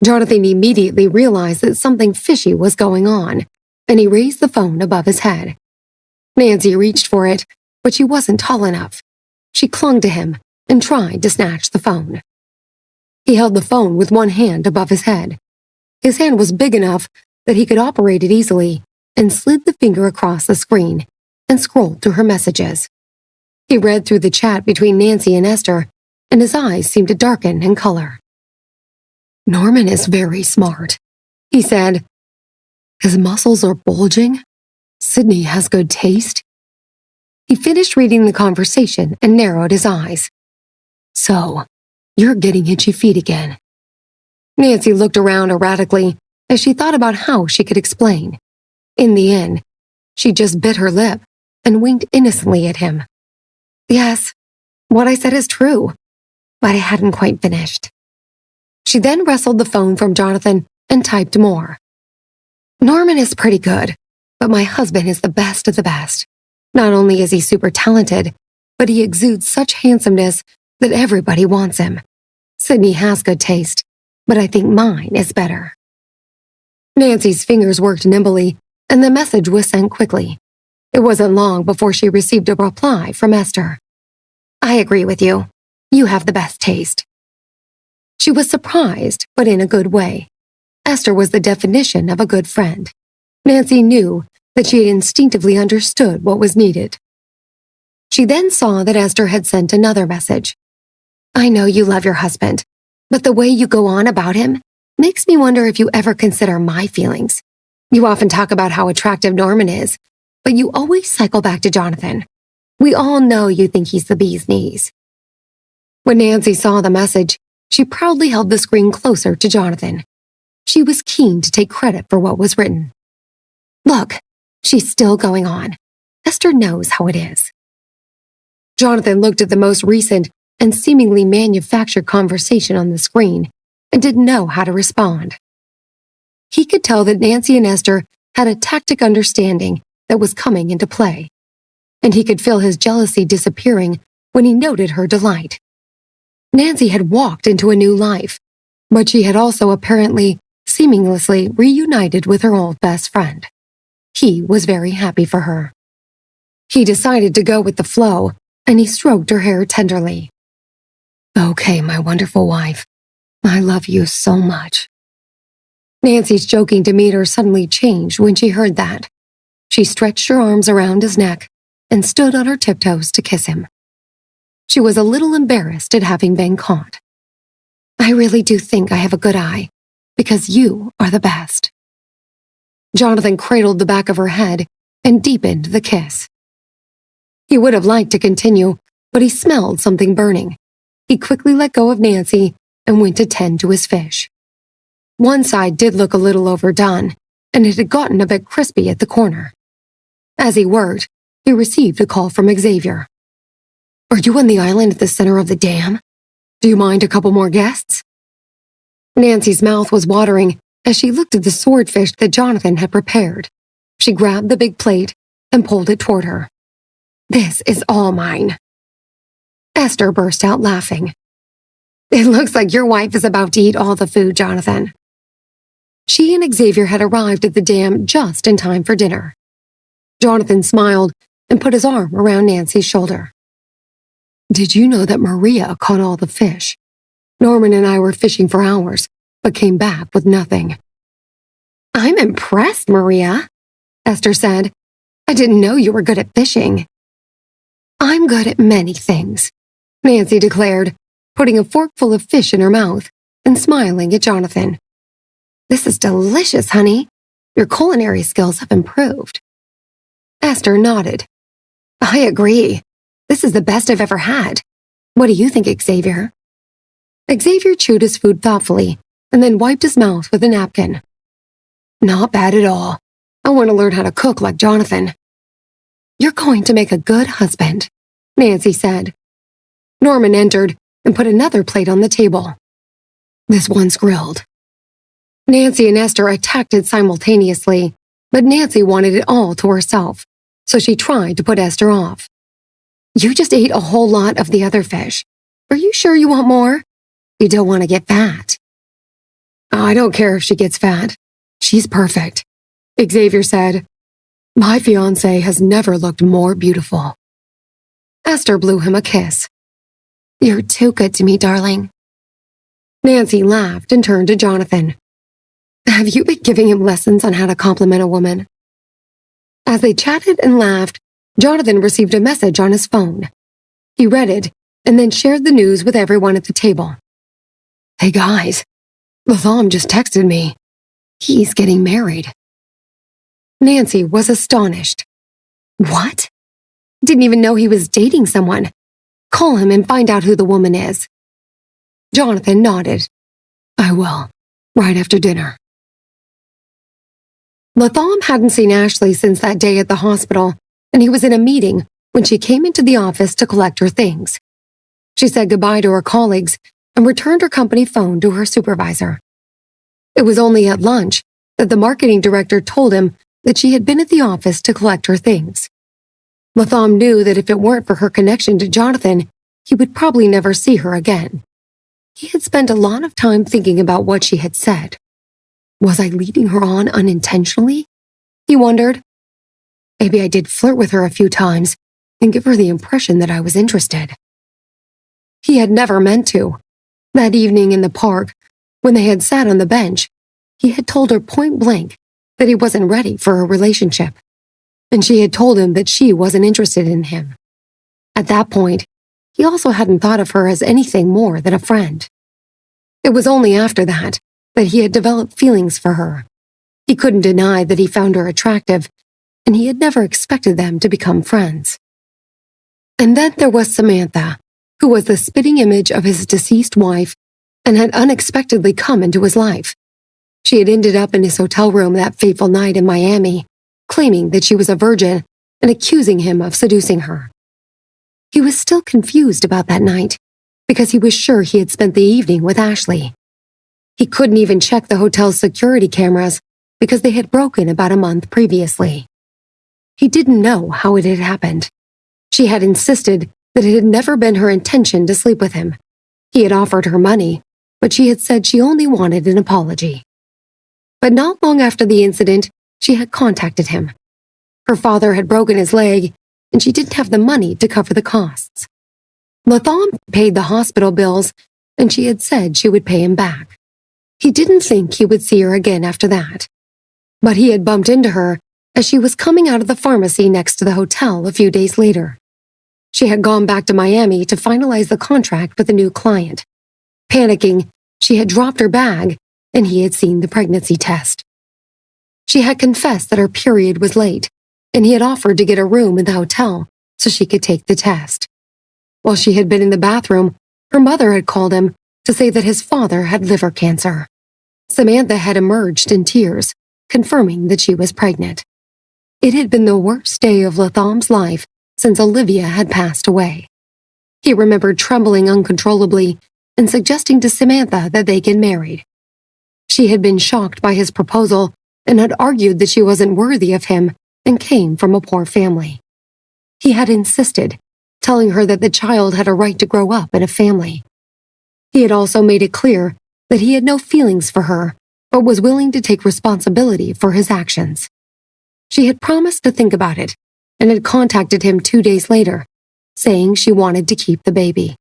[SPEAKER 1] Jonathan immediately realized that something fishy was going on, and he raised the phone above his head. Nancy reached for it, but she wasn't tall enough. She clung to him and tried to snatch the phone. He held the phone with one hand above his head. His hand was big enough that he could operate it easily and slid the finger across the screen and scrolled through her messages. He read through the chat between Nancy and Esther, and his eyes seemed to darken in color. Norman is very smart, he said. His muscles are bulging. Sydney has good taste. He finished reading the conversation and narrowed his eyes. So, you're getting itchy feet again. Nancy looked around erratically as she thought about how she could explain. In the end, she just bit her lip and winked innocently at him. Yes, what I said is true, but I hadn't quite finished. She then wrestled the phone from Jonathan and typed more. Norman is pretty good, but my husband is the best of the best. Not only is he super talented, but he exudes such handsomeness that everybody wants him. Sydney has good taste, but I think mine is better. Nancy's fingers worked nimbly, and the message was sent quickly. It wasn't long before she received a reply from Esther. I agree with you. You have the best taste. She was surprised, but in a good way. Esther was the definition of a good friend. Nancy knew that she had instinctively understood what was needed. She then saw that Esther had sent another message. I know you love your husband, but the way you go on about him makes me wonder if you ever consider my feelings. You often talk about how attractive Norman is, but you always cycle back to Jonathan. We all know you think he's the bee's knees. When Nancy saw the message, she proudly held the screen closer to Jonathan. She was keen to take credit for what was written. Look, she's still going on. Esther knows how it is. Jonathan looked at the most recent and seemingly manufactured conversation on the screen and didn't know how to respond. He could tell that Nancy and Esther had a tactic understanding that was coming into play, and he could feel his jealousy disappearing when he noted her delight. Nancy had walked into a new life, but she had also apparently seamlessly reunited with her old best friend. He was very happy for her. He decided to go with the flow, and he stroked her hair tenderly. Okay, my wonderful wife, I love you so much. Nancy's joking demeanor suddenly changed when she heard that. She stretched her arms around his neck and stood on her tiptoes to kiss him. She was a little embarrassed at having been caught. I really do think I have a good eye, because you are the best. Jonathan cradled the back of her head and deepened the kiss. He would have liked to continue, but he smelled something burning. He quickly let go of Nancy and went to tend to his fish. One side did look a little overdone, and it had gotten a bit crispy at the corner. As he worked, he received a call from Xavier. "Are you on the island at the center of the dam? Do you mind a couple more guests?" Nancy's mouth was watering as she looked at the swordfish that Jonathan had prepared. She grabbed the big plate and pulled it toward her. "This is all mine." Esther burst out laughing. "It looks like your wife is about to eat all the food, Jonathan." She and Xavier had arrived at the dam just in time for dinner. Jonathan smiled and put his arm around Nancy's shoulder. "Did you know that Maria caught all the fish? Norman and I were fishing for hours, but came back with nothing." "I'm impressed, Maria," Esther said. "I didn't know you were good at fishing." "I'm good at many things," Nancy declared, putting a forkful of fish in her mouth and smiling at Jonathan. "This is delicious, honey. Your culinary skills have improved." Esther nodded. "I agree. This is the best I've ever had. What do you think, Xavier?" Xavier chewed his food thoughtfully and then wiped his mouth with a napkin. "Not bad at all. I want to learn how to cook like Jonathan." "You're going to make a good husband," Nancy said. Norman entered and put another plate on the table. "This one's grilled." Nancy and Esther attacked it simultaneously, but Nancy wanted it all to herself, so she tried to put Esther off. "You just ate a whole lot of the other fish. Are you sure you want more? You don't want to get fat." "I don't care if she gets fat. She's perfect," Xavier said. "My fiancé has never looked more beautiful." Esther blew him a kiss. "You're too good to me, darling." Nancy laughed and turned to Jonathan. "Have you been giving him lessons on how to compliment a woman?" As they chatted and laughed, Jonathan received a message on his phone. He read it and then shared the news with everyone at the table. "Hey guys, Latham just texted me. He's getting married." Nancy was astonished. "What? Didn't even know he was dating someone. Call him and find out who the woman is." Jonathan nodded. "I will, right after dinner." Latham hadn't seen Ashley since that day at the hospital, and he was in a meeting when she came into the office to collect her things. She said goodbye to her colleagues and returned her company phone to her supervisor. It was only at lunch that the marketing director told him that she had been at the office to collect her things. Latham knew that if it weren't for her connection to Jonathan, he would probably never see her again. He had spent a lot of time thinking about what she had said. Was I leading her on unintentionally? He wondered. Maybe I did flirt with her a few times and give her the impression that I was interested. He had never meant to. That evening in the park, when they had sat on the bench, he had told her point blank that he wasn't ready for a relationship, and she had told him that she wasn't interested in him. At that point, he also hadn't thought of her as anything more than a friend. It was only after that he had developed feelings for her. He couldn't deny that he found her attractive, and he had never expected them to become friends. And then there was Samantha, who was the spitting image of his deceased wife and had unexpectedly come into his life. She had ended up in his hotel room that fateful night in Miami, claiming that she was a virgin and accusing him of seducing her. He was still confused about that night because he was sure he had spent the evening with Ashley. He couldn't even check the hotel's security cameras because they had broken about a month previously. He didn't know how it had happened. She had insisted that it had never been her intention to sleep with him. He had offered her money, but she had said she only wanted an apology. But not long after the incident, she had contacted him. Her father had broken his leg, and she didn't have the money to cover the costs. Latham paid the hospital bills, and she had said she would pay him back. He didn't think he would see her again after that. But he had bumped into her as she was coming out of the pharmacy next to the hotel a few days later. She had gone back to Miami to finalize the contract with a new client. Panicking, she had dropped her bag, and he had seen the pregnancy test. She had confessed that her period was late, and he had offered to get a room in the hotel so she could take the test. While she had been in the bathroom, her mother had called him to say that his father had liver cancer. Samantha had emerged in tears, confirming that she was pregnant. It had been the worst day of Latham's life since Olivia had passed away. He remembered trembling uncontrollably and suggesting to Samantha that they get married. She had been shocked by his proposal and had argued that she wasn't worthy of him and came from a poor family. He had insisted, telling her that the child had a right to grow up in a family. He had also made it clear that he had no feelings for her, but was willing to take responsibility for his actions. She had promised to think about it and had contacted him 2 days later, saying she wanted to keep the baby.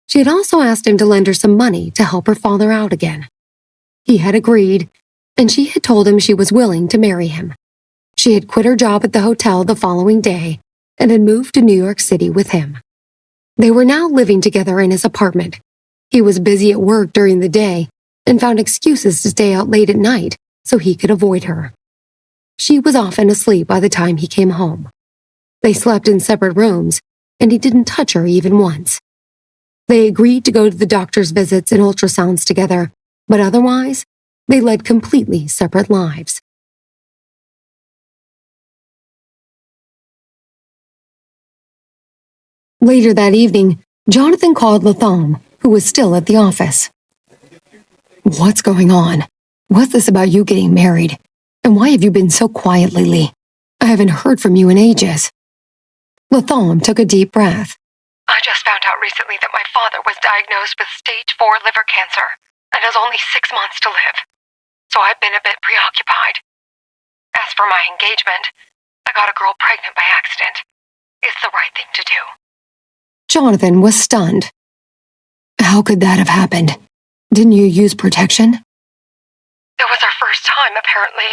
[SPEAKER 1] She had also asked him to lend her some money to help her father out again. He had agreed, and she had told him she was willing to marry him. She had quit her job at the hotel the following day and had moved to New York City with him. They were now living together in his apartment. He was busy at work during the day and found excuses to stay out late at night so he could avoid her. She was often asleep by the time he came home. They slept in separate rooms, and he didn't touch her even once. They agreed to go to the doctor's visits and ultrasounds together, but otherwise, they led completely separate lives. Later that evening, Jonathan called Latham, who was still at the office. "What's going on? What's this about you getting married? And why have you been so quiet lately? I haven't heard from you in ages." Latham took a deep breath.
[SPEAKER 2] I just found out recently that my father was diagnosed with stage 4 liver cancer and has only 6 months to live. So I've been a bit preoccupied. As for my engagement, I got a girl pregnant by accident. It's the right thing to do.
[SPEAKER 1] Jonathan was stunned. "How could that have happened? Didn't you use protection?"
[SPEAKER 2] It was our first time, apparently,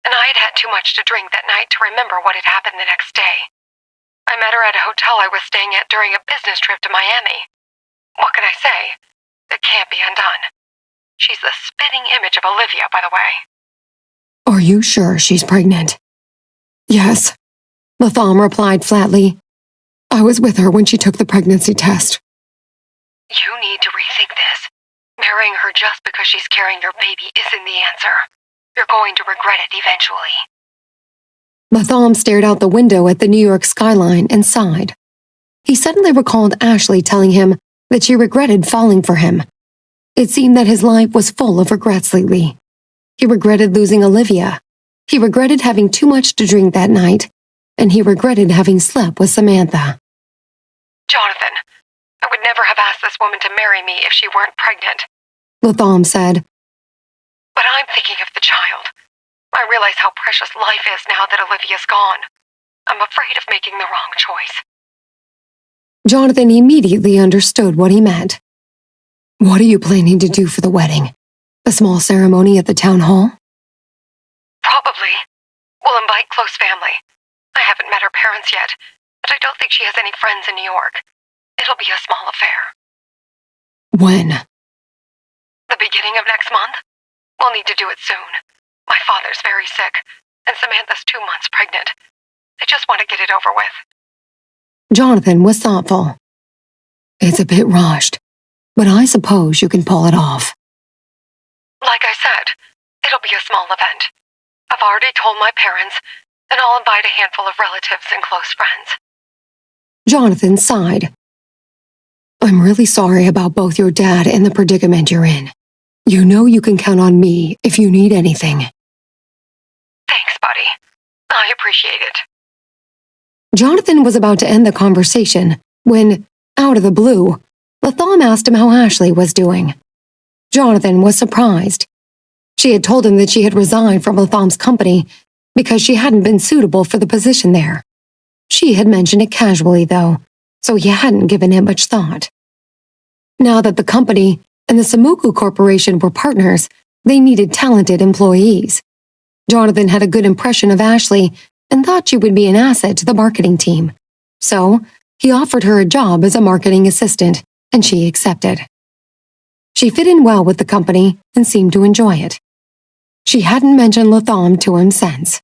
[SPEAKER 2] and I had had too much to drink that night to remember what had happened the next day. I met her at a hotel I was staying at during a business trip to Miami. What can I say? It can't be undone. She's the spitting image of Olivia, by the way.
[SPEAKER 1] "Are you sure she's pregnant?" "Yes," Latham replied flatly. "I was with her when she took the pregnancy test."
[SPEAKER 2] You need to rethink this. Marrying her just because she's carrying your baby isn't the answer. You're going to regret it eventually.
[SPEAKER 1] Latham stared out the window at the New York skyline and sighed. He suddenly recalled Ashley telling him that she regretted falling for him. It seemed that his life was full of regrets lately. He regretted losing Olivia. He regretted having too much to drink that night, and he regretted having slept with Samantha.
[SPEAKER 2] Jonathan, I would never have asked this woman to marry me if she weren't pregnant.
[SPEAKER 1] Latham said.
[SPEAKER 2] But I'm thinking of the child. I realize how precious life is now that Olivia's gone. I'm afraid of making the wrong choice.
[SPEAKER 1] Jonathan immediately understood what he meant. "What are you planning to do for the wedding? A small ceremony at the town hall?"
[SPEAKER 2] Probably. We'll invite close family. I haven't met her parents yet, but I don't think she has any friends in New York. It'll be a small affair.
[SPEAKER 1] "When?"
[SPEAKER 2] The beginning of next month? We'll need to do it soon. My father's very sick, and Samantha's 2 months pregnant. I just want to get it over with.
[SPEAKER 1] Jonathan was thoughtful. "It's a bit rushed, but I suppose you can pull it off."
[SPEAKER 2] Like I said, it'll be a small event. I've already told my parents, and I'll invite a handful of relatives and close friends.
[SPEAKER 1] Jonathan sighed. "I'm really sorry about both your dad and the predicament you're in. You know you can count on me if you need anything."
[SPEAKER 2] Thanks, buddy. I appreciate it.
[SPEAKER 1] Jonathan was about to end the conversation when, out of the blue, Latham asked him how Ashley was doing. Jonathan was surprised. She had told him that she had resigned from Latham's company because she hadn't been suitable for the position there. She had mentioned it casually, though, so he hadn't given it much thought. Now that the company and the Samuku Corporation were partners, they needed talented employees. Jonathan had a good impression of Ashley and thought she would be an asset to the marketing team. So, he offered her a job as a marketing assistant, and she accepted. She fit in well with the company and seemed to enjoy it. She hadn't mentioned Latham to him since.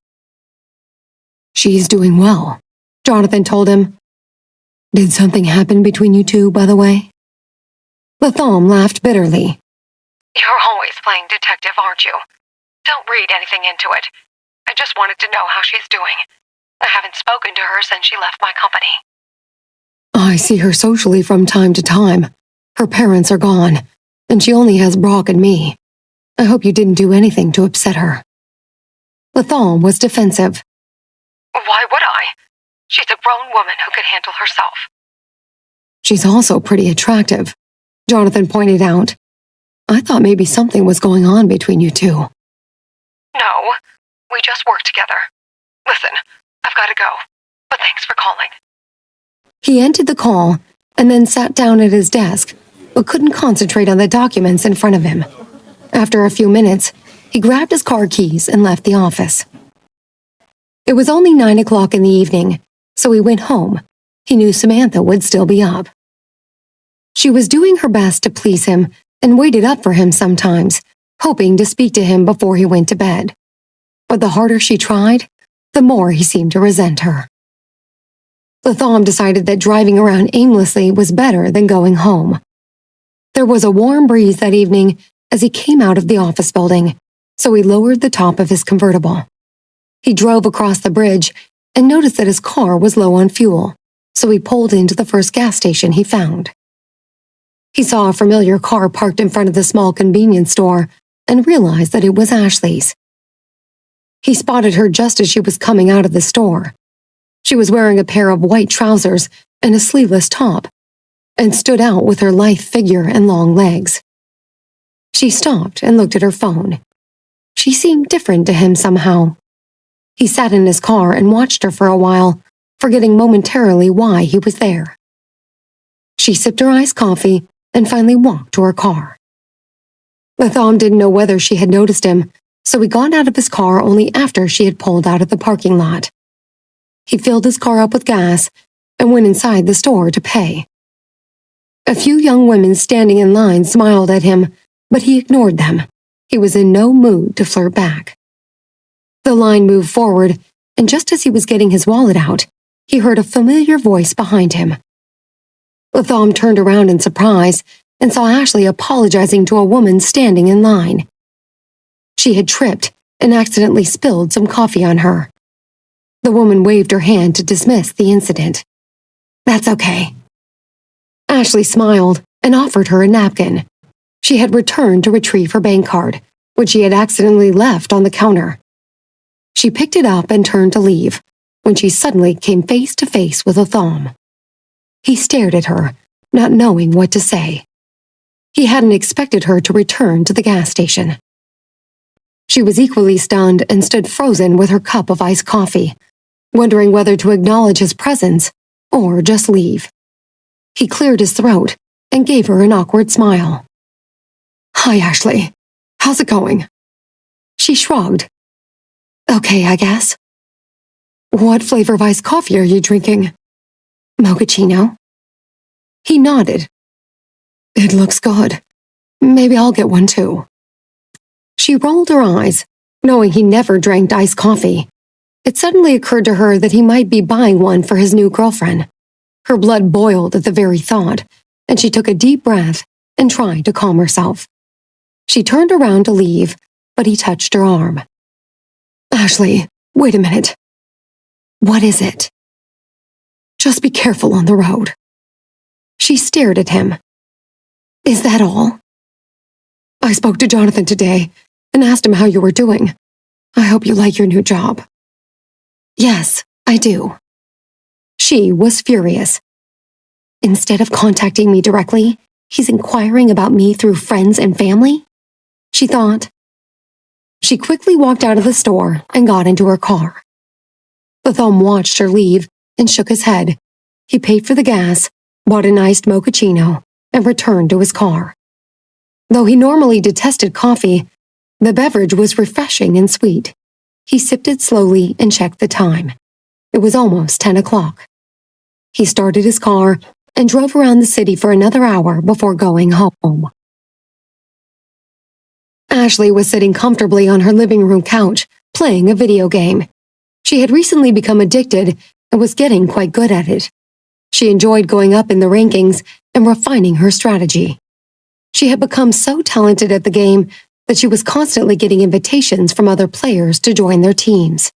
[SPEAKER 1] "She's doing well," Jonathan told him. "Did something happen between you two, by the way?" Latham laughed bitterly.
[SPEAKER 2] You're always playing detective, aren't you? Don't read anything into it. I just wanted to know how she's doing. I haven't spoken to her since she left my company.
[SPEAKER 1] I see her socially from time to time. Her parents are gone, and she only has Brock and me. I hope you didn't do anything to upset her. Latham was defensive.
[SPEAKER 2] Why would I? She's a grown woman who can handle herself.
[SPEAKER 1] She's also pretty attractive, Jonathan pointed out. I thought maybe something was going on between you two.
[SPEAKER 2] No, we just work together. Listen, I've got to go, but thanks for calling.
[SPEAKER 1] He ended the call and then sat down at his desk, but couldn't concentrate on the documents in front of him. After a few minutes, he grabbed his car keys and left the office. It was only 9 o'clock in the evening, so he went home. He knew Samantha would still be up. She was doing her best to please him and waited up for him sometimes, hoping to speak to him before he went to bed. But the harder she tried, the more he seemed to resent her. Latham decided that driving around aimlessly was better than going home. There was a warm breeze that evening as he came out of the office building, so he lowered the top of his convertible. He drove across the bridge and noticed that his car was low on fuel, so he pulled into the first gas station he found. He saw a familiar car parked in front of the small convenience store and realized that it was Ashley's. He spotted her just as she was coming out of the store. She was wearing a pair of white trousers and a sleeveless top, and stood out with her lithe figure and long legs. She stopped and looked at her phone. She seemed different to him somehow. He sat in his car and watched her for a while, forgetting momentarily why he was there. She sipped her iced coffee and finally walked to her car. Latham didn't know whether she had noticed him, so he got out of his car only after she had pulled out of the parking lot. He filled his car up with gas and went inside the store to pay. A few young women standing in line smiled at him, but he ignored them. He was in no mood to flirt back. The line moved forward, and just as he was getting his wallet out, he heard a familiar voice behind him. Latham turned around in surprise and saw Ashley apologizing to a woman standing in line. She had tripped and accidentally spilled some coffee on her. The woman waved her hand to dismiss the incident. "That's okay." Ashley smiled and offered her a napkin. She had returned to retrieve her bank card, which she had accidentally left on the counter. She picked it up and turned to leave, when she suddenly came face to face with Latham. He stared at her, not knowing what to say. He hadn't expected her to return to the gas station. She was equally stunned and stood frozen with her cup of iced coffee, wondering whether to acknowledge his presence or just leave. He cleared his throat and gave her an awkward smile. "Hi, Ashley. How's it going?" She shrugged. "Okay, I guess." "What flavor of iced coffee are you drinking?" "Mochaccino." He nodded. "It looks good. Maybe I'll get one too." She rolled her eyes, knowing he never drank iced coffee. It suddenly occurred to her that he might be buying one for his new girlfriend. Her blood boiled at the very thought, and she took a deep breath and tried to calm herself. She turned around to leave, but he touched her arm. "Ashley, wait a minute." "What is it?" "Just be careful on the road." She stared at him. "Is that all?" "I spoke to Jonathan today and asked him how you were doing. I hope you like your new job." "Yes, I do." She was furious. Instead of contacting me directly, he's inquiring about me through friends and family, she thought. She quickly walked out of the store and got into her car. Latham watched her leave and shook his head. He paid for the gas, bought an iced mochaccino, and returned to his car. Though he normally detested coffee, the beverage was refreshing and sweet. He sipped it slowly and checked the time. It was almost 10 o'clock. He started his car and drove around the city for another hour before going home. Ashley was sitting comfortably on her living room couch, playing a video game. She had recently become addicted and was getting quite good at it. She enjoyed going up in the rankings and refining her strategy. She had become so talented at the game that she was constantly getting invitations from other players to join their teams.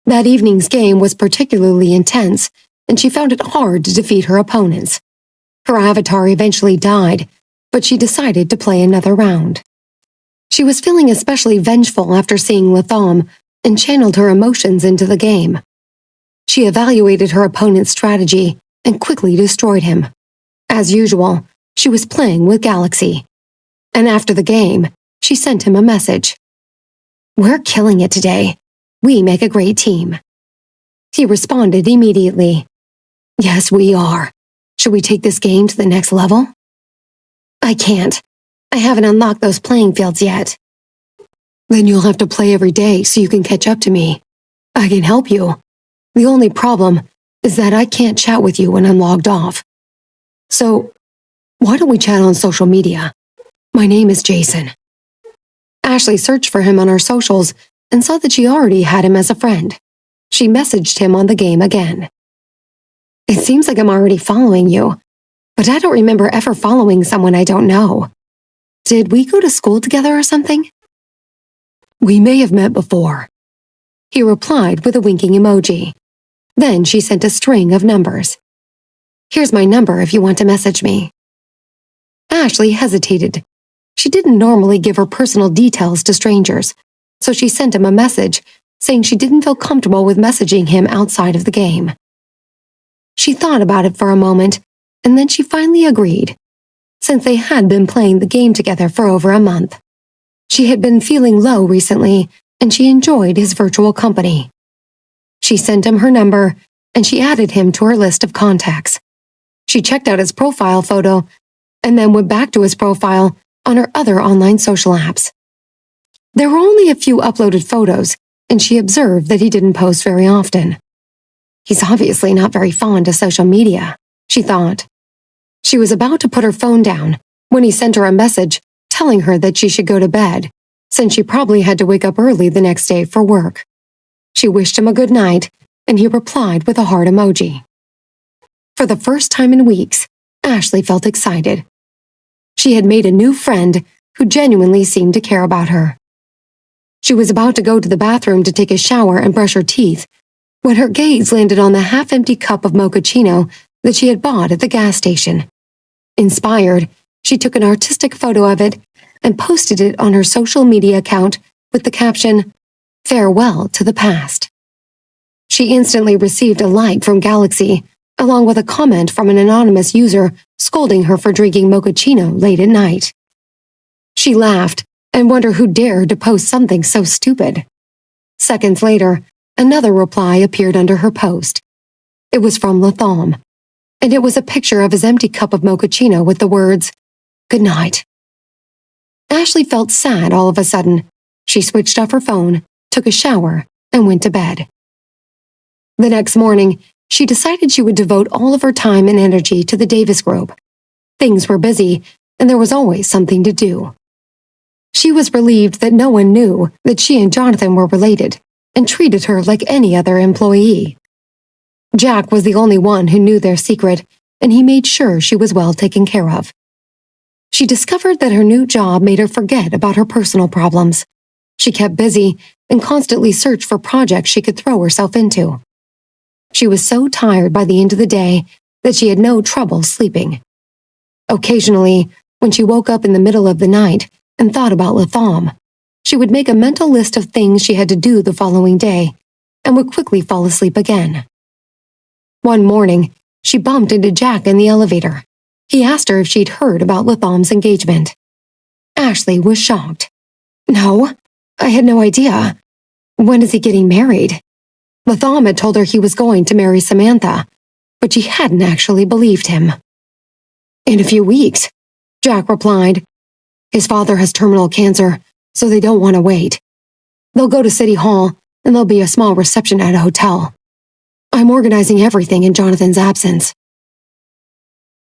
[SPEAKER 1] That evening's game was particularly intense, and she found it hard to defeat her opponents. Her avatar eventually died, but she decided to play another round. She was feeling especially vengeful after seeing Latham and channeled her emotions into the game. She evaluated her opponent's strategy and quickly destroyed him. As usual, she was playing with Galaxy. And after the game, she sent him a message. "We're killing it today. We make a great team." He responded immediately. "Yes, we are. Should we take this game to the next level?" "I can't. I haven't unlocked those playing fields yet." "Then you'll have to play every day so you can catch up to me. I can help you. The only problem is that I can't chat with you when I'm logged off. So, why don't we chat on social media? My name is Jason." Ashley searched for him on her socials and saw that she already had him as a friend. She messaged him on the game again. "It seems like I'm already following you, but I don't remember ever following someone I don't know. Did we go to school together or something?" "We may have met before," he replied with a winking emoji. Then she sent a string of numbers. "Here's my number if you want to message me." Ashley hesitated. She didn't normally give her personal details to strangers, so she sent him a message saying she didn't feel comfortable with messaging him outside of the game. She thought about it for a moment, and then she finally agreed. Since they had been playing the game together for over a month, she had been feeling low recently, and she enjoyed his virtual company. She sent him her number, and she added him to her list of contacts. She checked out his profile photo, and then went back to his profile on her other online social apps. There were only a few uploaded photos, and she observed that he didn't post very often. He's obviously not very fond of social media, she thought. She was about to put her phone down when he sent her a message telling her that she should go to bed, since she probably had to wake up early the next day for work. She wished him a good night, and he replied with a heart emoji. For the first time in weeks, Ashley felt excited. She had made a new friend who genuinely seemed to care about her. She was about to go to the bathroom to take a shower and brush her teeth when her gaze landed on the half-empty cup of mochaccino that she had bought at the gas station. Inspired, she took an artistic photo of it and posted it on her social media account with the caption, "Farewell to the past." She instantly received a like from Galaxy, along with a comment from an anonymous user scolding her for drinking mochaccino late at night. She laughed and wondered who dared to post something so stupid. Seconds later, another reply appeared under her post. It was from Latham, and it was a picture of his empty cup of mochaccino with the words, "Good night." Ashley felt sad all of a sudden. She switched off her phone, took a shower, and went to bed. The next morning, she decided she would devote all of her time and energy to the Davis group. Things were busy, and there was always something to do. She was relieved that no one knew that she and Jonathan were related, and treated her like any other employee. Jack was the only one who knew their secret, and he made sure she was well taken care of. She discovered that her new job made her forget about her personal problems. She kept busy and constantly searched for projects she could throw herself into. She was so tired by the end of the day that she had no trouble sleeping. Occasionally, when she woke up in the middle of the night and thought about Latham, she would make a mental list of things she had to do the following day and would quickly fall asleep again. One morning, she bumped into Jack in the elevator. He asked her if she'd heard about Latham's engagement. Ashley was shocked. "No, I had no idea. When is he getting married?" Latham had told her he was going to marry Samantha, but she hadn't actually believed him. "In a few weeks," Jack replied. "His father has terminal cancer, so they don't want to wait. They'll go to City Hall, and there'll be a small reception at a hotel. I'm organizing everything in Jonathan's absence."